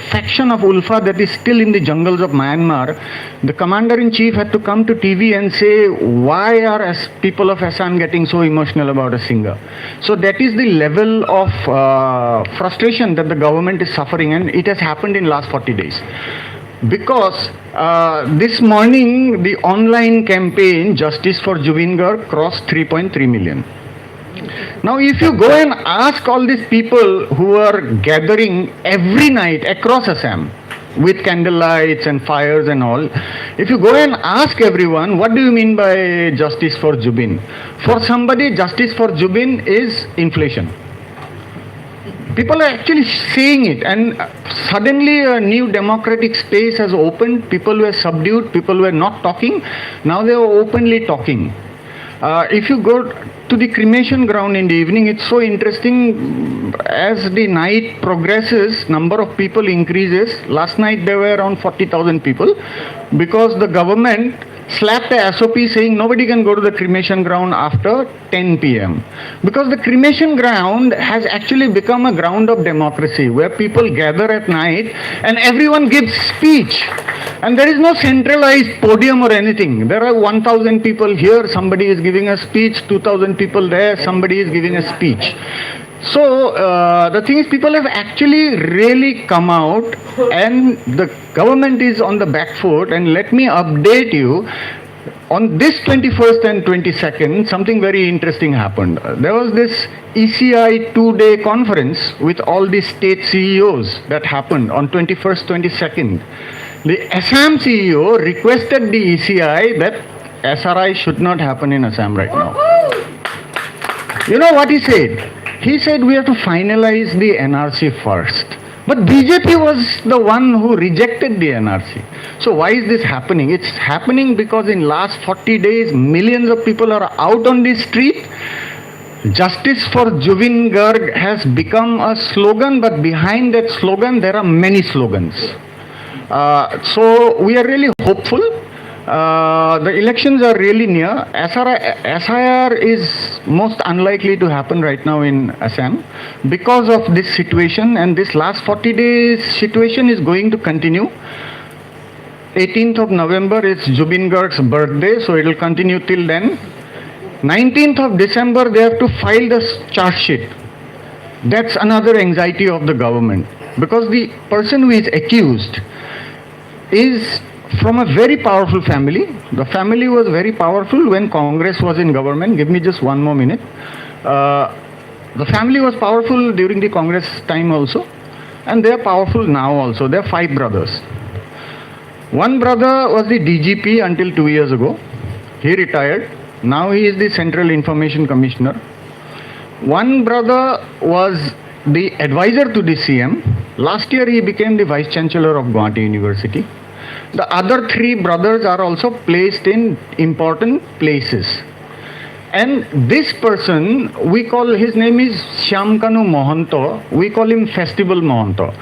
faction of Ulfa that is still in the jungles of Myanmar. The commander-in-chief had to come to TV and say, why are people of Assam getting so emotional about a singer? So that is the level of frustration that the government is suffering, and it has happened in last 40 days. Because this morning, the online campaign, Justice for Jubin Garg, crossed 3.3 million. Now, if you go and ask all these people who are gathering every night across Assam with candlelights and fires and all, if you go and ask everyone, what do you mean by Justice for Jubin? For somebody, Justice for Jubin is inflation. People are actually saying it, and suddenly a new democratic space has opened. People were subdued, people were not talking. Now they are openly talking. If you go to the cremation ground in the evening, it's so interesting. As the night progresses, number of people increases. Last night there were around 40,000 people because the government slapped a SOP saying nobody can go to the cremation ground after 10 p.m. Because the cremation ground has actually become a ground of democracy where people gather at night and everyone gives speech. And there is no centralized podium or anything. There are 1,000 people here, somebody is giving a speech, 2,000 people there, somebody is giving a speech. So the thing is, people have actually really come out and the government is on the back foot. And let me update you, on this 21st and 22nd, something very interesting happened. There was this ECI 2-day conference with all the state CEOs that happened on 21st, 22nd. The Assam CEO requested the ECI that SRI should not happen in Assam right now. You know what he said? He said we have to finalize the NRC first. But BJP was the one who rejected the NRC. So why is this happening? It's happening because in last 40 days, millions of people are out on the street. Justice for Jubin Garg has become a slogan, but behind that slogan, there are many slogans. So we are really hopeful. The elections are really near. SIR is most unlikely to happen right now in Assam because of this situation, and this last 40 days situation is going to continue. 18th of November is Jubin Garg's birthday, so it will continue till then. 19th of December, they have to file the charge sheet. That's another anxiety of the government, because the person who is accused is from a very powerful family. The family was very powerful when Congress was in government. Give me just one more minute. The family was powerful during the Congress time also, and they are powerful now also. They are 5 brothers. One brother was the DGP until 2 years ago. He retired. Now he is the Central Information Commissioner. One brother was the advisor to the CM. Last year he became the Vice Chancellor of Guwahati University. The other 3 brothers are also placed in important places. And this person, we call, his name is Shyamkanu Mohanto. We call him Festival Mohanto.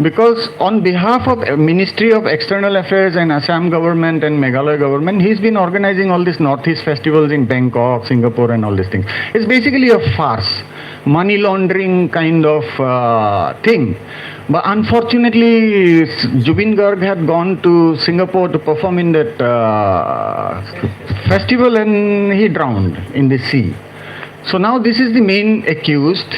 Because on behalf of Ministry of External Affairs and Assam government and Meghalaya government, he's been organizing all these Northeast festivals in Bangkok, Singapore and all these things. It's basically a farce, money laundering kind of thing. But unfortunately, Jubin Garg had gone to Singapore to perform in that festival and he drowned in the sea. So now this is the main accused,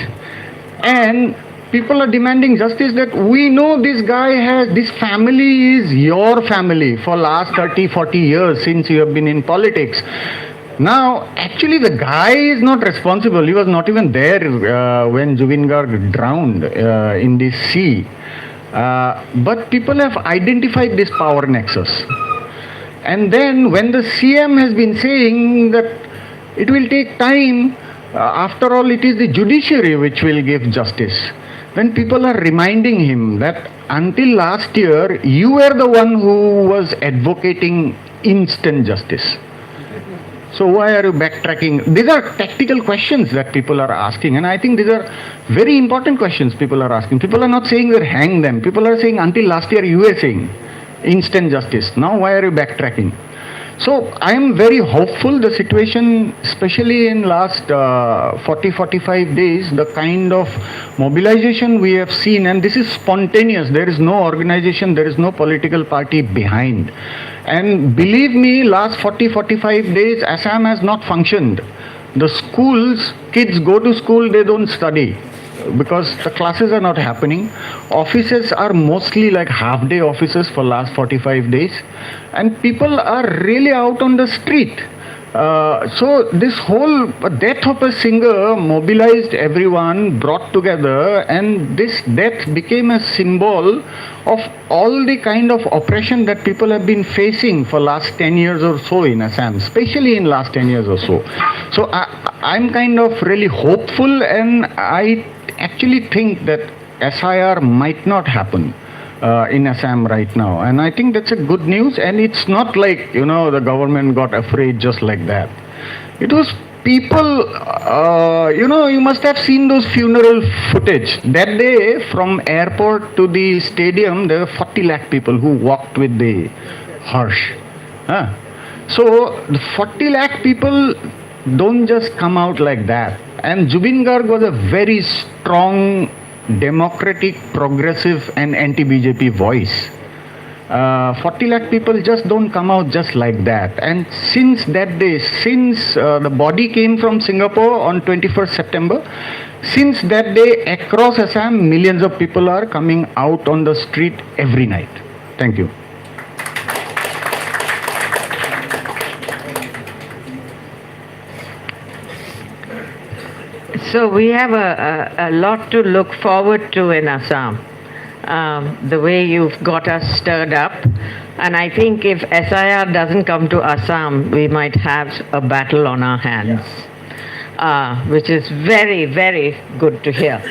and people are demanding justice, that we know this guy has, this family is your family for last 30, 40 years since you have been in politics. Now, actually, the guy is not responsible. He was not even there when Jubin Garg drowned in the sea. But people have identified this power nexus. And then when the CM has been saying that it will take time, after all, it is the judiciary which will give justice. When people are reminding him that until last year, you were the one who was advocating instant justice. So why are you backtracking? These are tactical questions that people are asking, and I think these are very important questions people are asking. People are not saying that hang them. People are saying until last year you were saying instant justice. Now why are you backtracking? So I am very hopeful the situation, especially in last 40-45 days, the kind of mobilization we have seen, and this is spontaneous. There is no organization, there is no political party behind. And believe me, last 40-45 days, Assam has not functioned. The schools, kids go to school, they don't study because the classes are not happening. Offices are mostly like half-day offices for last 45 days. And people are really out on the street. So this whole death of a singer mobilized everyone, brought together, and this death became a symbol of all the kind of oppression that people have been facing for last 10 years or so in Assam, especially in last 10 years or so. So I'm kind of really hopeful, and I actually think that SIR might not happen in Assam right now, and I think that's a good news. And it's not like, the government got afraid just like that. It was people, you must have seen those funeral footage. That day from airport to the stadium, there were 40 lakh people who walked with the hearse. So the 40 lakh people don't just come out like that. And Jubin Garg was a very strong democratic, progressive and anti-BJP voice. 40 lakh people just don't come out just like that. And since that day, since the body came from Singapore on 21st September, since that day across Assam, millions of people are coming out on the street every night. Thank you. So we have a lot to look forward to in Assam. The way you've got us stirred up. And I think if SIR doesn't come to Assam, we might have a battle on our hands, which is very, very good to hear.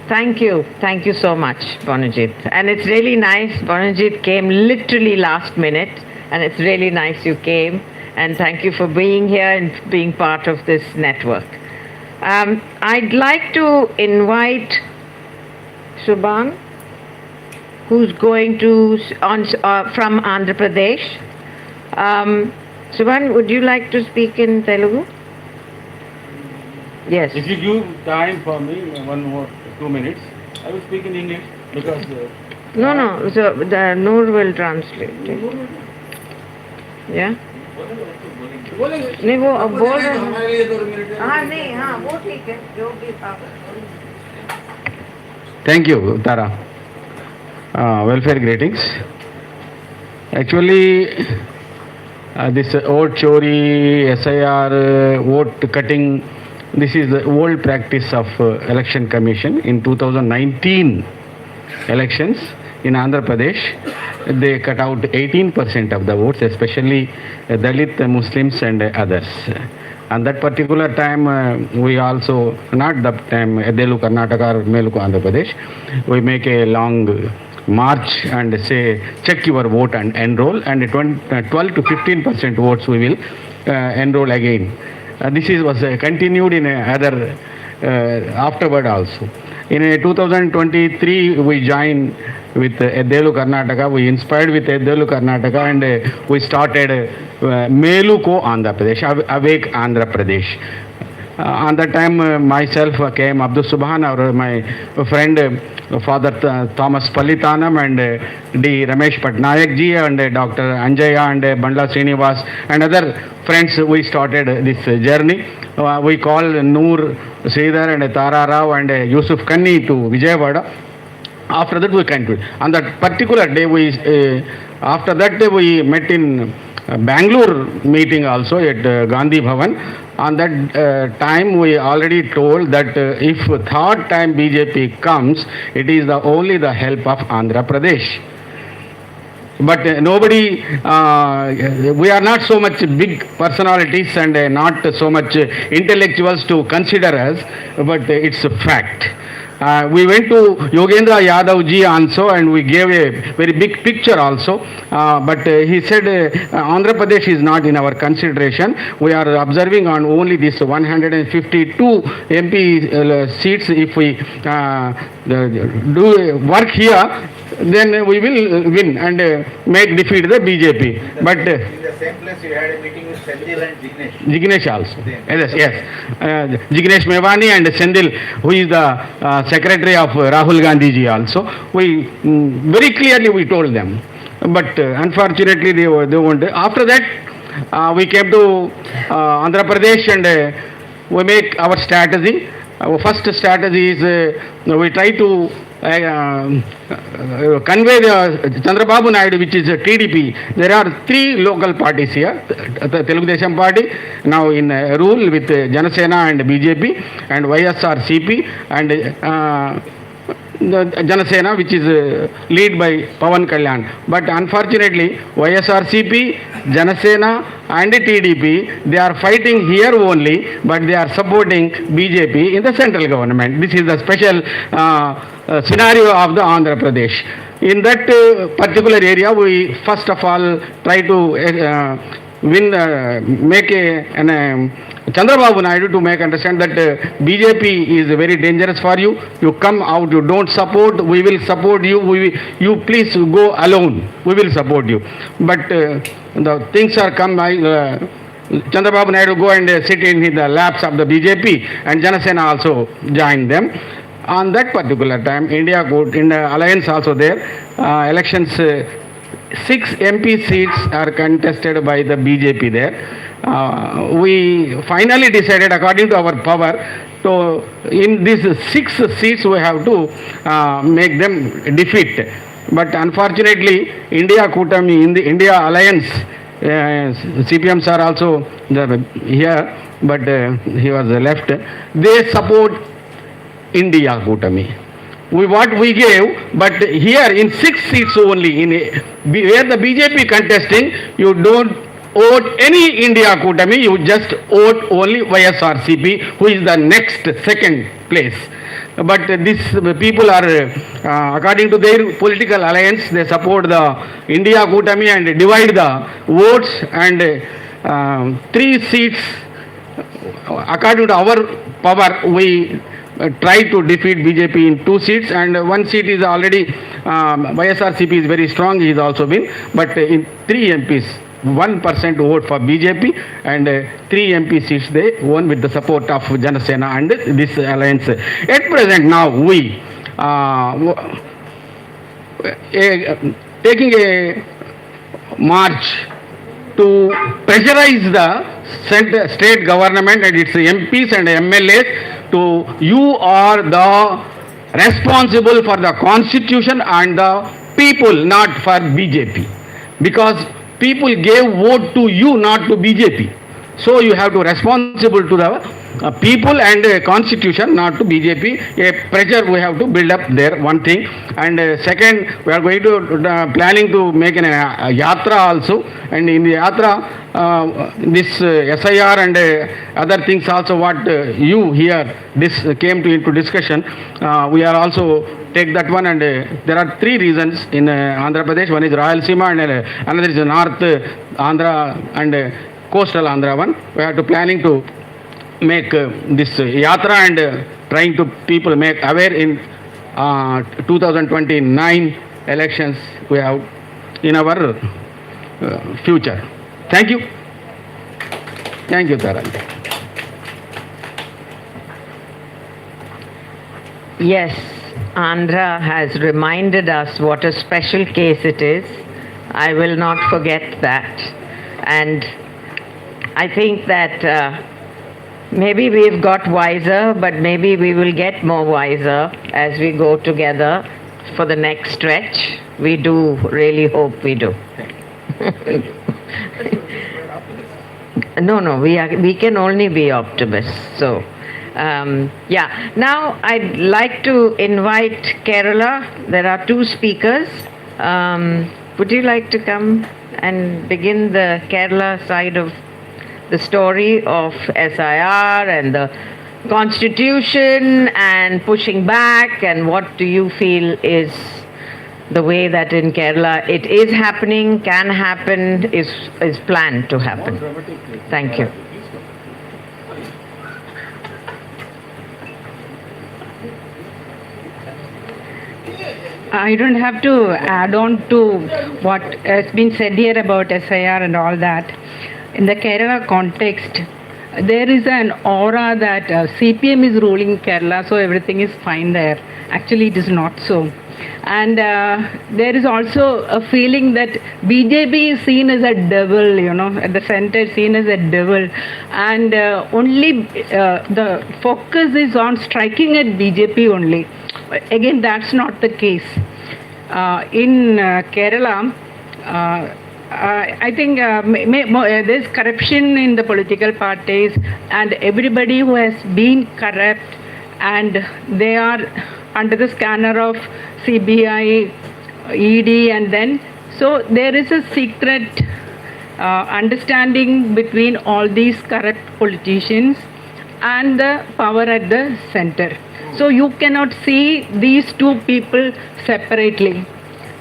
Thank you so much, Bonajit. And it's really nice, Bonajit came literally last minute, and it's really nice you came. And thank you for being here and being part of this network. I'd like to invite Subhan, who's going to from Andhra Pradesh. Subhan, would you like to speak in Telugu? Yes. If you give time for me, 2 minutes, I will speak in English because. No. So the Noor will translate. Yeah. नहीं वो अब बोल रहे हैं हाँ नहीं हाँ वो ठीक है जो भी आप Thank you, Tara. Welfare greetings. Actually, this vote chori, SIR, vote cutting, this is the old practice of Election Commission. In 2019 elections in Andhra Pradesh, they cut out 18% of the votes, especially Dalit Muslims and others. And that particular time, we also, not that time, Edelu Karnataka or Meluku Andhra Pradesh, we make a long march and say, check your vote and enroll, and 12 to 15% votes we will enroll again. This was continued in other afterward also. In 2023, we joined with Edelu Karnataka. We inspired with Edelu Karnataka, and we started Meluko Andhra Pradesh, Awake Andhra Pradesh. On that time, myself came Abdul Subhan, or my friend Father Thomas Palitanam, and D. Ramesh Patnaik ji, and Dr. Anjaya, and Bandla Srinivas, and other friends. We started this journey. We called Noor Sridhar and Tara Rao and Yusuf Kanni to Vijayawada. After that, we continued. On that particular day, after that day, we met in Bangalore meeting also at Gandhi Bhavan. On that time, we already told that if third time BJP comes, it is only the help of Andhra Pradesh. But nobody, we are not so much big personalities and not so much intellectuals to consider us, but it's a fact. We went to Yogendra Yadav ji also, and we gave a very big picture also. But he said Andhra Pradesh is not in our consideration. We are observing on only this 152 MP seats. If we do work here, then we will win and defeat the BJP. But in the same place you had a meeting with Sendil and Jignesh. Jignesh also. Yes. Jignesh Mevani and Sendil, who is the secretary of Rahul Gandhi ji also. We very clearly we told them. But unfortunately they won't. After that we came to Andhra Pradesh and we make our strategy. Our first strategy is we try to convey the Chandrababu Naidu, which is a TDP. There are three local parties here. The Telugu Desam Party now in rule with Janasena and BJP, and YSRCP and the Janasena, which is led by Pawan Kalyan. But unfortunately, YSRCP, Janasena and TDP, they are fighting here only, but they are supporting BJP in the central government. This is the special scenario of the Andhra Pradesh. In that particular area, we first of all try to make Chandrababu Naidu to make understand that BJP is very dangerous for you. You come out, you don't support, we will support you. You please go alone. We will support you. But the things are come by Chandrababu Naidu go and sit in the laps of the BJP, and Janasena also joined them. On that particular time, India got in the alliance also there. Elections, 6 MP seats are contested by the BJP there. We finally decided, according to our power, so in these 6 seats we have to make them defeat. But unfortunately, India Kutami, in the India alliance, CPMs are also here, but he was left. They support India Kutami. What we gave, but here in 6 seats only, where the BJP contesting, you don't vote any India Kutami, you just vote only YSRCP, who is the next second place. But these people are, according to their political alliance, they support the India Kutami and divide the votes, and 3 seats, according to our power, we try to defeat BJP in 2 seats, and 1 seat is already, YSRCP is very strong, he is also been, but in 3 MPs, 1% vote for BJP, and 3 MP seats they won with the support of Janasena and this alliance. At present now we taking a march to pressurize the state government and its MPs and MLAs to, you are the responsible for the constitution and the people, not for BJP, because people gave vote to you, not to BJP. So you have to responsible to the people and constitution, not to BJP. A pressure we have to build up there, one thing. And second, we are going to planning to make an yatra also. And in the yatra, this SIR and other things also what you here this came to into discussion. We are also take that one, and there are 3 reasons in Andhra Pradesh. One is Rayalaseema and another is North Andhra and coastal Andhra one. We are to planning to make this yatra and trying to people make aware in 2029 elections we have in our future. Thank you. Thank you, Taran. Yes, Andhra has reminded us what a special case it is. I will not forget that. And I think that maybe we've got wiser, but maybe we will get more wiser as we go together for the next stretch. We do really hope we do. No, we can only be optimists. So, yeah. Now I'd like to invite Kerala. There are two speakers. Would you like to come and begin the Kerala side of the story of SIR and the constitution and pushing back, and what do you feel is the way that in Kerala it is happening, can happen, is planned to happen? Thank you. I don't have to add on to what has been said here about SIR and all that. In the Kerala context, there is an aura that CPM is ruling Kerala, so everything is fine there. Actually, it is not so. And there is also a feeling that BJP is seen as a devil, at the center seen as a devil. And only the focus is on striking at BJP only. Again, that's not the case. In Kerala, I think there's corruption in the political parties, and everybody who has been corrupt, and they are under the scanner of CBI, ED, and then so there is a secret understanding between all these corrupt politicians and the power at the center. So you cannot see these two people separately.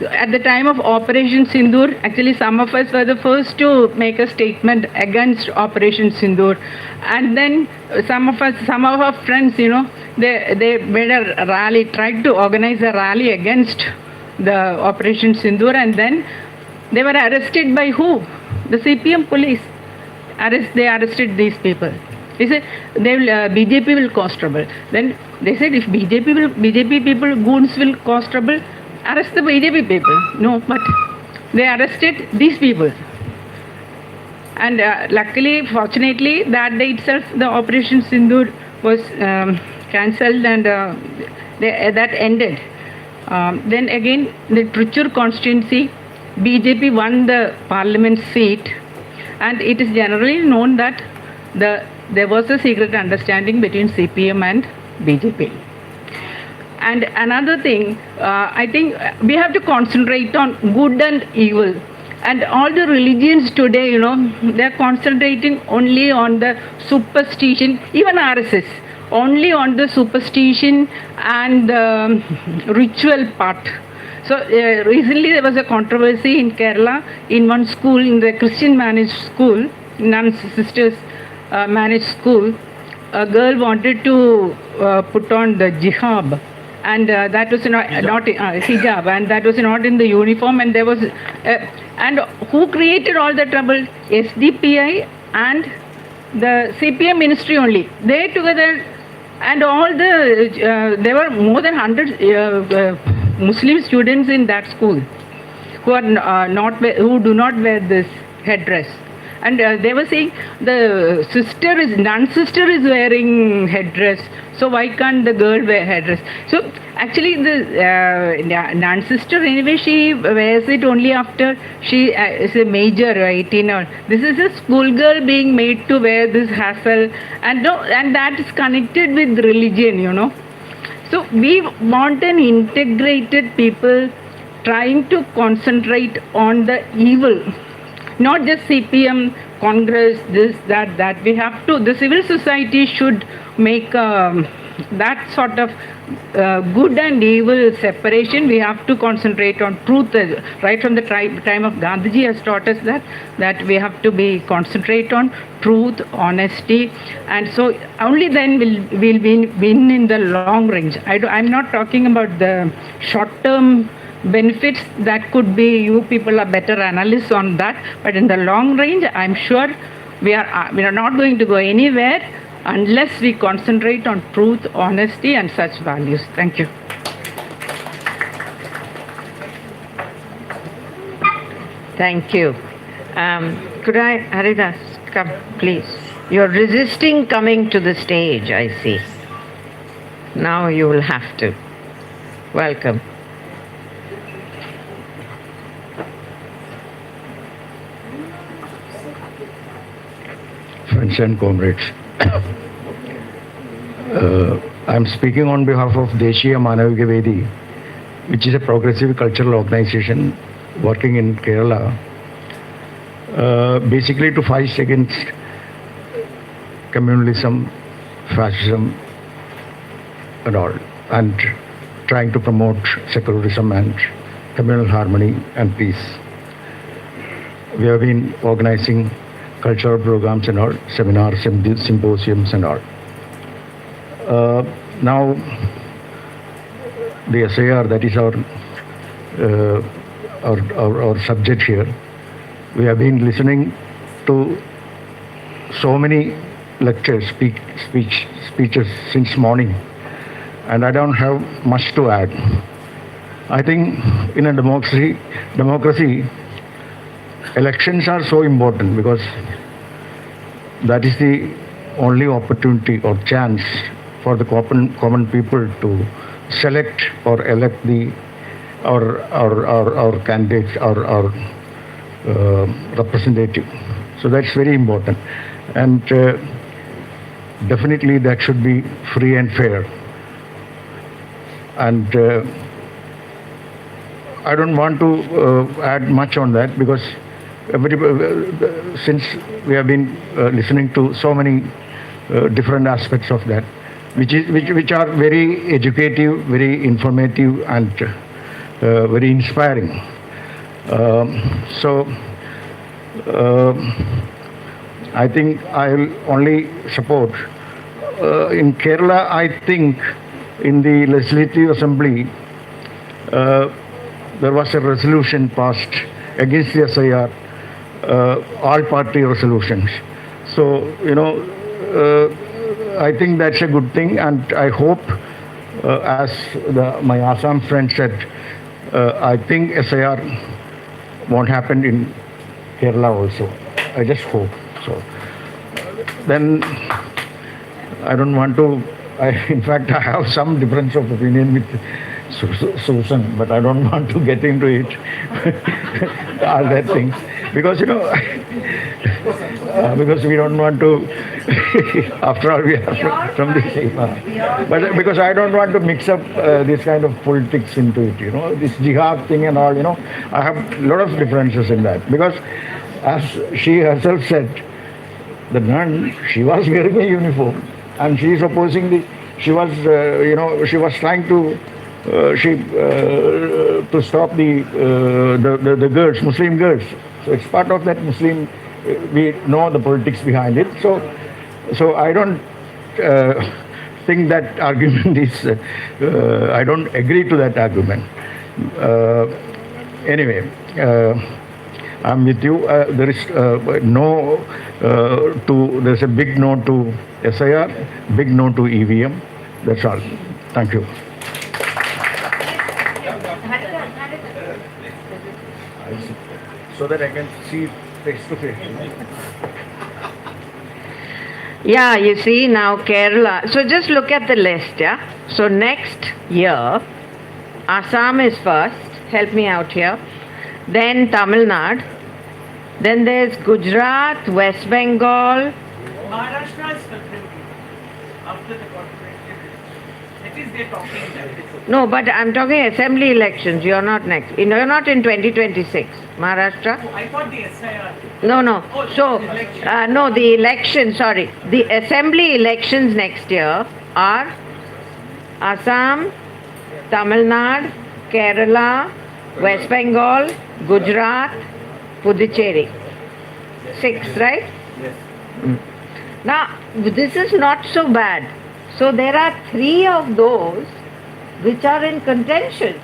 At the time of Operation Sindoor, actually some of us were the first to make a statement against Operation Sindoor. And then some of our friends, they made a rally, tried to organize a rally against the Operation Sindoor, and then they were arrested by who? The CPM police. They arrested these people. They said BJP will cause trouble. Then they said if BJP people, goons will cause trouble, arrest the BJP people. No, but they arrested these people. And luckily, fortunately, that day itself, the Operation Sindoor was cancelled, and that ended. Then again, the Trichur constituency, BJP won the parliament seat, and it is generally known that there was a secret understanding between CPM and BJP. And another thing, I think we have to concentrate on good and evil. And all the religions today, they're concentrating only on the superstition, even RSS, only on the superstition and the ritual part. So recently there was a controversy in Kerala in one school, in the Christian managed school, nuns, sisters managed school. A girl wanted to put on the jihab, and that was not hijab, and that was not in the uniform, and there was and who created all the trouble? SDPI and the CPM ministry only. They together, and all the there were more than 100 Muslim students in that school who are who do not wear this headdress. And they were saying the nun sister is wearing headdress, so why can't the girl wear headdress? So actually the nun sister, anyway, she wears it only after she is a major, 18 or. This is a schoolgirl being made to wear this hassle, and that is connected with religion, So we want an integrated people trying to concentrate on the evil. Not just CPM, Congress, this, that. We have to, the civil society should make that sort of good and evil separation. We have to concentrate on truth. Right from the time of Gandhiji has taught us that we have to concentrate on truth, honesty, and so only then we'll win in the long range. I'm not talking about the short-term benefits. That could be, you people are better analysts on that, but in the long range, I'm sure we are not going to go anywhere unless we concentrate on truth, honesty, and such values. Thank you. Thank you. Could I, Haridas, come, please. You're resisting coming to the stage, I see. Now you will have to. Welcome. Friends and comrades, I'm speaking on behalf of Deshiya Manavika Vedi, which is a progressive cultural organization working in Kerala, basically to fight against communalism, fascism, and all, and trying to promote secularism and communal harmony and peace. We have been organizing cultural programs and all, seminars, symposiums and all. Now, the SIR, that is our subject here, we have been listening to so many lectures, speeches since morning, and I don't have much to add. I think in a democracy, elections are so important because that is the only opportunity or chance for the common people to select or elect our candidate or our representative. So that's very important, and definitely that should be free and fair. And I don't want to add much on that because since we have been listening to so many different aspects of that, which are very educative, very informative, and very inspiring. So I think I will only support. In Kerala, I think in the Legislative Assembly, there was a resolution passed against the SIR, all party resolutions. So, I think that's a good thing, and I hope, as my Assam friend said, I think SIR won't happen in Kerala also. I just hope so. Then I don't want to, in fact, I have some difference of opinion with Susan, but I don't want to get into it, all that things, because because we don't want to, after all we are from the same, but because I don't want to mix up this kind of politics into it, this jihad thing and all, I have a lot of differences in that, because as she herself said, the nun, she was wearing a uniform, and she is opposing she was trying to to stop the girls, Muslim girls. So it's part of that Muslim. We know the politics behind it. So I don't think that argument is. I don't agree to that argument. Anyway, I'm with you. There is no there's a big no to SIR, big no to EVM. That's all. Thank you. So that I can see face to face. Yeah, you see now Kerala. So just look at the list, yeah? So next year, Assam is first. Help me out here. Then Tamil Nadu. Then there's Gujarat, West Bengal. Maharashtra is after the corporate. At least they're talking that. No, but I'm talking assembly elections. You're not next. You're not in 2026. Maharashtra? Oh, I thought the SIR. No. Oh, So, no, the election, sorry. The assembly elections next year are Assam, Tamil Nadu, Kerala, West Bengal, Gujarat, Puducherry. 6, right? Yes. Now, this is not so bad. So there are 3 of those which are in contention.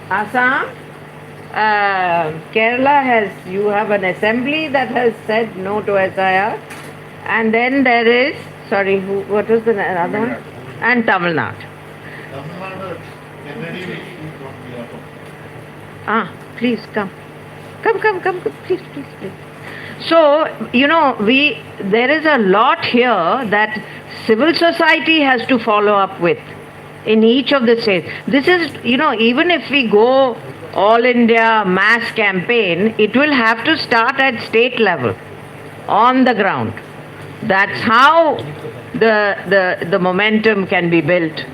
Assam, Kerala you have an assembly that has said no to SIR, And then there is, sorry, what was the other one? And Tamil Nadu. Please come. Come, please. So, there is a lot here that civil society has to follow up with in each of the states. This is, even if we go all India mass campaign, it will have to start at state level, on the ground. That's how the momentum can be built,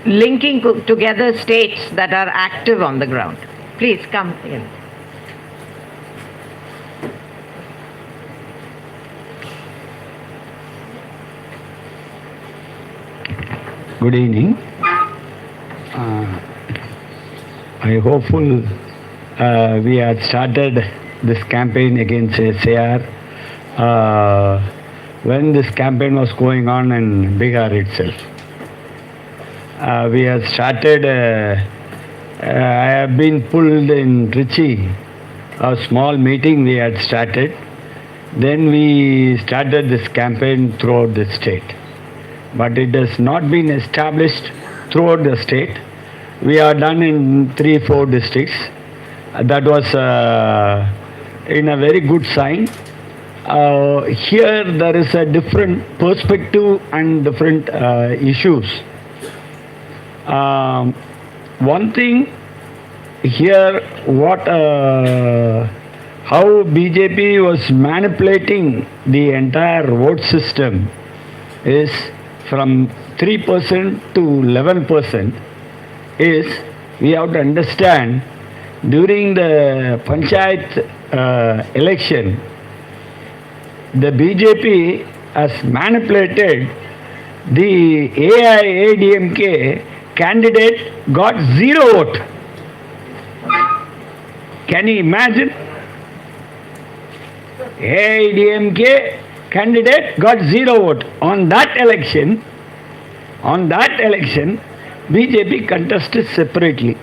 linking together states that are active on the ground. Please come in. Good evening. I hopeful we had started this campaign against SAR when this campaign was going on in Bihar itself. We have started, I have been pulled in Trichy, a small meeting we had started. Then we started this campaign throughout the state. But it has not been established throughout the state. We are done in 3-4 districts. That was in a very good sign. Here there is a different perspective and different issues. One thing here, how BJP was manipulating the entire vote system is from 3% to 11% is, we have to understand, during the Panchayat election, the BJP has manipulated the AIADMK candidate got 0 vote. Can you imagine? AIADMK candidate got 0 vote. On that election, BJP contested separately.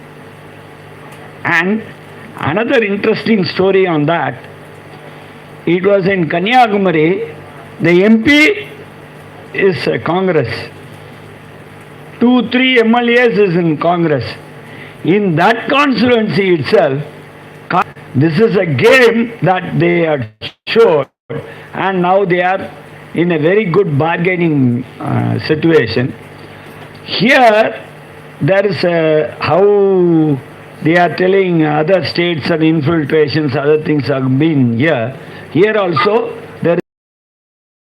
And another interesting story on that, it was in Kanyakumari, the MP is Congress. 2-3 MLAs is in Congress. In that constituency itself, this is a game that they had showed, and now they are in a very good bargaining situation. Here, there is how they are telling other states and infiltrations, other things have been here. Here also, there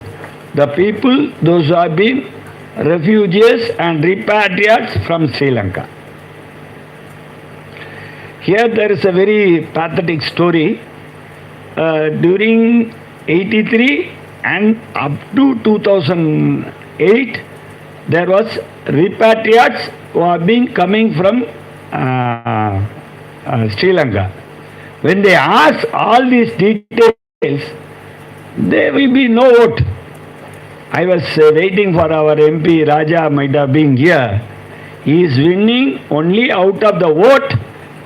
is the people, those who have been refugees and repatriates from Sri Lanka. Here there is a very pathetic story. During 83 and up to 2008, there was repatriates who have been coming from Sri Lanka. When they ask all these details, there will be no vote. I was waiting for our MP, Raja might have been here. He is winning only out of the vote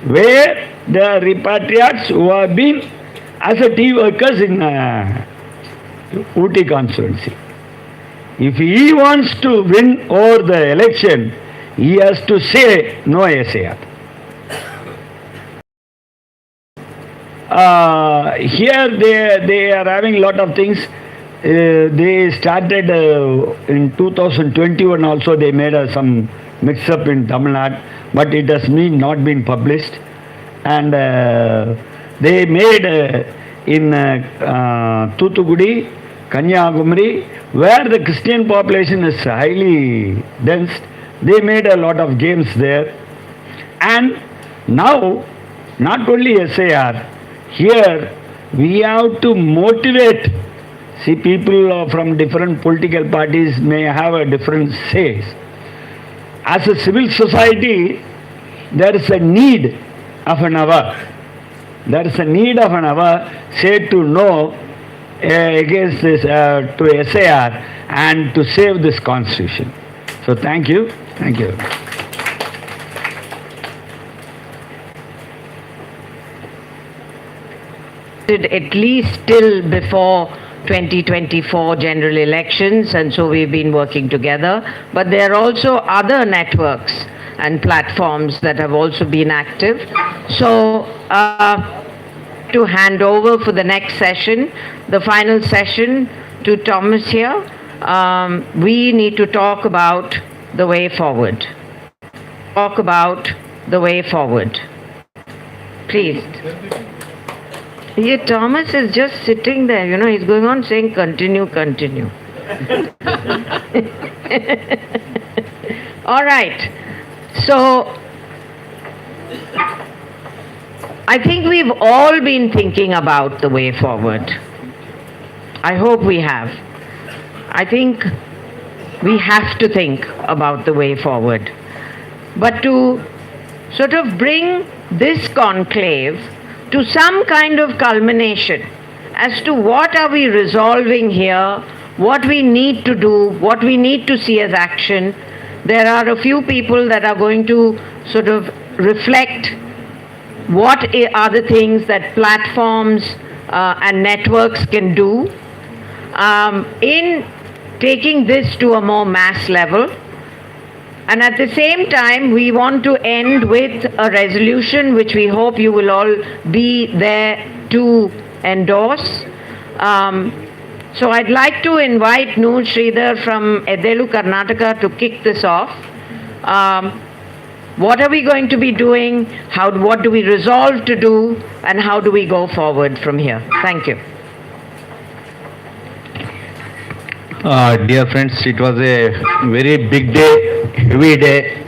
where the repatriates who have been as a tea workers in Ooty constituency. If he wants to win over the election, he has to say no SAR. Here they are having a lot of things. They started in 2021 also, they made some mix up in Tamil Nadu, but it has not been published. And they made in Thoothukudi, Kanyakumari, where the Christian population is highly dense, they made a lot of games there. And now, not only SAR, here we have to motivate. See, people from different political parties may have a different say. As a civil society, there is a need of an hour. There is a need of an hour, say, to know against this, to SAR and to save this constitution. So thank you. Thank you. At least till before 2024 general elections, and so we've been working together. But there are also other networks and platforms that have also been active. So to hand over for the next session, the final session, to Thomas here. We need to talk about the way forward. Talk about the way forward. Please. Yeah, Thomas is just sitting there, you know, he's going on saying continue, continue. All right. So, I think we've all been thinking about the way forward. I hope we have. I think we have to think about the way forward. But to sort of bring this conclave to some kind of culmination as to what are we resolving here, what we need to do, what we need to see as action. There are a few people that are going to sort of reflect what are the things that platforms and networks can do in taking this to a more mass level. And at the same time, we want to end with a resolution which we hope you will all be there to endorse. So I'd like to invite Noor Sridhar from Edelu, Karnataka to kick this off. What are we going to be doing? What do we resolve to do? And how do we go forward from here? Thank you. Dear friends, it was a very big day, heavy day,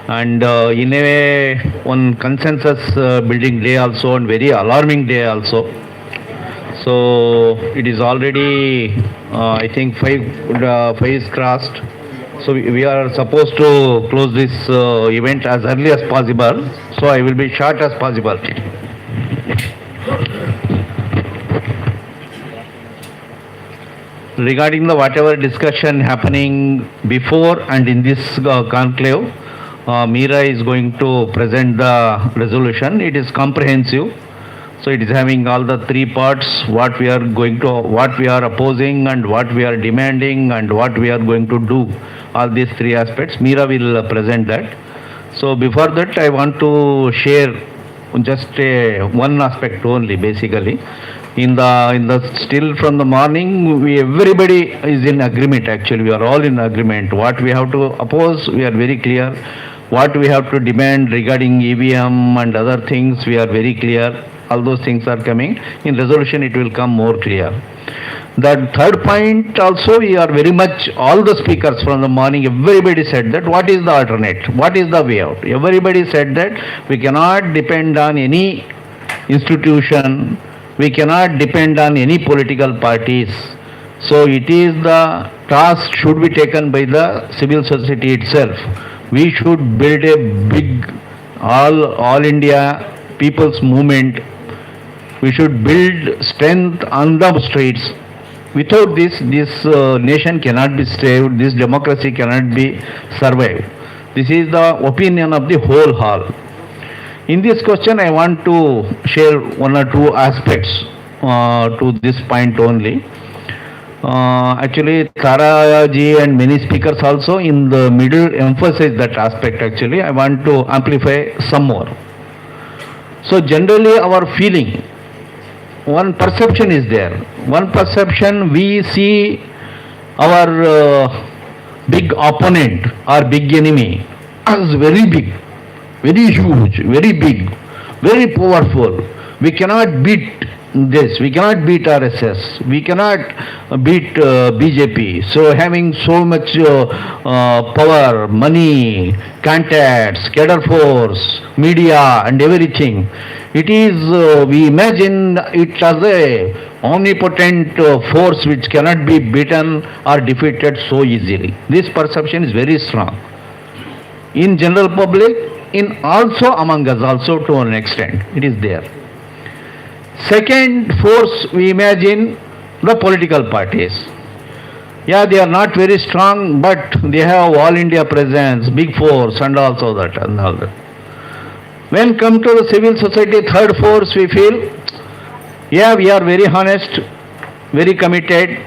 and in a way, one consensus building day also, and very alarming day also. So it is already, I think, five is crossed. So we are supposed to close this event as early as possible. So I will be short as possible. Regarding the whatever discussion happening before and in this conclave, Meera is going to present the resolution. It is comprehensive. So it is having all the three parts, what we are opposing and what we are demanding and what we are going to do. All these three aspects, Meera will present that. So before that, I want to share just one aspect only, basically. In the still from the morning, everybody is in agreement. Actually, we are all in agreement. What we have to oppose, we are very clear. What we have to demand regarding EVM and other things, we are very clear. All those things are coming. In resolution, it will come more clear. The third point also, we are very much, all the speakers from the morning, everybody said that what is the alternate? What is the way out? Everybody said that we cannot depend on any institution. We cannot depend on any political parties. So it is the task should be taken by the civil society itself. We should build a big all India people's movement. We should build strength on the streets. Without this nation cannot be saved. This democracy cannot be survived. This is the opinion of the whole hall. In this question, I want to share one or two aspects to this point only. Actually, Tara ji and many speakers also in the middle emphasize that aspect. Actually, I want to amplify some more. So generally, our feeling, one perception is there. One perception, we see our big opponent or big enemy as very big, very huge, very big, very powerful. We cannot beat this, we cannot beat RSS, we cannot beat BJP. So having so much power, money, contacts, cadre force, media and everything, it is, we imagine it as a omnipotent force which cannot be beaten or defeated so easily. This perception is very strong. In general public, in also among us also to an extent, it is there. Second force, we imagine the political parties. Yeah, they are not very strong, but they have all India presence, big force and also that and all that. When come to the civil society, third force, we feel, yeah, we are very honest, very committed,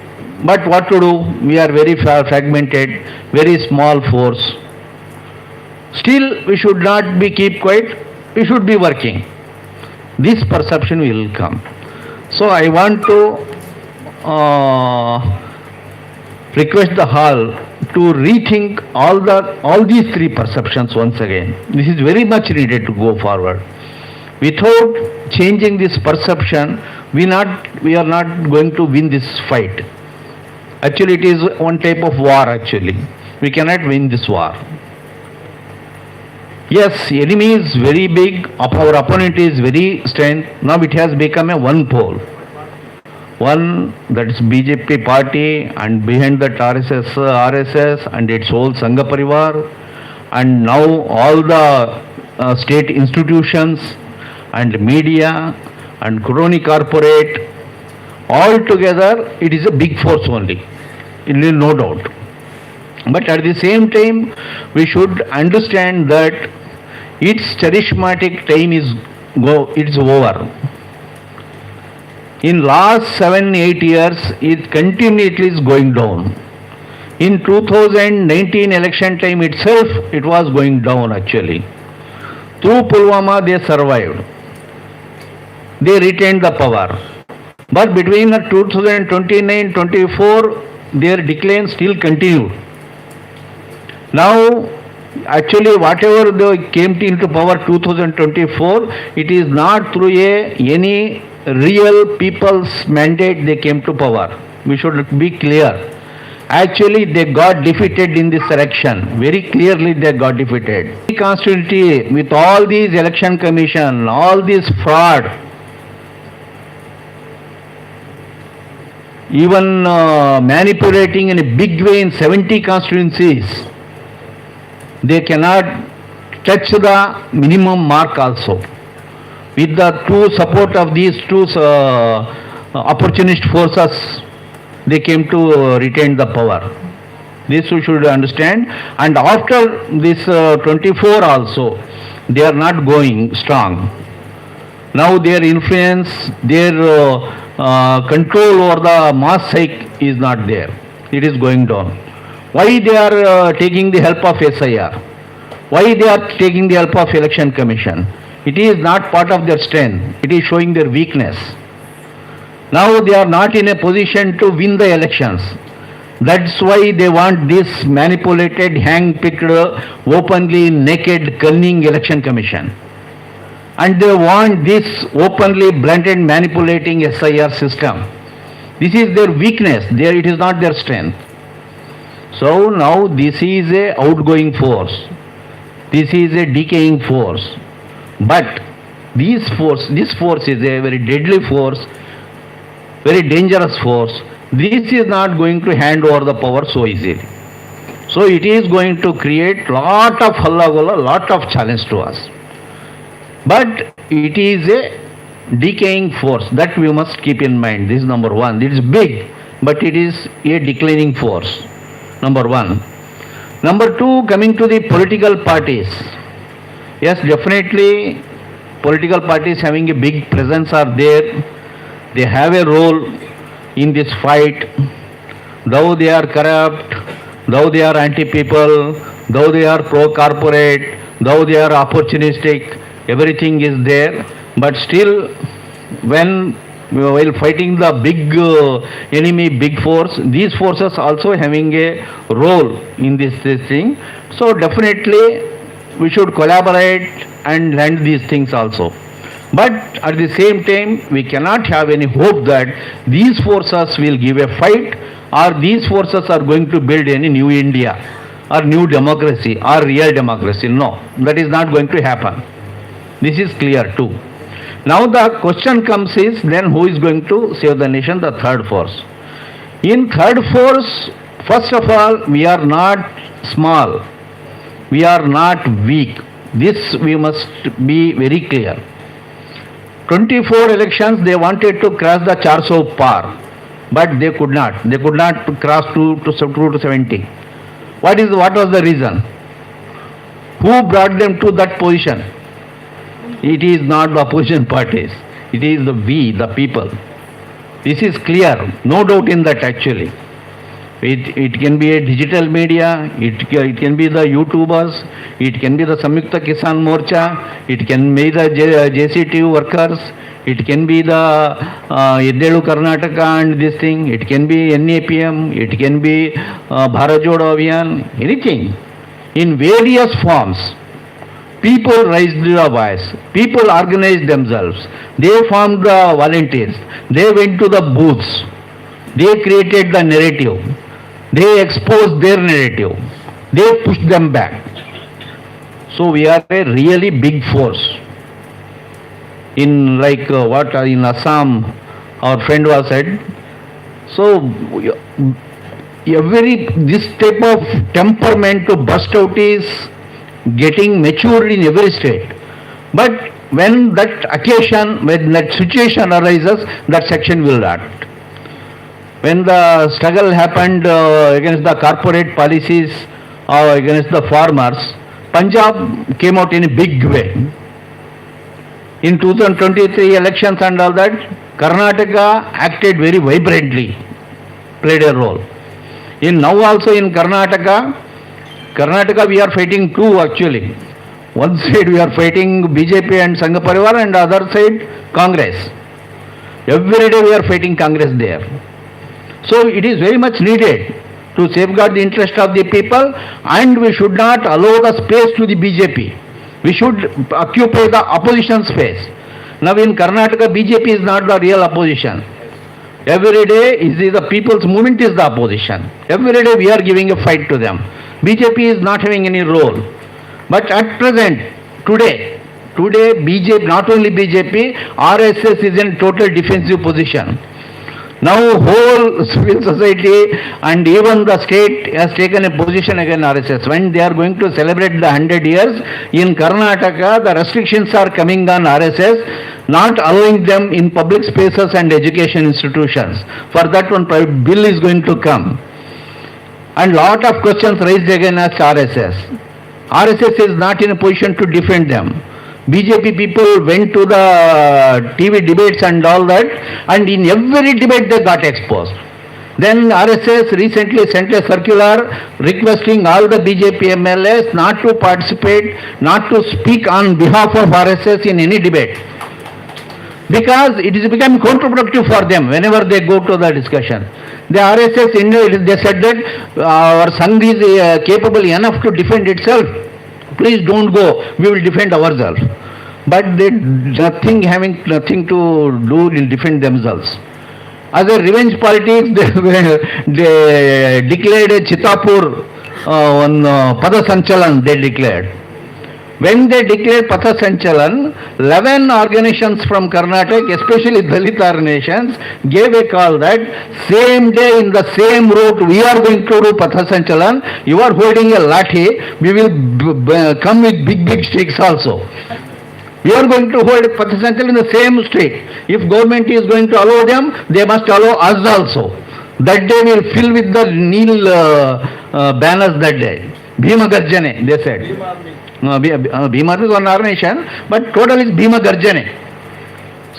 but what to do? We are very fragmented, very small force. Still, we should not be keep quiet. We should be working. This perception will come. So I want to request the hall to rethink all these three perceptions once again. This is very much needed to go forward. Without changing this perception, we are not going to win this fight. Actually, it is one type of war actually. We cannot win this war. Yes, enemy is very big, our opponent is very strong. Now it has become a one pole. One, that is BJP party, and behind that RSS and its whole Sangha Parivar, and now all the state institutions and media and crony corporate, all together it is a big force only, no doubt. But at the same time, we should understand that its charismatic time it's over. In last 7-8 years, it continuously is going down. In 2019 election time itself, it was going down actually. Through Pulwama, they survived. They retained the power. But between 2029-24, their decline still continued. Now, actually, whatever they came into power 2024, it is not through any real people's mandate they came to power. We should be clear. Actually, they got defeated in this election. Very clearly, they got defeated. Constantly, with all these election commission, all this fraud, even manipulating in a big way in 70 constituencies, they cannot touch the minimum mark also. With the true support of these two opportunist forces, they came to retain the power. This we should understand. And after this 24 also, they are not going strong. Now their influence, their control over the mass psyche is not there. It is going down. Why they are taking the help of SIR? Why they are taking the help of election commission? It is not part of their strength. It is showing their weakness. Now they are not in a position to win the elections. That's why they want this manipulated, hand-picked, openly naked, cunning election commission. And they want this openly blunted, manipulating SIR system. This is their weakness. It is not their strength. So now this is a outgoing force. This is a decaying force. But this force is a very deadly force, very dangerous force. This is not going to hand over the power so easily. So it is going to create lot of hallagola, lot of challenge to us. But it is a decaying force that we must keep in mind. This is number one. It is big, but it is a declining force. Number one. Number two, coming to the political parties. Yes, definitely political parties having a big presence are there. They have a role in this fight. Though they are corrupt, though they are anti-people, though they are pro-corporate, though they are opportunistic, everything is there. But still, while fighting the big enemy, big force, these forces also having a role in this thing. So definitely we should collaborate and learn these things also. But at the same time, we cannot have any hope that these forces will give a fight, or these forces are going to build any new India or new democracy or real democracy. No, that is not going to happen. This is clear too. Now the question comes is, then who is going to save the nation? The third force. In third force, first of all, we are not small. We are not weak. This we must be very clear. 24 elections, they wanted to cross the 400 par, but they could not. They could not cross to 70. What was the reason? Who brought them to that position? It is not the opposition parties. It is the people. This is clear, no doubt in that actually. It can be a digital media, it can be the YouTubers, it can be the Samyukta Kisan Morcha, it can be the JCTU workers, it can be the Eddelu Karnataka and this thing, it can be NAPM, it can be Bharat Jodo Abhiyan, anything. In various forms, people raised their voice, people organized themselves, they formed the volunteers, they went to the booths, they created the narrative. They expose their narrative. They push them back. So we are a really big force. In like what in Assam our friend was said. So this type of temperament to burst out is getting matured in every state. But when that occasion, when that situation arises, that section will not. When the struggle happened against the corporate policies or against the farmers, Punjab came out in a big way. In 2023 elections and all that, Karnataka acted very vibrantly, played a role. In now also in Karnataka we are fighting two actually. One side we are fighting BJP and Sangha Parivar and other side Congress. Every day we are fighting Congress there. So it is very much needed to safeguard the interest of the people, and we should not allow the space to the BJP. We should occupy the opposition space. Now in Karnataka, BJP is not the real opposition. Every day the people's movement is the opposition. Every day we are giving a fight to them. BJP is not having any role. But at present, today BJP, not only BJP, RSS is in total defensive position. Now whole civil society and even the state has taken a position against RSS. When they are going to celebrate the 100 years, in Karnataka the restrictions are coming on RSS, not allowing them in public spaces and education institutions. For that one bill is going to come. And lot of questions raised against RSS. RSS is not in a position to defend them. BJP people went to the TV debates and all that, and in every debate they got exposed. Then RSS recently sent a circular requesting all the BJP MLAs not to participate, not to speak on behalf of RSS in any debate. Because it is becoming counterproductive for them whenever they go to the discussion. The RSS, they said that our Sangh is capable enough to defend itself. Please don't go, we will defend ourselves. But they having nothing to do in defend themselves. As a revenge politics, they declared a Chitapur on Pada Sanchalan, they declared. When they declared Patha Sanchalan, 11 organizations from Karnataka, especially Dalit organizations, gave a call that same day in the same route we are going to do Patha Sanchalan, you are holding a lathi, we will come with big sticks also. We are going to hold Patha Sanchalan in the same street. If government is going to allow them, they must allow us also. That day we will fill with the Neel banners that day. Bhima Garjane, they said. Bhima is one organization, but total is Bhima Garjane.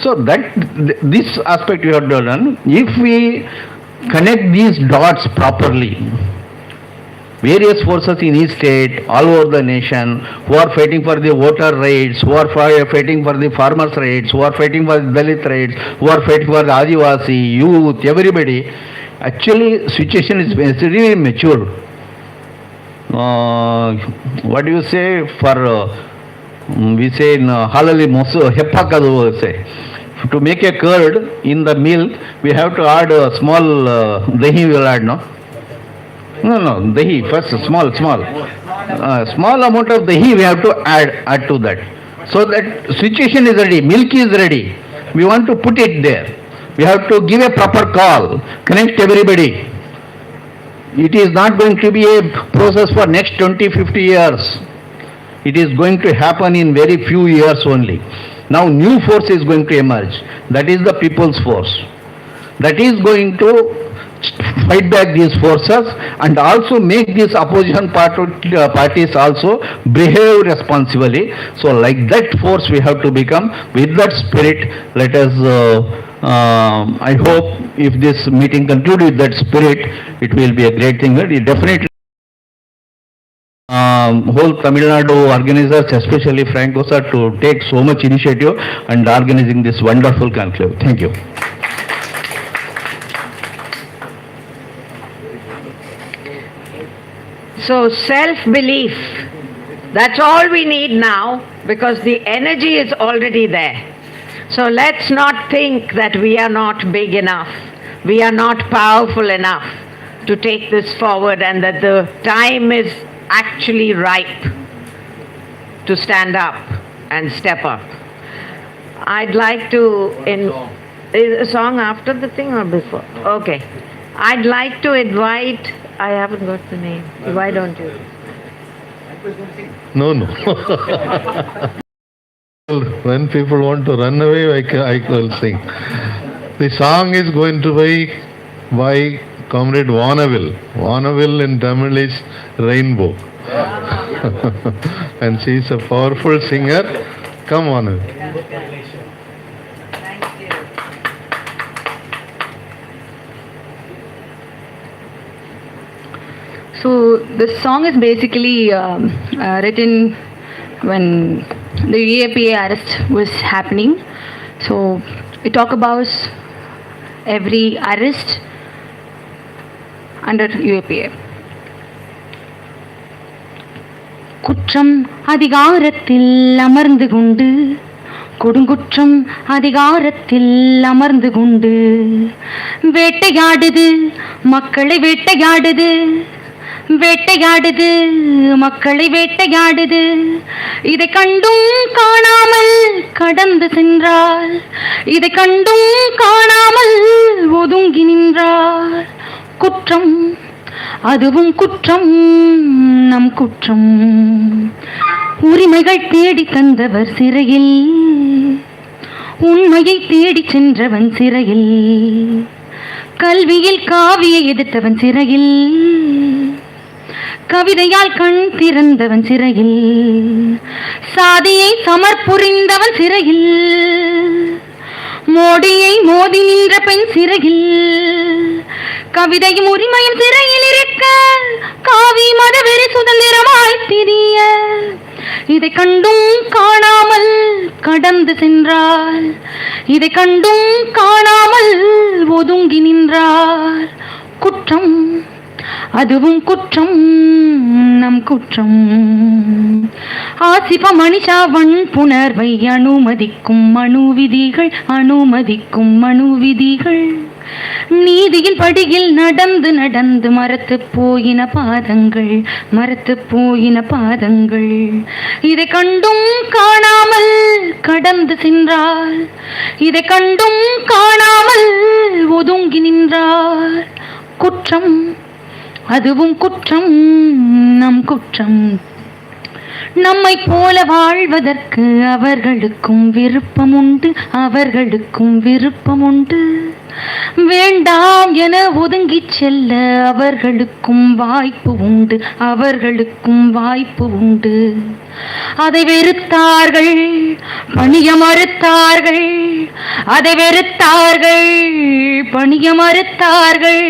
So that this aspect we have done. If we connect these dots properly, various forces in each state, all over the nation, who are fighting for the voter rights, who are fighting for the farmers' rights, who are fighting for the Dalit rights, who are fighting for the Adivasi, youth, everybody, actually situation is really mature. What do you say for, we say in halali mosu, heppakadu say. To make a curd in the milk, we have to add a small dahi will add, no? No, dahi, first small amount of dahi we have to add to that. So that situation is ready, milk is ready. We want to put it there. We have to give a proper call, connect everybody. It is not going to be a process for next 20-50 years. It is going to happen in very few years only. Now new force is going to emerge. That is the people's force. That is going to fight back these forces and also make these opposition parties also behave responsibly. So like that force we have to become. With that spirit, let us I hope if this meeting concludes with that spirit, it will be a great thing. It definitely whole Tamil Nadu organizers, especially Frank Gosa, to take so much initiative and organizing this wonderful conclave. Thank you. So self-belief, that's all we need now, because the energy is already there. So let's not think that we are not big enough, we are not powerful enough to take this forward, and that the time is actually ripe to stand up and step up. I'd like to, is a song after the thing or before? Okay. I'd like to invite, I haven't got the name, why don't you? No. When people want to run away, I will sing. The song is going to be by Comrade Vanavil. Vanavil in Tamil is rainbow. And she is a powerful singer. Come on. So the song is basically written when the UAPA arrest was happening. So we talk about every arrest under UAPA. குற்றம் அதிகாரத்தில் அமர்ந்து கொண்டு கொடுங்குற்றம் அதிகாரத்தில் அமர்ந்து கொண்டு வேட்டையாடுது மக்களை வேட்டையாடுது வேட்டையாடுது மக்களை வேட்டையாடுது இதை கண்டும் காணாமல் கடந்து சென்றால் இதை கண்டும் காணாமல் ஒதுங்கி நின்றால் குற்றம் அதுவும் குற்றம் நம் குற்றம் உரிமைகள் தேடி தந்தவர் சிறையில் உண்மையை தேடி சென்றவன் சிறையில் கல்வியில் காவியை எதிர்த்தவன் சிறையில் கவிதையால் கண் திறந்தவன் சிறையில் சாதியை சமர்புரிந்தவன் சிறையில் மோடியை மோதி நின்ற பெண் சிறையில் கவிதையும் உரிமையும் சிறையில் இருக்க காவி மதவெறி சுதந்திரமாய் திரிய இதை கண்டும் காணாமல் கடந்து சென்றால் இதை கண்டும் காணாமல் ஒதுங்கி நின்றால் குற்றம் அதுவும் குற்றம் நம் குற்றம் ஆசிப மனிஷாவன் புணர்வை அனுமதிக்கும் மனு விதிகள் அனுமதிக்கும் மனு விதிகள் நீதியின் படியில் நடந்து நடந்து மரத்து போயின பாதங்கள் மரத்து போயின பாதங்கள் இதை கண்டும் காணாமல் கடந்து சென்றால் இதை கண்டும் காணாமல் ஒதுங்கி நின்றால் குற்றம் அதுவும் குற்றம் நம் குற்றம் நம்மை போல வாழ்வதற்கு அவர்களுக்கும் விருப்பம் உண்டு அவர்களுக்கும் விருப்பம் உண்டு வேண்டாம் என ஒதுங்கிச் செல்ல அவர்களுக்கும் வாய்ப்பு உண்டு அவர்களுக்கும் வாய்ப்பு உண்டு அதை வெறுத்தார்கள் பணிய மறுத்தார்கள் அதை வெறுத்தார்கள் பணிய மறுத்தார்கள்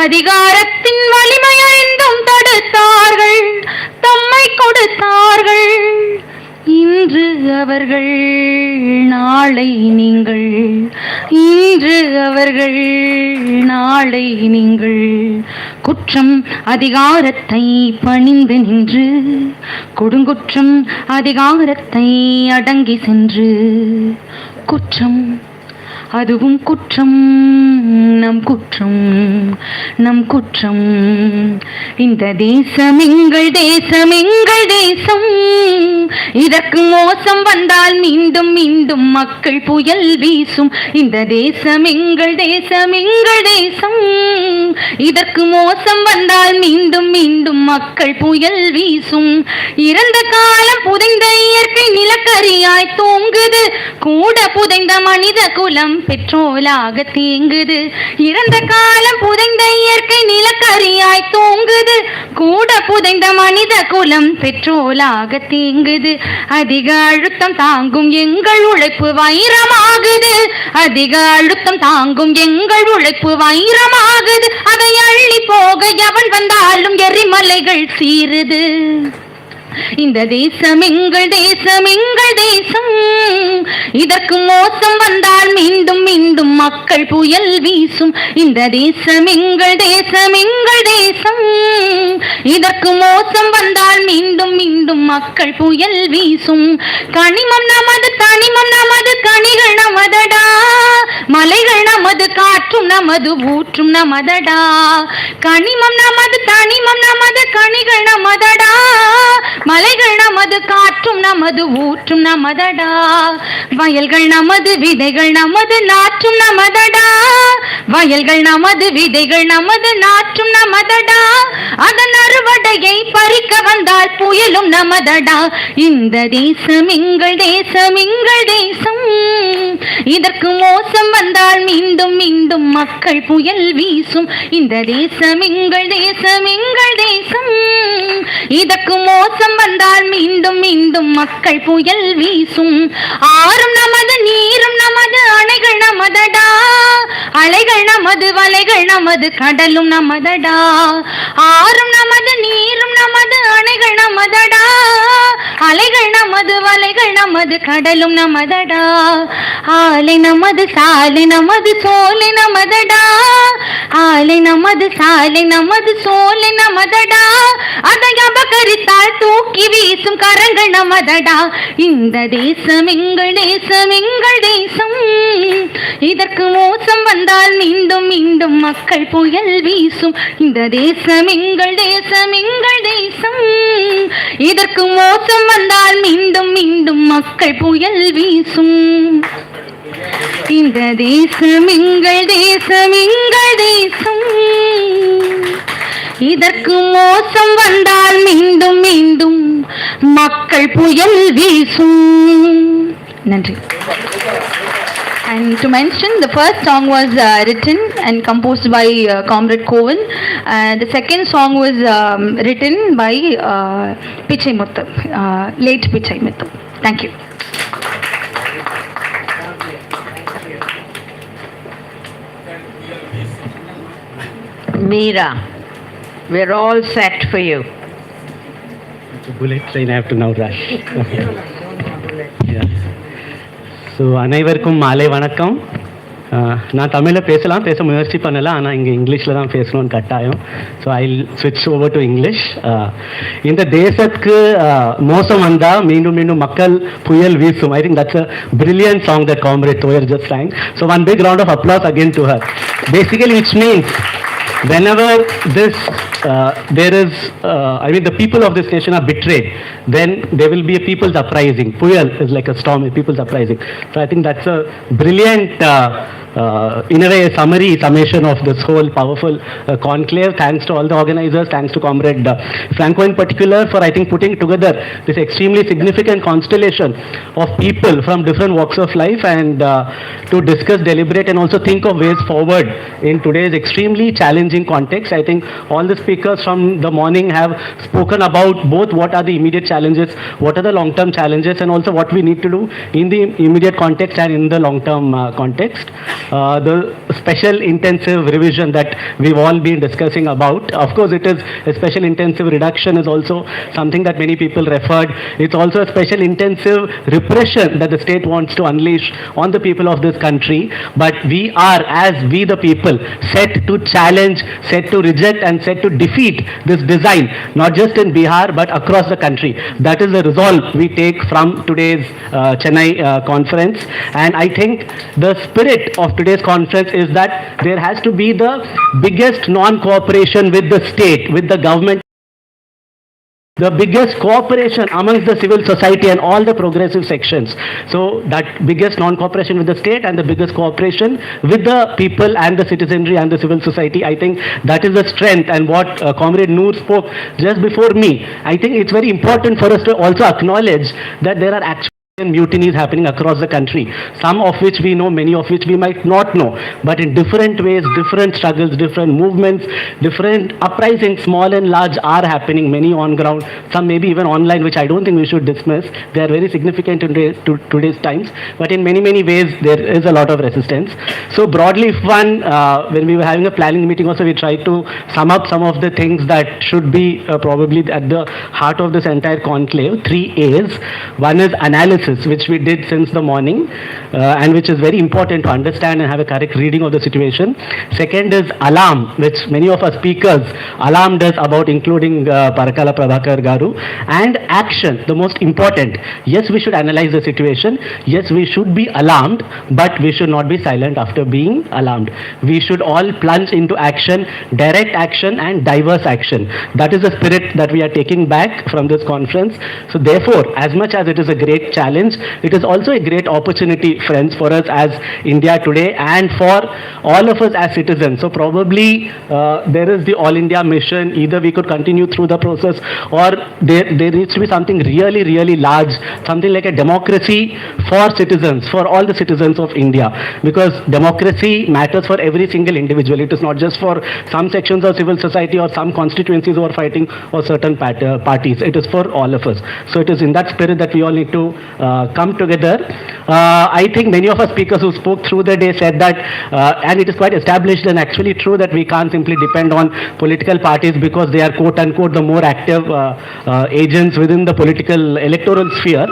அதிகாரத்தின் வலிமை அறிந்தும் தடுத்தார்கள் தம்மை கொடுத்தார்கள் இன்று அவர்கள் நாளை நீங்கள் இன்று அவர்கள் நாளை நீங்கள் குற்றம் அதிகாரத்தை பணிந்து நின்று கொடுங்குற்றம் அதிகாரத்தை அடங்கி சென்று குற்றம் அதுவும் குற்றம் நம் குற்றம் நம் குற்றம் இந்த தேசம் எங்கள் தேசம் எங்கள் தேசம் இதற்கு மோசம் வந்தால் மீண்டும் மீண்டும் மக்கள் புயல் வீசும் இந்த தேசம் எங்கள் தேசம் எங்கள் தேசம் இதற்கு மோசம் வந்தால் மீண்டும் மீண்டும் மக்கள் புயல் வீசும் இறந்த காலம் புதைந்த இயற்கை நிலக்கரியாய் தூங்குது கூட புதைந்த மனித குலம் பெட்ரோலாக தேங்குது. இறந்த காலம் புதைந்த இயற்கை நிலக்கரியாய் தூங்குது. கூட புதைந்த மனித குலம் பெட்ரோலாக தேங்குது. அதிக அழுத்தம் தாங்கும் எங்கள் உழைப்பு வைரமாகுது. அதிக அழுத்தம் தாங்கும் எங்கள் உழைப்பு வைரமாகுது. அதை அள்ளி போக எவன் வந்தாலும் எரிமலைகள் சீருது. இந்த தேசம் எங்கள் தேசம் எங்கள் தேசம். இதற்கு மோசம் வந்தால் மீண்டும் மீண்டும் மக்கள் புயல் வீசும். இந்த தேசம் எங்கள் தேசம் எங்கள் தேசம். இதற்கு மோசம் வந்தால் மீண்டும் மீண்டும் மக்கள் புயல் வீசும். கனிமம் நமது தனிமம் நமது கனிகள் நமதடா. மலைகள் நமது காற்றும் நமது ஊற்றும் நமதடா. கனிமம் நமது தனிமம் நமது கனிகள் நமதடா. மலைகள் நமது காற்றும் நமது ஊற்றும் நமதடா. வயல்கள் நமது விதைகள் நமது நாற்றும் நமதடா. வயல்கள் நமது விதைகள் நமது நாற்றும் நமதடா. அதன் அறுவடையை பறிக்க வந்தால் புயலும் நமதடா. இந்த தேசம் எங்கள் தேசம் எங்கள் தேசம். இதற்கு மோசம் வந்தால் மீண்டும் மீண்டும் மக்கள் புயல் வீசும். இந்த தேசம் எங்கள் தேசம் எங்கள் தேசம். இதற்கு மோசம் வந்தால் மீண்டும் மீண்டும் மக்கள் புயல் வீசும். ஆறும் நமது நீரும் நமது அணைகள் நமதடா. அலைகள் நமது வலைகள் நமது கடலும் நமதடா. ஆறும் நமது நீரும் நமது அணைகள் நமதடா. அலைகள் நமது வலைகள் நமது கடலும் நமதடா. ஆலை நமது சாலை நமது சோலை நமதடா. ஆலை நமது சாலை நமது சோலை நமதடா. அதை அபகரித்தால் தூக்கி வீசும் கரங்கள் நமதடா. இந்த தேசம் எங்கள் தேசம் எங்கள் தேசம். இதற்கு மோசம் வந்தால் மீண்டும் மீண்டும் மக்கள் புயல் வீசும். இந்த தேசம் எங்கள் தேசம் எங்கள் தேசம். இதற்கு மோசம் வந்தால் மீண்டும் மீண்டும் மக்கள் புயல் வீசும். இந்த தேசம் எங்கள் தேசம் எங்கள் தேசம். இதற்கு மோசம் வந்தால் மீண்டும் மீண்டும் மக்கள் புயல் வீசும். நன்றி. And to mention, the first song was written and composed by Comrade Kovan. The second song was written by Pichai Muthu, late Pichai Muthu. Thank you. Meera, we're all set for you. It's a bullet train, I have to now rush. Yes. So அனைவருக்கும் மாலை வணக்கம். நான் தமிழில் பேச முயற்சி பண்ணலை, ஆனால் இங்கே இங்கிலீஷில் தான் பேசணும்னு கட்டாயம். ஸோ ஐ ஸ்விட்ச் ஓவர் டு இங்கிலீஷ். இந்த தேசத்துக்கு மோசம் வந்தால் மீண்டும் மீண்டும் மக்கள் புயல் வீசும். I think that's a brilliant song that comrade தோயர் just sang. So one big round of applause again to her. Basically which means whenever this there is the people of this nation are betrayed, then there will be a people's uprising. Puyal is like a storm, a people's uprising. So I think that's a brilliant in a way summation of this whole powerful conclave. Thanks to all the organizers, thanks to Comrade Franco in particular for I think putting together this extremely significant constellation of people from different walks of life and to discuss, deliberate and also think of ways forward in today's extremely challenging context. I think all the speakers from the morning have spoken about both what are the immediate challenges, what are the long-term challenges and also what we need to do in the immediate context and in the long-term context. The special intensive revision that we've all been discussing about, of course it is a special intensive reduction is also something that many people referred. It's also a special intensive repression that the state wants to unleash on the people of this country. But we are, as we the people, set to challenge, set to reject and set to defeat this design, not just in Bihar but across the country. That is the resolve we take from today's Chennai conference. And I think the spirit of today's conference is that there has to be the biggest non-cooperation with the state, with the government, the biggest cooperation amongst the civil society and all the progressive sections. So that biggest non-cooperation with the state and the biggest cooperation with the people and the citizenry and the civil society, I think that is the strength. And what Comrade Noor spoke just before me, I think it's very important for us to also acknowledge that there are actually mutinies happening across the country, some of which we know, many of which we might not know, but in different ways, different struggles, different movements, different uprisings, small and large, are happening, many on ground, some maybe even online, which I don't think we should dismiss. They are very significant in today's times, but in many, many ways, there is a lot of resistance. So broadly, if one, when we were having a planning meeting also, we tried to sum up some of the things that should be probably at the heart of this entire conclave. 3 A's. One is analysis, which we did since the morning, and which is very important to understand and have a correct reading of the situation. Second is alarm, which many of our speakers alarmed us about, including Parakala Prabhakar Garu. And action, the most important. Yes, we should analyze the situation. Yes, we should be alarmed, but we should not be silent after being alarmed. We should all plunge into action, direct action and diverse action. That is the spirit that we are taking back from this conference. So therefore, as much as it is a great challenge, it is also a great opportunity, friends, for us as India today and for all of us as citizens. So probably there is the All India mission. Either we could continue through the process, or there needs to be something really, really large, something like a democracy for citizens, for all the citizens of India. Because democracy matters for every single individual. It is not just for some sections of civil society or some constituencies who are fighting or certain parties. It is for all of us. So it is in that spirit that we all need to come together. I think many of our speakers who spoke through the day said that, and it is quite established and actually true, that we can't simply depend on political parties because they are quote unquote the more active agents within the political electoral sphere.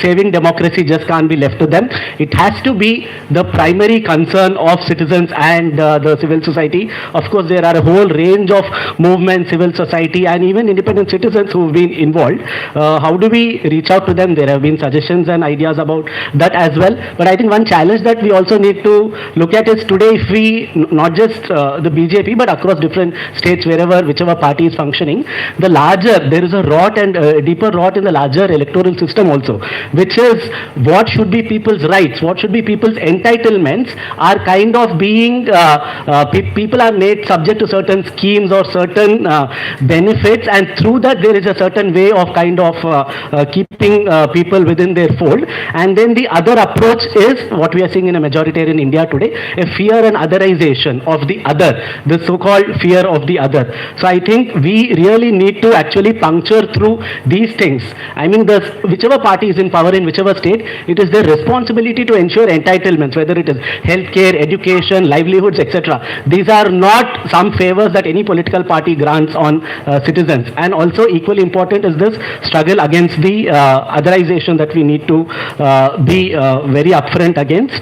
Saving democracy just can't be left to them. It has to be the primary concern of citizens and the civil society. Of course, there are a whole range of movements, civil society and even independent citizens who have been involved. How do we reach out to them? There have been suggestions and ideas about that as well. But I think one challenge that we also need to look at is today, if we, not just the BJP, but across different states, whichever party is functioning, the larger, there is a rot and deeper rot in the larger electoral system also, which is what should be people's rights, what should be people's entitlements are kind of being, people are made subject to certain schemes or certain benefits, and through that there is a certain way of kind of keeping people within their fold. And then the other approach is what we are seeing in a majoritarian India today, a fear and otherization of the other, the so-called fear of the other. So I think we really need to actually puncture through these things. I mean, whichever party is in power in whichever state, it is their responsibility to ensure entitlements, whether it is healthcare, education, livelihoods, etc. These are not some favors that any political party grants on citizens. And also equally important is this struggle against the otherization that we need to be very upfront against.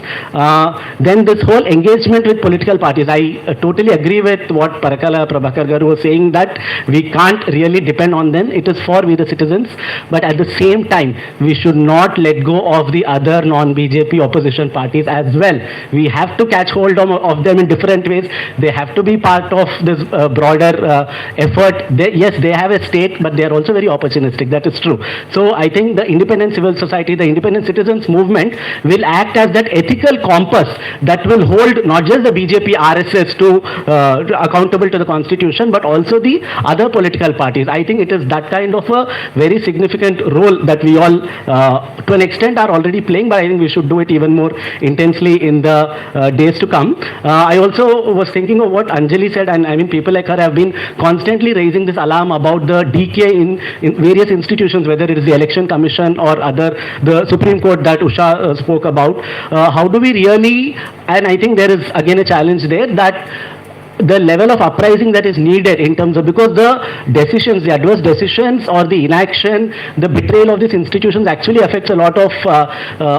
Then this whole engagement with political parties, I totally agree with what Parakala Prabhakar Garu was saying, that we can't really depend on them. It is for we the citizens, but at the same time, we should not let go of the other non-BJP opposition parties as well. We have to catch hold of them in different ways. They have to be part of this broader effort. Yes, they have a stake, but they are also very opportunistic. That is true. So I think the independent civil society, the independent citizens movement will act as that ethical compass that will hold not just the BJP, RSS to accountable to the constitution, but also the other political parties. I think it is that kind of a very significant role that we all, to an extent, are already playing, but I think we should do it even more intensely in the days to come. I also was thinking of what Anjali said, and I mean, people like her have been constantly raising this alarm about the decay in various institutions, whether it is the Election Commission or the Supreme Court that Usha spoke about. How do we really, and I think there is again a challenge there, that the level of uprising that is needed in terms of, because the decisions, the adverse decisions or the inaction, the betrayal of these institutions actually affects a lot of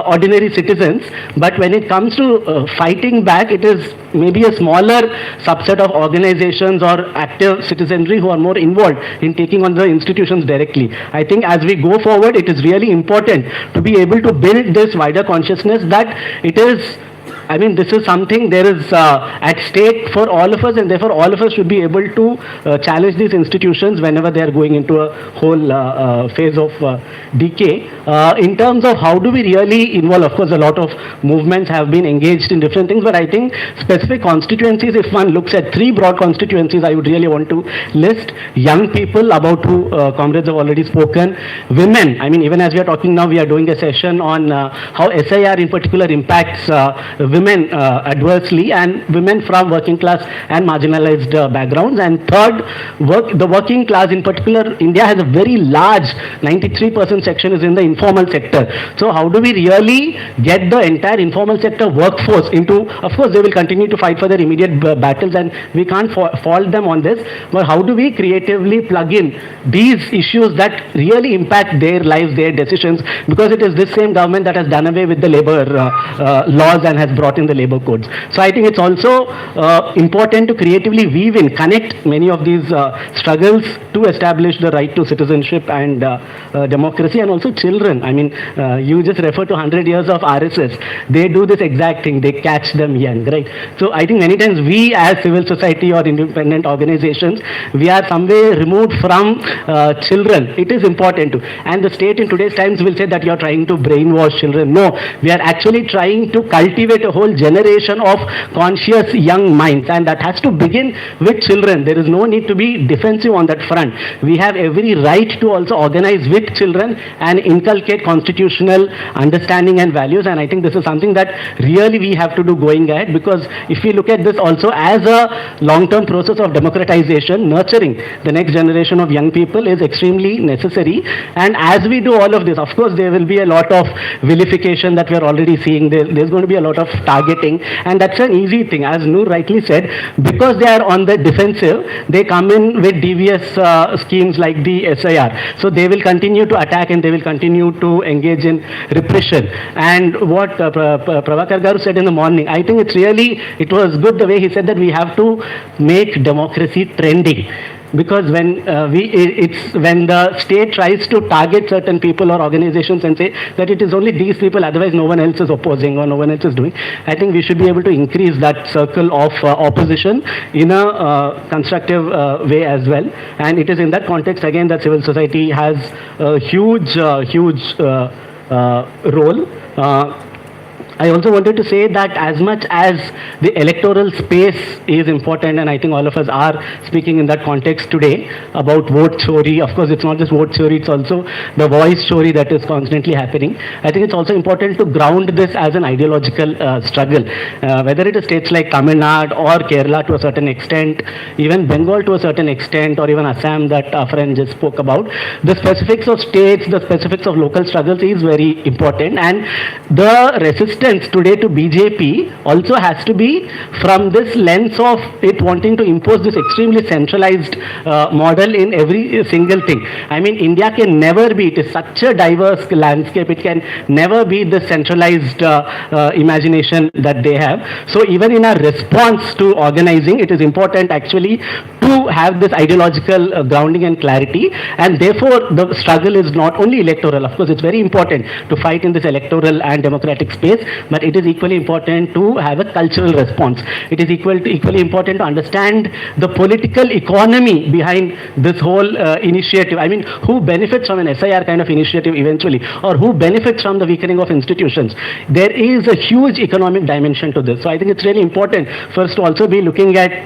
ordinary citizens. But when it comes to fighting back, it is maybe a smaller subset of organizations or active citizenry who are more involved in taking on the institutions directly. I think as we go forward, it is really important to be able to build this wider consciousness that it is I mean, this is something there is at stake for all of us, and therefore all of us should be able to challenge these institutions whenever they are going into a whole phase of decay. In terms of how do we really involve, of course, a lot of movements have been engaged in different things, but I think specific constituencies, if one looks at 3 broad constituencies, I would really want to list young people, about who comrades have already spoken, women. I mean, even as we are talking now, we are doing a session on how SIR in particular impacts women adversely, and women from working class and marginalized backgrounds. And third, the working class in particular, India has a very large 93% section is in the informal sector. So how do we really get the entire informal sector workforce into, of course they will continue to fight for their immediate battles and we can't fault them on this, but how do we creatively plug in these issues that really impact their lives, their decisions, because it is this same government that has done away with the labor laws and has brought in the labor codes. So I think it's also important to creatively weave in, connect many of these struggles to establish the right to citizenship and democracy, and also children. I mean, you just refer to 100 years of RSS. They do this exact thing. They catch them young, right? So I think many times we as civil society or independent organizations, we are some way removed from children. It is important to. And the state in today's times will say that you are trying to brainwash children. No, we are actually trying to cultivate a whole generation of conscious young minds, and that has to begin with children. There is no need to be defensive on that front. We have every right to also organize with children and inculcate constitutional understanding and values, and I think this is something that really we have to do going ahead, because if we look at this also as a long-term process of democratization, nurturing the next generation of young people is extremely necessary. And as we do all of this, of course there will be a lot of vilification that we are already seeing. There's going to be a lot of targeting, and that's an easy thing. As Noor rightly said, because they are on the defensive, they come in with devious schemes like the SIR. So they will continue to attack and they will continue to engage in repression. And what Prabhakar Garu said in the morning, I think it was good the way he said that we have to make democracy trending. Because when when the state tries to target certain people or organizations and say that it is only these people, otherwise no one else is opposing or no one else is doing, I think we should be able to increase that circle of opposition in a constructive way as well. And it is in that context again that civil society has a huge role. I also wanted to say that as much as the electoral space is important, and I think all of us are speaking in that context today about vote chori. Of course, it's not just vote chori, it's also the voice chori that is constantly happening. I think it's also important to ground this as an ideological struggle. Whether it is states like Tamil Nadu or Kerala to a certain extent, even Bengal to a certain extent, or even Assam that our friend just spoke about, the specifics of states, the specifics of local struggles is very important. And the resistance today to BJP also has to be from this lens of it wanting to impose this extremely centralized model in every single thing. I mean, India can never be, it is such a diverse landscape, it can never be the centralized imagination that they have. So even in our response to organizing, it is important actually to have this ideological grounding and clarity, and therefore the struggle is not only electoral. Of course, it's very important to fight in this electoral and democratic space, but it is equally important to have a cultural response. It is equally important to understand the political economy behind this whole initiative. I mean, who benefits from an SIR kind of initiative eventually, or who benefits from the weakening of institutions? There is a huge economic dimension to this. So I think it's really important first to also be looking at,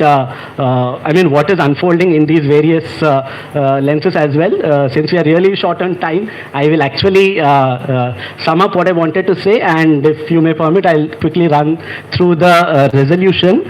what is unfolding in these various lenses as well. Since we are really short on time, I will actually sum up what I wanted to say, and if you may permit, I'll quickly run through the resolution.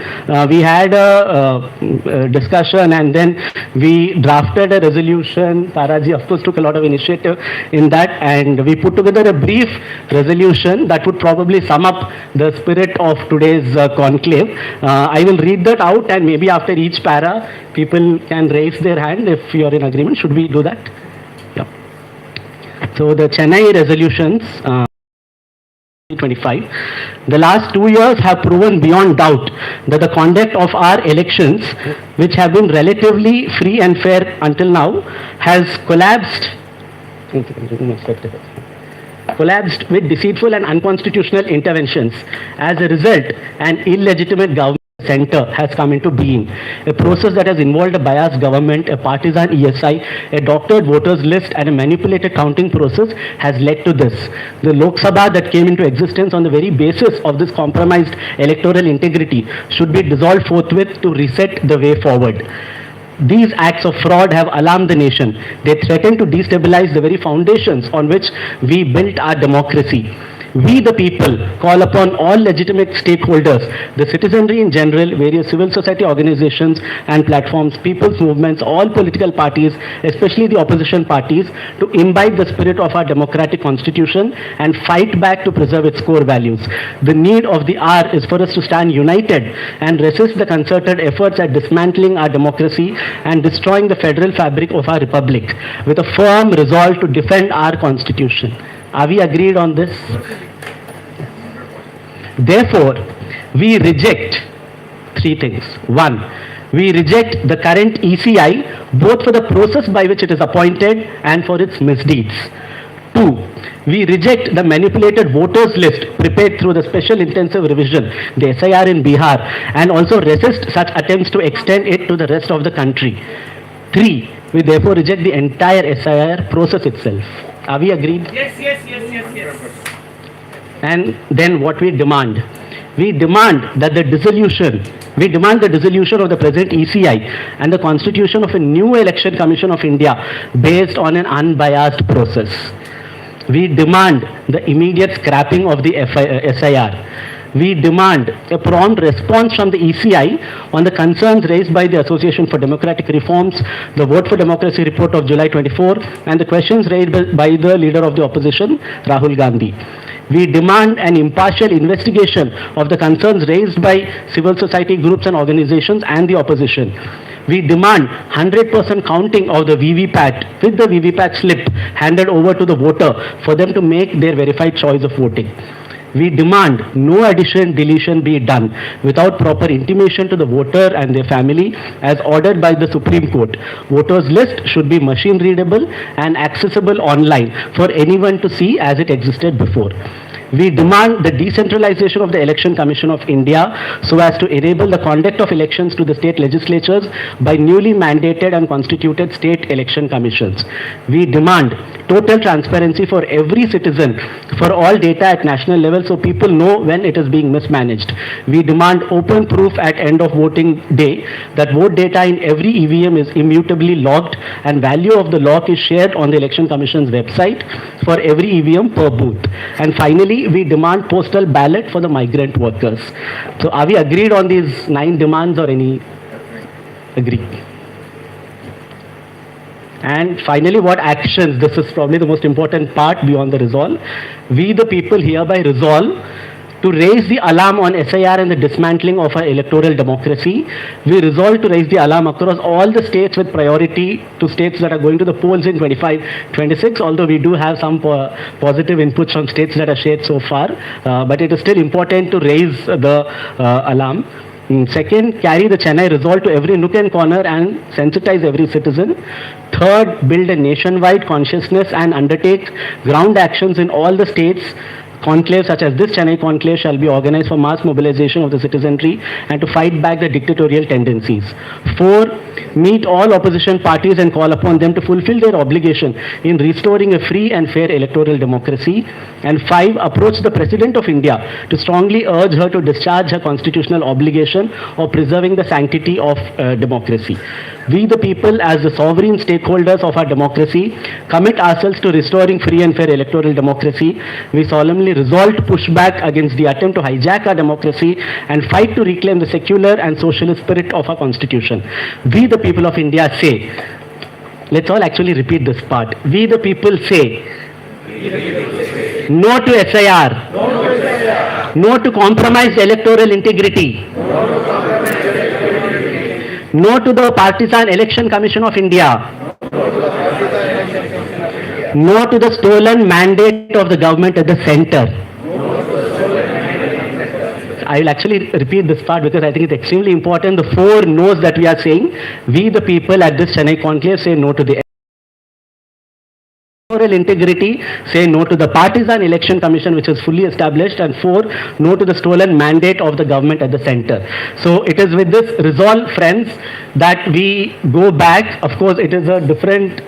We had a discussion and then we drafted a resolution. Taraji, of course, took a lot of initiative in that, and we put together a brief resolution that would probably sum up the spirit of today's conclave. I will read that out, and maybe after each para, people can raise their hand if you are in agreement. Should we do that? Yeah. So the Chennai resolutions, 25. The last 2 years have proven beyond doubt that the conduct of our elections, which have been relatively free and fair until now, has collapsed collapsed with deceitful and unconstitutional interventions. As a result, an illegitimate government center has come into being. A process that has involved a biased government, a partisan ESI, a doctored voters list and a manipulated counting process has led to this. The Lok Sabha that came into existence on the very basis of this compromised electoral integrity should be dissolved forthwith to reset the way forward. These acts of fraud have alarmed the nation. They threaten to destabilize the very foundations on which we built our democracy. We, the people, call upon all legitimate stakeholders, the citizenry in general, various civil society organizations and platforms, people's movements, all political parties, especially the opposition parties, to imbibe the spirit of our democratic constitution and fight back to preserve its core values. The need of the hour is for us to stand united and resist the concerted efforts at dismantling our democracy and destroying the federal fabric of our republic, with a firm resolve to defend our constitution. Are we agreed on this? Therefore, we reject three things. One, we reject the current ECI both for the process by which it is appointed and for its misdeeds. Two, we reject the manipulated voters list prepared through the special intensive revision, the SIR in Bihar, and also resist such attempts to extend it to the rest of the country. Three, we therefore reject the entire SIR process itself. Are we agreed? Yes. And then what we demand? We demand that the dissolution of the present ECI and the constitution of a new election commission of India based on an unbiased process. We demand the immediate scrapping of the SIR. We demand a prompt response from the ECI on the concerns raised by the Association for Democratic Reforms, the Vote for Democracy report of July 24, and the questions raised by the leader of the opposition, Rahul Gandhi. We demand an impartial investigation of the concerns raised by civil society groups and organizations and the opposition. We demand 100% counting of the VVPAT with the VVPAT slip handed over to the voter for them to make their verified choice of voting. We demand no addition, deletion be done without proper intimation to the voter and their family as ordered by the Supreme Court. Voters list should be machine readable and accessible online for anyone to see as it existed before. We demand the decentralization of the Election Commission of India so as to enable the conduct of elections to the state legislatures by newly mandated and constituted state election commissions. We demand total transparency for every citizen for all data at national level so people know when it is being mismanaged. We demand open proof at end of voting day that vote data in every EVM is immutably logged and value of the lock is shared on the Election Commission's website for every EVM per booth. And finally, we demand postal ballot for the migrant workers. So are we agreed on these 9 demands or any agree? And finally, what actions? This is probably the most important part beyond the resolve. We the people hereby resolve to raise the alarm on SIR and the dismantling of our electoral democracy. We resolve to raise the alarm across all the states with priority to states that are going to the polls in 25-26, although we do have some positive inputs from states that are shared so far, but it is still important to raise the alarm. Second, carry the Chennai resolve to every nook and corner and sensitize every citizen. Third, build a nationwide consciousness and undertake ground actions in all the states. Conclaves such as this Chennai conclave shall be organized for mass mobilization of the citizenry and to fight back the dictatorial tendencies. 4. Meet all opposition parties and call upon them to fulfill their obligation in restoring a free and fair electoral democracy. And 5. Approach the President of India to strongly urge her to discharge her constitutional obligation of preserving the sanctity of democracy. We the people, as the sovereign stakeholders of our democracy, commit ourselves to restoring free and fair electoral democracy. We solemnly resolve to push back against the attempt to hijack our democracy and fight to reclaim the secular and socialist spirit of our constitution. We the people of India say, let's all actually repeat this part. We the people say, no to SIR, no to compromised electoral integrity, no to the Partisan Election Commission of India, no to the stolen mandate of the government at the center. I will actually repeat this part because I think it's extremely important. The 4 no's that we are saying, we the people at this Chennai conclave say no to the moral integrity, say no to the partisan election commission which is fully established, and 4, no to the stolen mandate of the government at the center. So it is with this resolve, friends, that we go back. Of course, it is a different,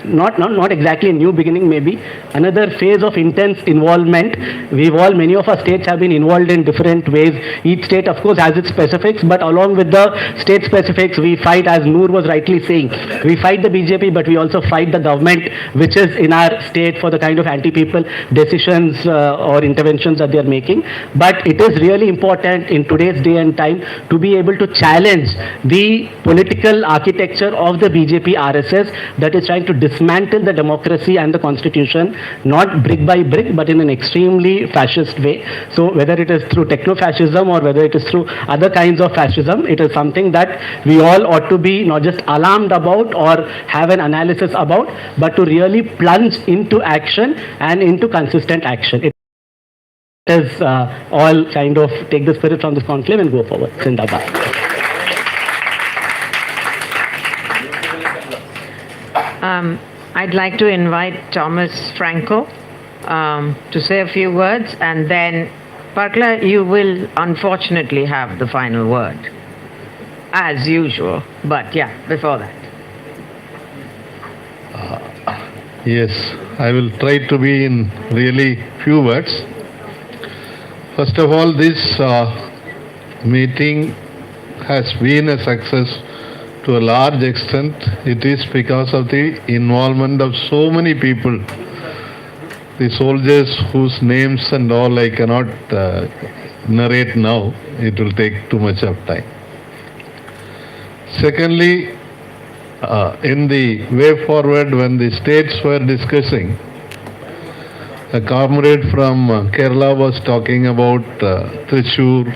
not exactly a new beginning, maybe another phase of intense involvement. Many of our states have been involved in different ways. Each state, of course, has its specifics, but along with the state specifics, we fight, as Noor was rightly saying, we fight the BJP, but we also fight the government which is in our state for the kind of anti-people decisions or interventions that they are making. But it is really important in today's day and time to be able to challenge the political architecture of the BJP RSS that is trying to dismantle the democracy and the constitution, not brick by brick, but in an extremely fascist way. So whether it is through techno-fascism or whether it is through other kinds of fascism, it is something that we all ought to be not just alarmed about or have an analysis about, but to really plunge into action and into consistent action. It is all kind of take the spirit from this conclave and go forward. Zindabad. I'd like to invite Thomas Franco to say a few words, and then Parkla, you will unfortunately have the final word, as usual. But yeah, before that. Yes, I will try to be in really few words. First of all, this meeting has been a success to a large extent. It is because of the involvement of so many people. The soldiers whose names and all I cannot narrate now. It will take too much of time. Secondly, in the way forward, when the states were discussing, a comrade from Kerala was talking about Thrissur.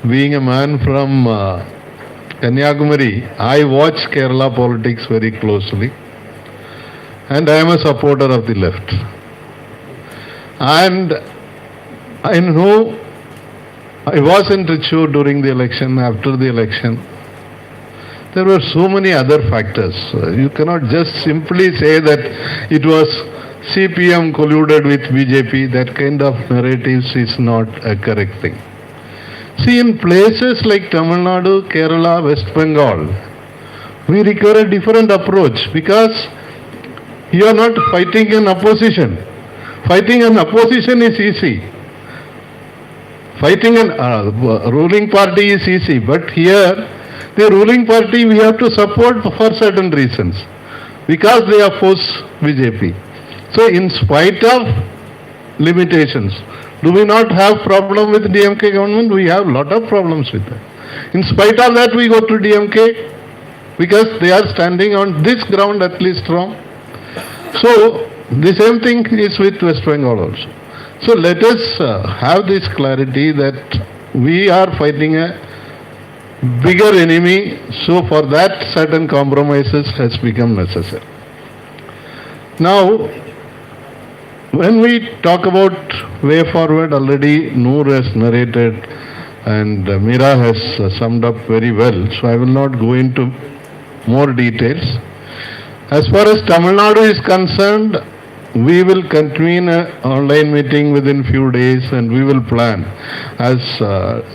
Being a man from Kanyakumari, I watch Kerala politics very closely, and I am a supporter of the left. And I know I was in Thrissur during the election, after the election. There were so many other factors. You cannot just simply say that it was CPM colluded with BJP. That kind of narratives is not a correct thing. See, in places like Tamil Nadu, Kerala, West Bengal, we require a different approach because you are not fighting an opposition. Fighting an opposition is easy. Fighting a ruling party is easy. But here, the ruling party we have to support for certain reasons because they oppose BJP. So, in spite of limitations, do we not have problem with DMK government? We have lot of problems with that. In spite of that, we go to DMK because they are standing on this ground at least strong. So, the same thing is with West Bengal also. So, let us have this clarity that we are fighting a bigger enemy. So, for that, certain compromises has become necessary. Now, when we talk about way forward, already Noor has narrated and Meera has summed up very well, so I will not go into more details. As far as Tamil Nadu is concerned, we will convene an online meeting within few days and we will plan. As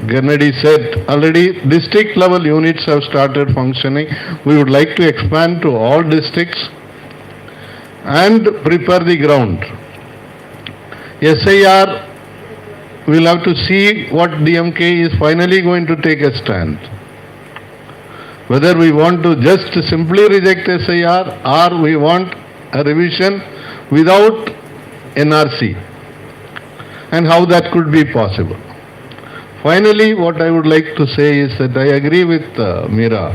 Gennady said, already district level units have started functioning. We would like to expand to all districts and prepare the ground. SIR, we will have to see what DMK is finally going to take a stand. Whether we want to just simply reject SIR or we want a revision without NRC and how that could be possible. Finally, what I would like to say is that I agree with Meera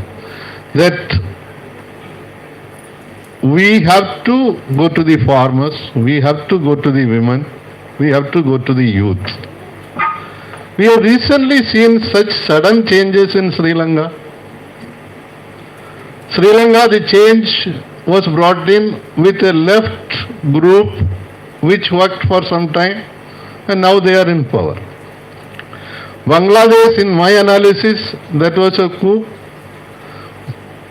that we have to go to the farmers, we have to go to the women, we have to go to the youth. We have recently seen such sudden changes in Sri Lanka. Sri Lanka, the change was brought in with a left group which worked for some time and now they are in power. Bangladesh, in my analysis, that was a coup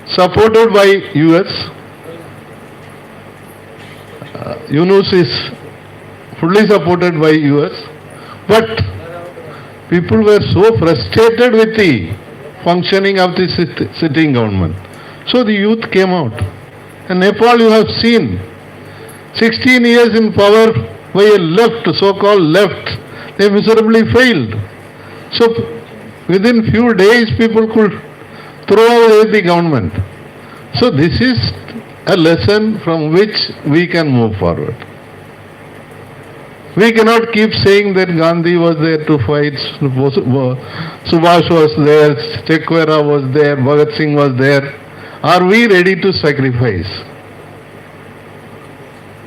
supported by US. Yunus is fully supported by US, but people were so frustrated with the functioning of the sitting government. So the youth came out. And Nepal, you have seen, 16 years in power by a left, so-called left, they miserably failed. So within few days, people could throw away the government. So this is a lesson from which we can move forward. We cannot keep saying that Gandhi was there to fight, Subhash was there, Che Guevara was there, Bhagat Singh was there. Are we ready to sacrifice?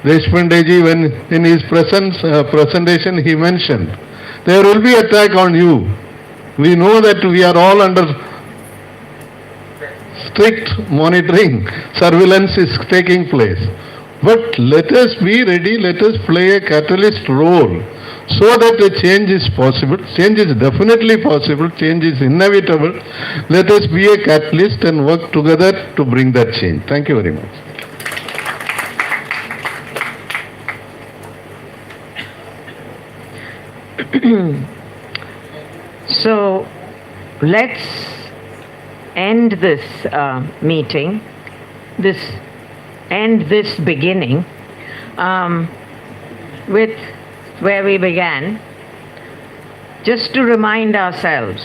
Deshpandeji, when in his presentation, he mentioned, there will be attack on you. We know that we are all under strict monitoring, surveillance is taking place. But let us be ready, let us play a catalyst role so that a change is possible. Change is definitely possible, change is inevitable. Let us be a catalyst and work together to bring that change. Thank you very much. So let's end this meeting, end this beginning with where we began, just to remind ourselves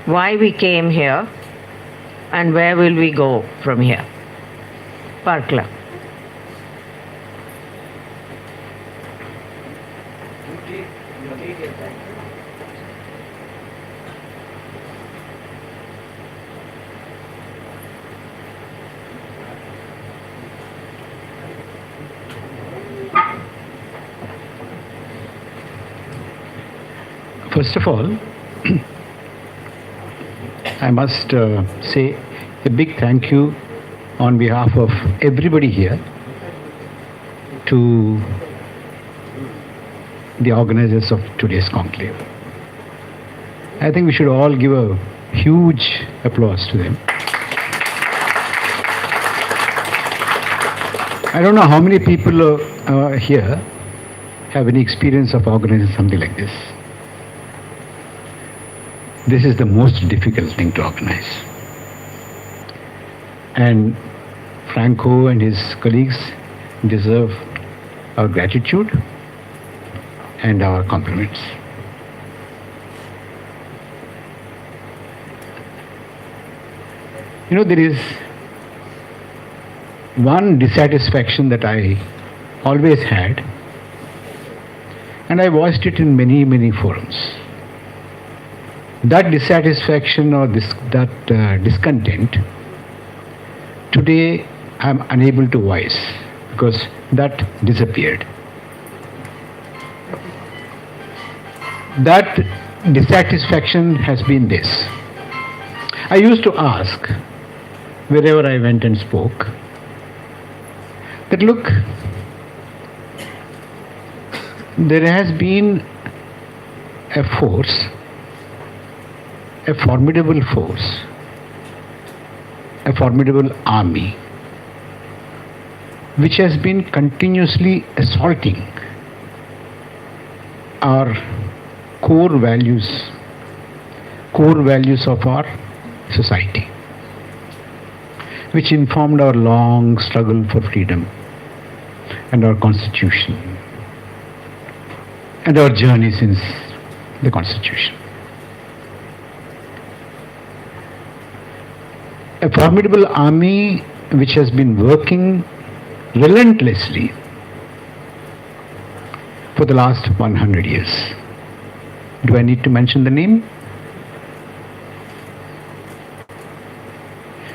why we came here and where will we go from here. Parkla. First of all, I must say a big thank you on behalf of everybody here to the organizers of today's conclave. I think we should all give a huge applause to them. I don't know how many people here have any experience of organizing something like this. This is the most difficult thing to organize. And Franco and his colleagues deserve our gratitude and our compliments. You know, there is one dissatisfaction that I always had, and I voiced it in many, many forums. That dissatisfaction or discontent, today I'm unable to voice because that disappeared. That dissatisfaction has been this. I used to ask wherever I went and spoke that look, there has been a force, a formidable force, a formidable army which has been continuously assaulting our core values of our society, which informed our long struggle for freedom and our constitution and our journey since the constitution. A formidable army which has been working relentlessly for the last 100 years. Do I need to mention the name?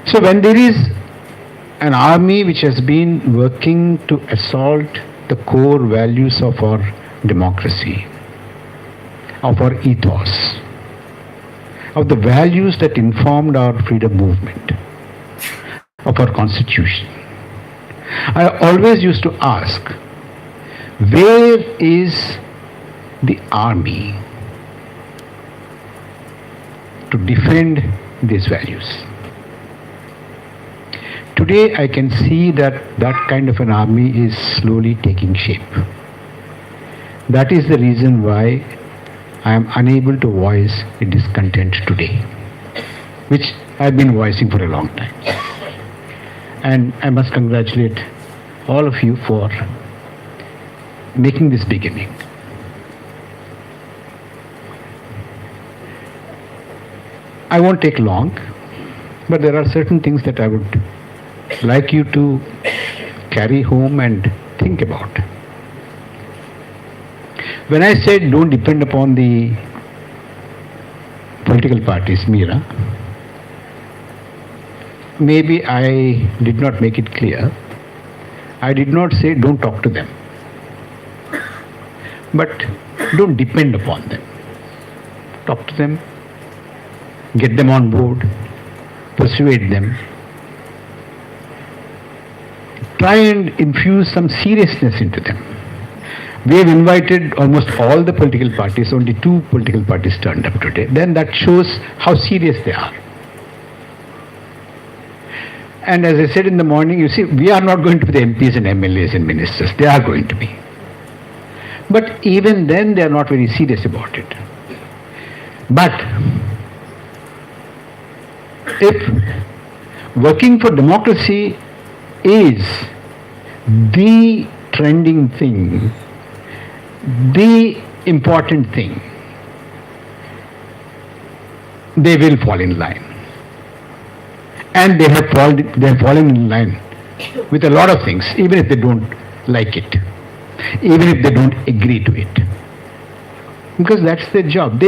So when there is an army which has been working to assault the core values of our democracy, of our ethos, of the values that informed our freedom movement, of our constitution, I always used to ask, where is the army to defend these values, Today I can see that that kind of an army is slowly taking shape. That is the reason why I am unable to voice a discontent today, which I have been voicing for a long time. And I must congratulate all of you for making this beginning. I won't take long, but there are certain things that I would like you to carry home and think about. When I said don't depend upon the political parties, Meera, maybe I did not make it clear. I did not say don't talk to them, but don't depend upon them. Talk to them, get them on board, persuade them. Try and infuse some seriousness into them. We have invited almost all the political parties, only 2 political parties turned up today. Then that shows how serious they are. And as I said in the morning, you see, we are not going to be the MPs and MLAs and ministers. They are going to be. But even then, they are not very serious about it. But if working for democracy is the trending thing, the important thing, they will fall in line. And they have fallen in line with a lot of things, even if they don't like it, even if they don't agree to it. Because that's their job.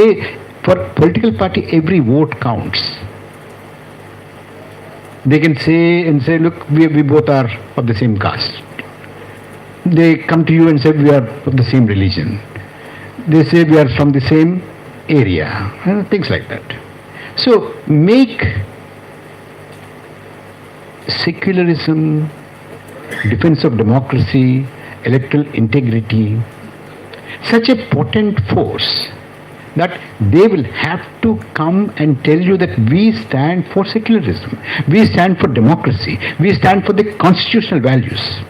For political party, every vote counts. They can say, look, we both are of the same caste. They come to you and say, we are of the same religion. They say we are from the same area, things like that. So make secularism, defense of democracy, electoral integrity such a potent force that they will have to come and tell you that we stand for secularism, we stand for democracy, we stand for the constitutional values.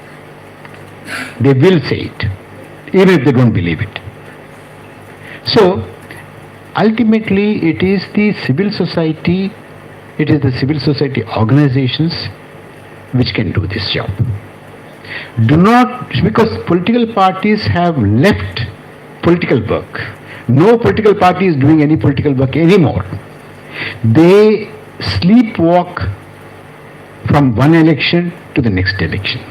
They will say it, even if they don't believe it. So, ultimately, it is the civil society organizations which can do this job. Do not, because political parties have left political work. No political party is doing any political work anymore. They sleepwalk from one election to the next election.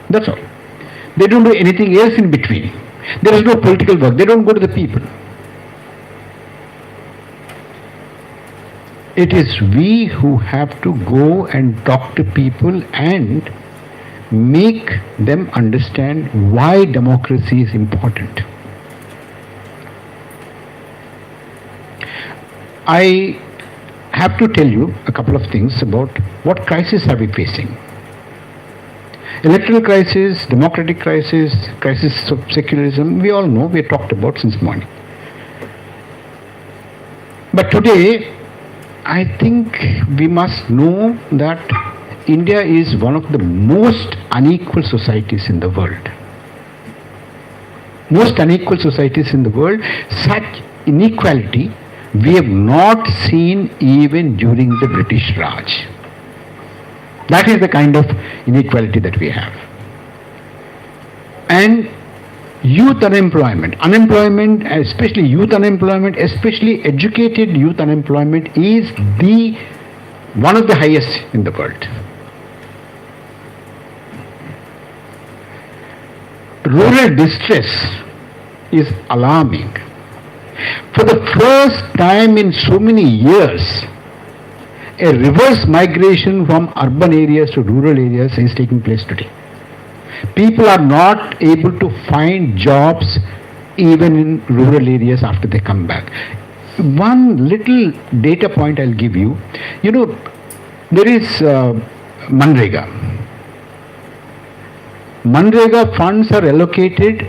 That's all. They don't do anything else in between. There is no political work. They don't go to the people. It is we who have to go and talk to people and make them understand why democracy is important. I have to tell you a couple of things about what crisis are we facing. Electoral crisis, democratic crisis, crisis of secularism, we all know, we have talked about since morning. But today, I think we must know that India is one of the most unequal societies in the world. Most unequal societies in the world, such inequality we have not seen even during the British Raj. That is the kind of inequality that we have. And youth unemployment, especially youth unemployment, especially educated youth unemployment is one of the highest in the world. Rural distress is alarming. For the first time in so many years, a reverse migration from urban areas to rural areas is taking place today. People are not able to find jobs even in rural areas after they come back. One little data point I'll give you. You know, there is Manrega. Manrega funds are allocated,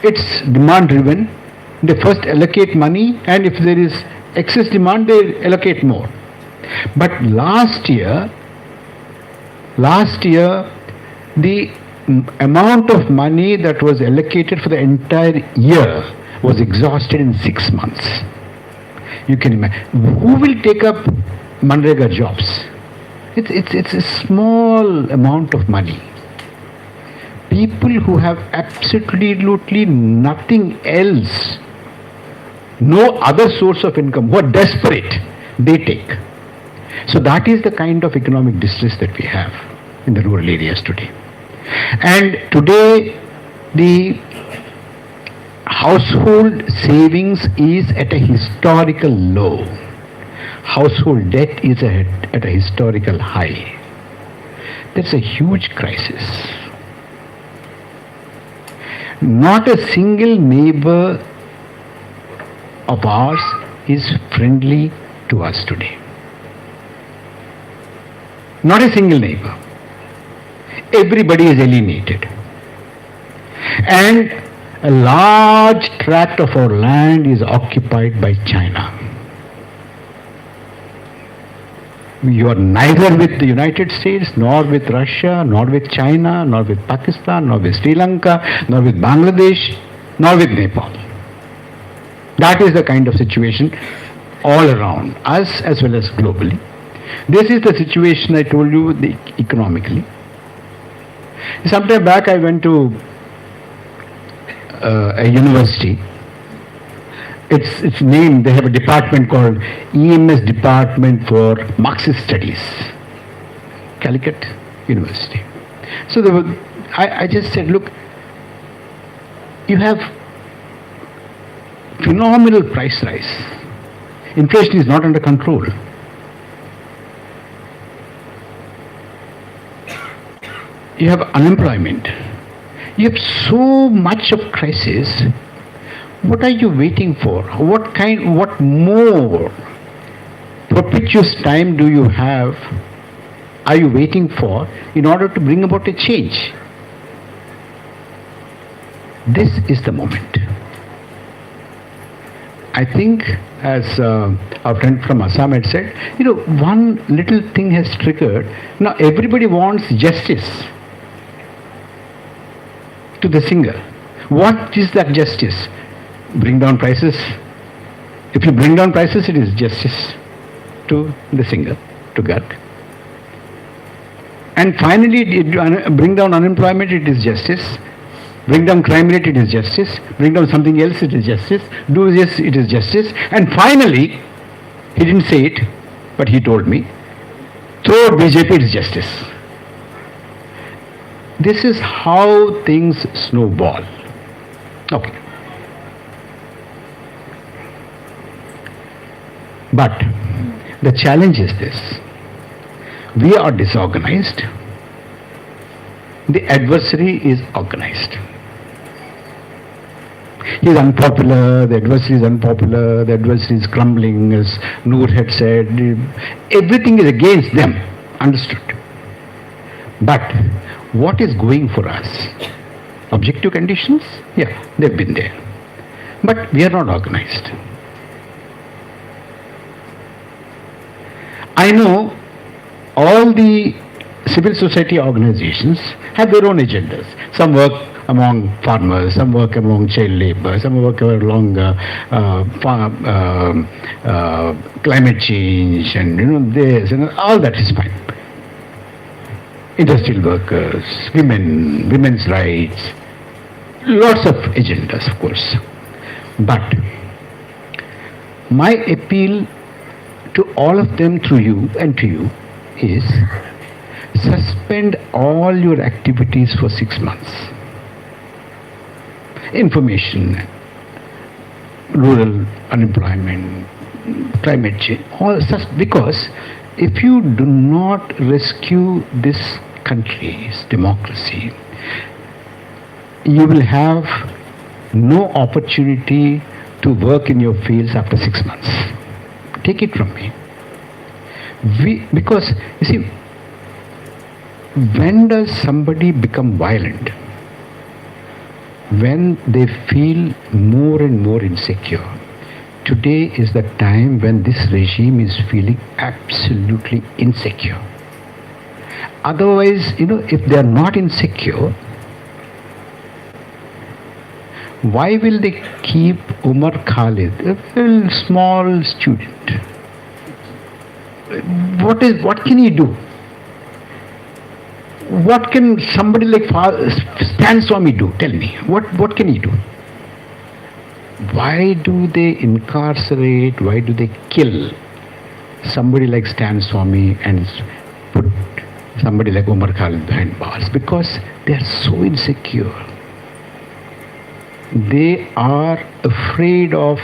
it's demand driven. They first allocate money, and if there is excess demand, they allocate more. But last year, Last year, the amount of money that was allocated for the entire year was exhausted in 6 months. You can imagine. Who will take up Manrega jobs? It's a small amount of money. People who have absolutely nothing else, no other source of income, who are desperate, they take. So that is the kind of economic distress that we have in the rural areas today. And today, the household savings is at a historical low. Household debt is at a historical high. That's a huge crisis. Not a single neighbor of ours is friendly to us today. Not a single neighbor. Everybody is alienated. And a large tract of our land is occupied by China. You are neither with the United States, nor with Russia, nor with China, nor with Pakistan, nor with Sri Lanka, nor with Bangladesh, nor with Nepal. That is the kind of situation all around us as well as globally. This is the situation I told you economically. Some time back I went to a university. Its name, they have a department called EMS Department for Marxist Studies, Calicut University. So I just said, look, you have phenomenal price rise. Inflation is not under control. You have unemployment. You have so much of crisis. What are you waiting for? What more propitious time do you have, are you waiting for in order to bring about a change? This is the moment. I think, as our friend from Assam had said, one little thing has triggered. Now everybody wants justice to the singer. What is that justice? Bring down prices. If you bring down prices, it is justice to the singer, to Garg. And finally, bring down unemployment, it is justice. Bring down crime rate, it is justice. Bring down something else, it is justice. Do this, it is justice. And finally, he didn't say it, but he told me, throw BJP, it is justice. This is how things snowball. Okay. But the challenge is this. We are disorganized. The adversary is organized. He is unpopular, the adversary is unpopular, the adversary is crumbling, as Noor had said. Everything is against them. Understood. But what is going for us? Objective conditions? Yeah, they've been there. But we are not organized. I know all the civil society organizations have their own agendas. Some work among farmers, some work among child labor, some work along climate change, and this and all that is fine. Industrial workers, women's rights, lots of agendas, of course. But my appeal to all of them through you and to you is suspend all your activities for 6 months. Information, rural unemployment, climate change, all such, because if you do not rescue this country's democracy, you will have no opportunity to work in your fields after 6 months. Take it from me. Because, you see, when does somebody become violent? When they feel more and more insecure. Today is the time when this regime is feeling absolutely insecure. Otherwise, if they are not insecure, why will they keep Umar Khalid, a very small student? What can he do? What can somebody like Stan Swami do? Tell me, what can he do? Why do they incarcerate, why do they kill somebody like Stan Swami and put somebody like Umar Khalid behind bars? Because they are so insecure. They are afraid of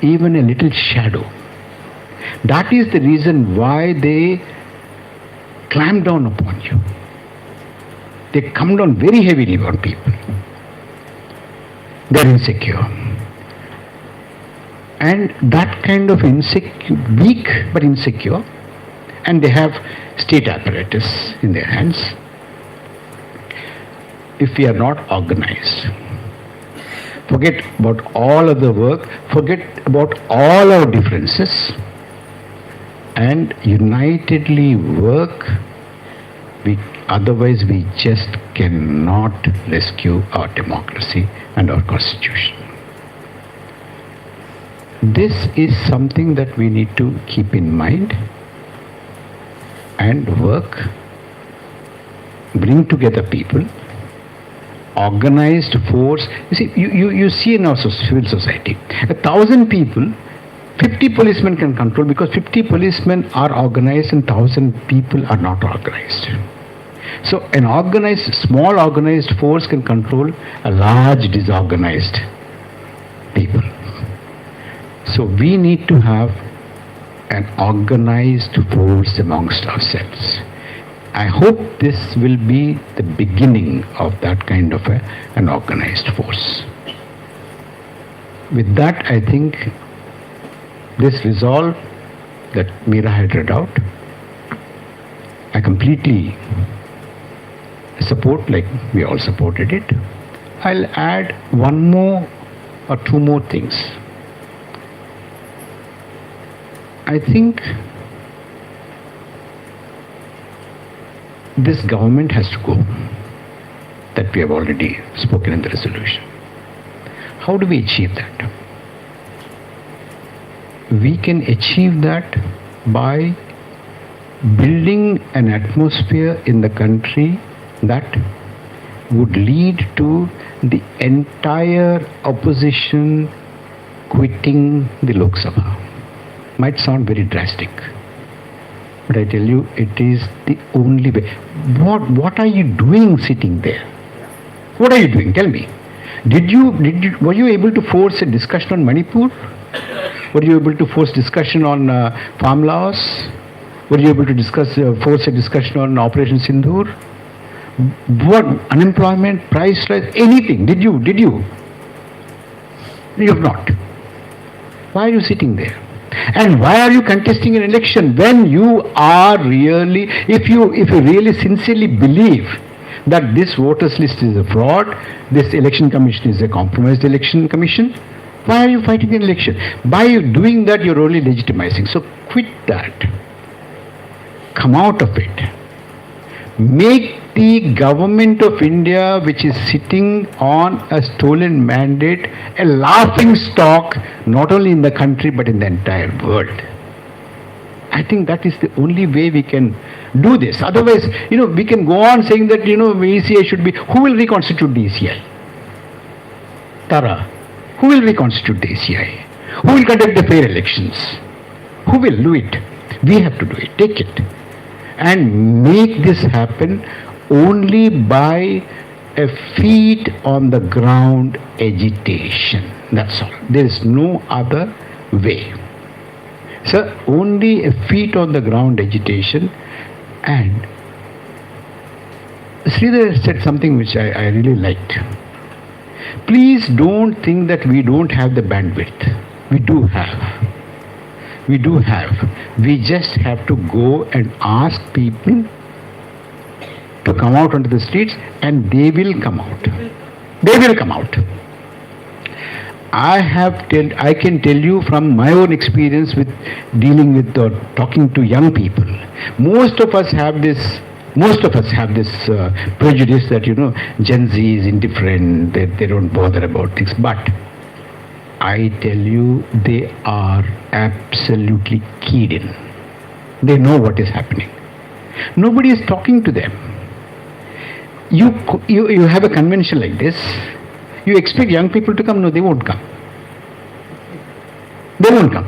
even a little shadow. That is the reason why they clamp down upon you. They come down very heavily on people. They are insecure. And that kind of weak but insecure, and they have state apparatus in their hands. If we are not organized, forget about all other work, forget about all our differences, and unitedly work, otherwise we just cannot rescue our democracy and our constitution. This is something that we need to keep in mind and work, bring together people, organized force. You see, you see in our civil society, 1,000 people, 50 policemen can control, because 50 policemen are organized and 1,000 people are not organized. So an small organized force can control a large disorganized people. So we need to have an organized force amongst ourselves. I hope this will be the beginning of that kind of an organized force. With that, I think this resolve that Meera had read out, I completely support, like we all supported it. I'll add one more or two more things. I think this government has to go, that we have already spoken in the resolution. How do we achieve that? We can achieve that by building an atmosphere in the country that would lead to the entire opposition quitting the Lok Sabha. Might sound very drastic, but I tell you, it is the only way. What are you doing sitting there? What are you doing? Tell me. Were you able to force a discussion on Manipur? Were you able to force discussion on farm laws? Were you able to force a discussion on Operation Sindoor? What, unemployment, price rise, anything? Did you? You have not. Why are you sitting there? And why are you contesting an election when you are really, if you really sincerely believe that this voters list is a fraud, this election commission is a compromised election commission, why are you fighting an election? By doing that, you're only legitimizing. So quit that. Come out of it. Make the government of India, which is sitting on a stolen mandate, a laughing stock, not only in the country but in the entire world. I think that is the only way we can do this. Otherwise, we can go on saying that, ECI should be, who will reconstitute the ECI? Tara, who will reconstitute the ECI? Who will conduct the fair elections? Who will do it? We have to do it. Take it. And make this happen only by a feet on the ground agitation. That's all. There is no other way. So only a feet on the ground agitation. And Sridhar said something which I really liked. Please don't think that we don't have the bandwidth. We do have. We do have. We just have to go and ask people to come out onto the streets, and they will come out. They will come out. I can tell you from my own experience with dealing with or talking to young people. Most of us have this Most of us have this prejudice that, Gen Z is indifferent, they don't bother about things. But I tell you, they are absolutely keyed in. They know what is happening. Nobody is talking to them. You have a convention like this, you expect young people to come? No, they won't come. They won't come.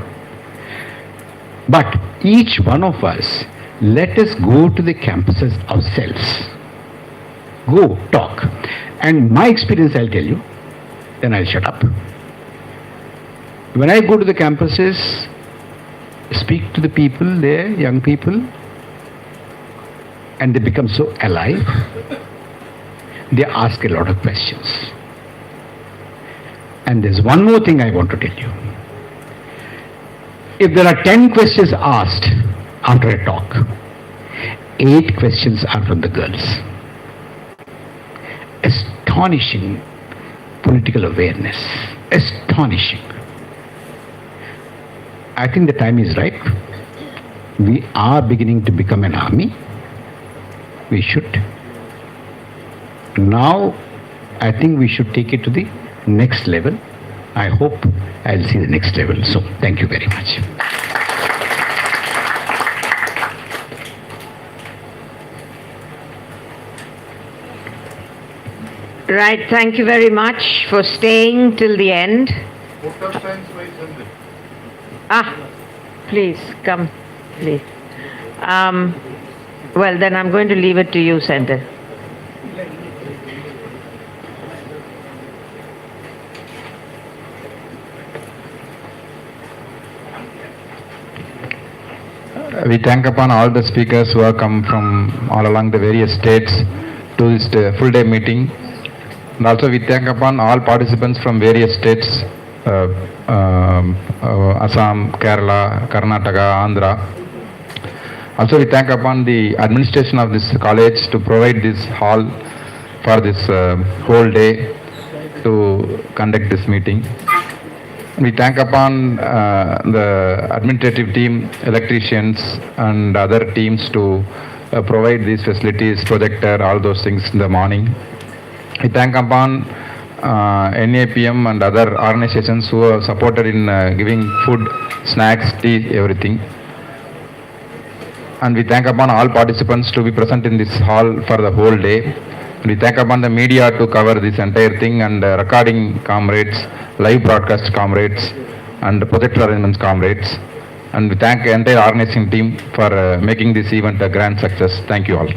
But each one of us, let us go to the campuses ourselves. Go, talk. And my experience I'll tell you, then I'll shut up. When I go to the campuses, speak to the people there, young people, and they become so alive, they ask a lot of questions. And there's one more thing I want to tell you. If there are 10 questions asked after a talk, 8 questions are from the girls. Astonishing political awareness. Astonishing. I think the time is ripe. We are beginning to become an army. We should. Now, I think we should take it to the next level. I hope I'll see the next level. So, thank you very much. Right, thank you very much for staying till the end. Please, come, please. Well, then I'm going to leave it to you, Center. We thank upon all the speakers who have come from all along the various states to this full day meeting. And also we thank upon all participants from various states, Assam, Kerala, Karnataka, Andhra. Also we thank upon the administration of this college to provide this hall for this whole day to conduct this meeting. We thank upon the administrative team, electricians and other teams to provide these facilities, projector, all those things in the morning. We thank upon NAPM and other organizations who have supported in giving food, snacks, tea, everything. And we thank upon all participants to be present in this hall for the whole day. We thank upon the media to cover this entire thing, and recording comrades, live broadcast comrades, and projector arrangements comrades. And we thank the entire organizing team for making this event a grand success. Thank you all.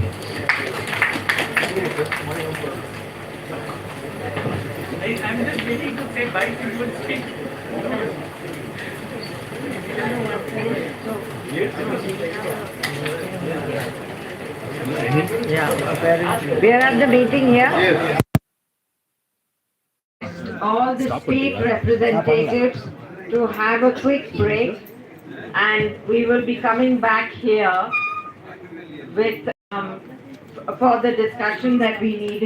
I'm just waiting to say bye to you and speak. Yeah, we are at the meeting here. Yes. All the state representatives to have a quick break, and we will be coming back here with for the discussion that we needed.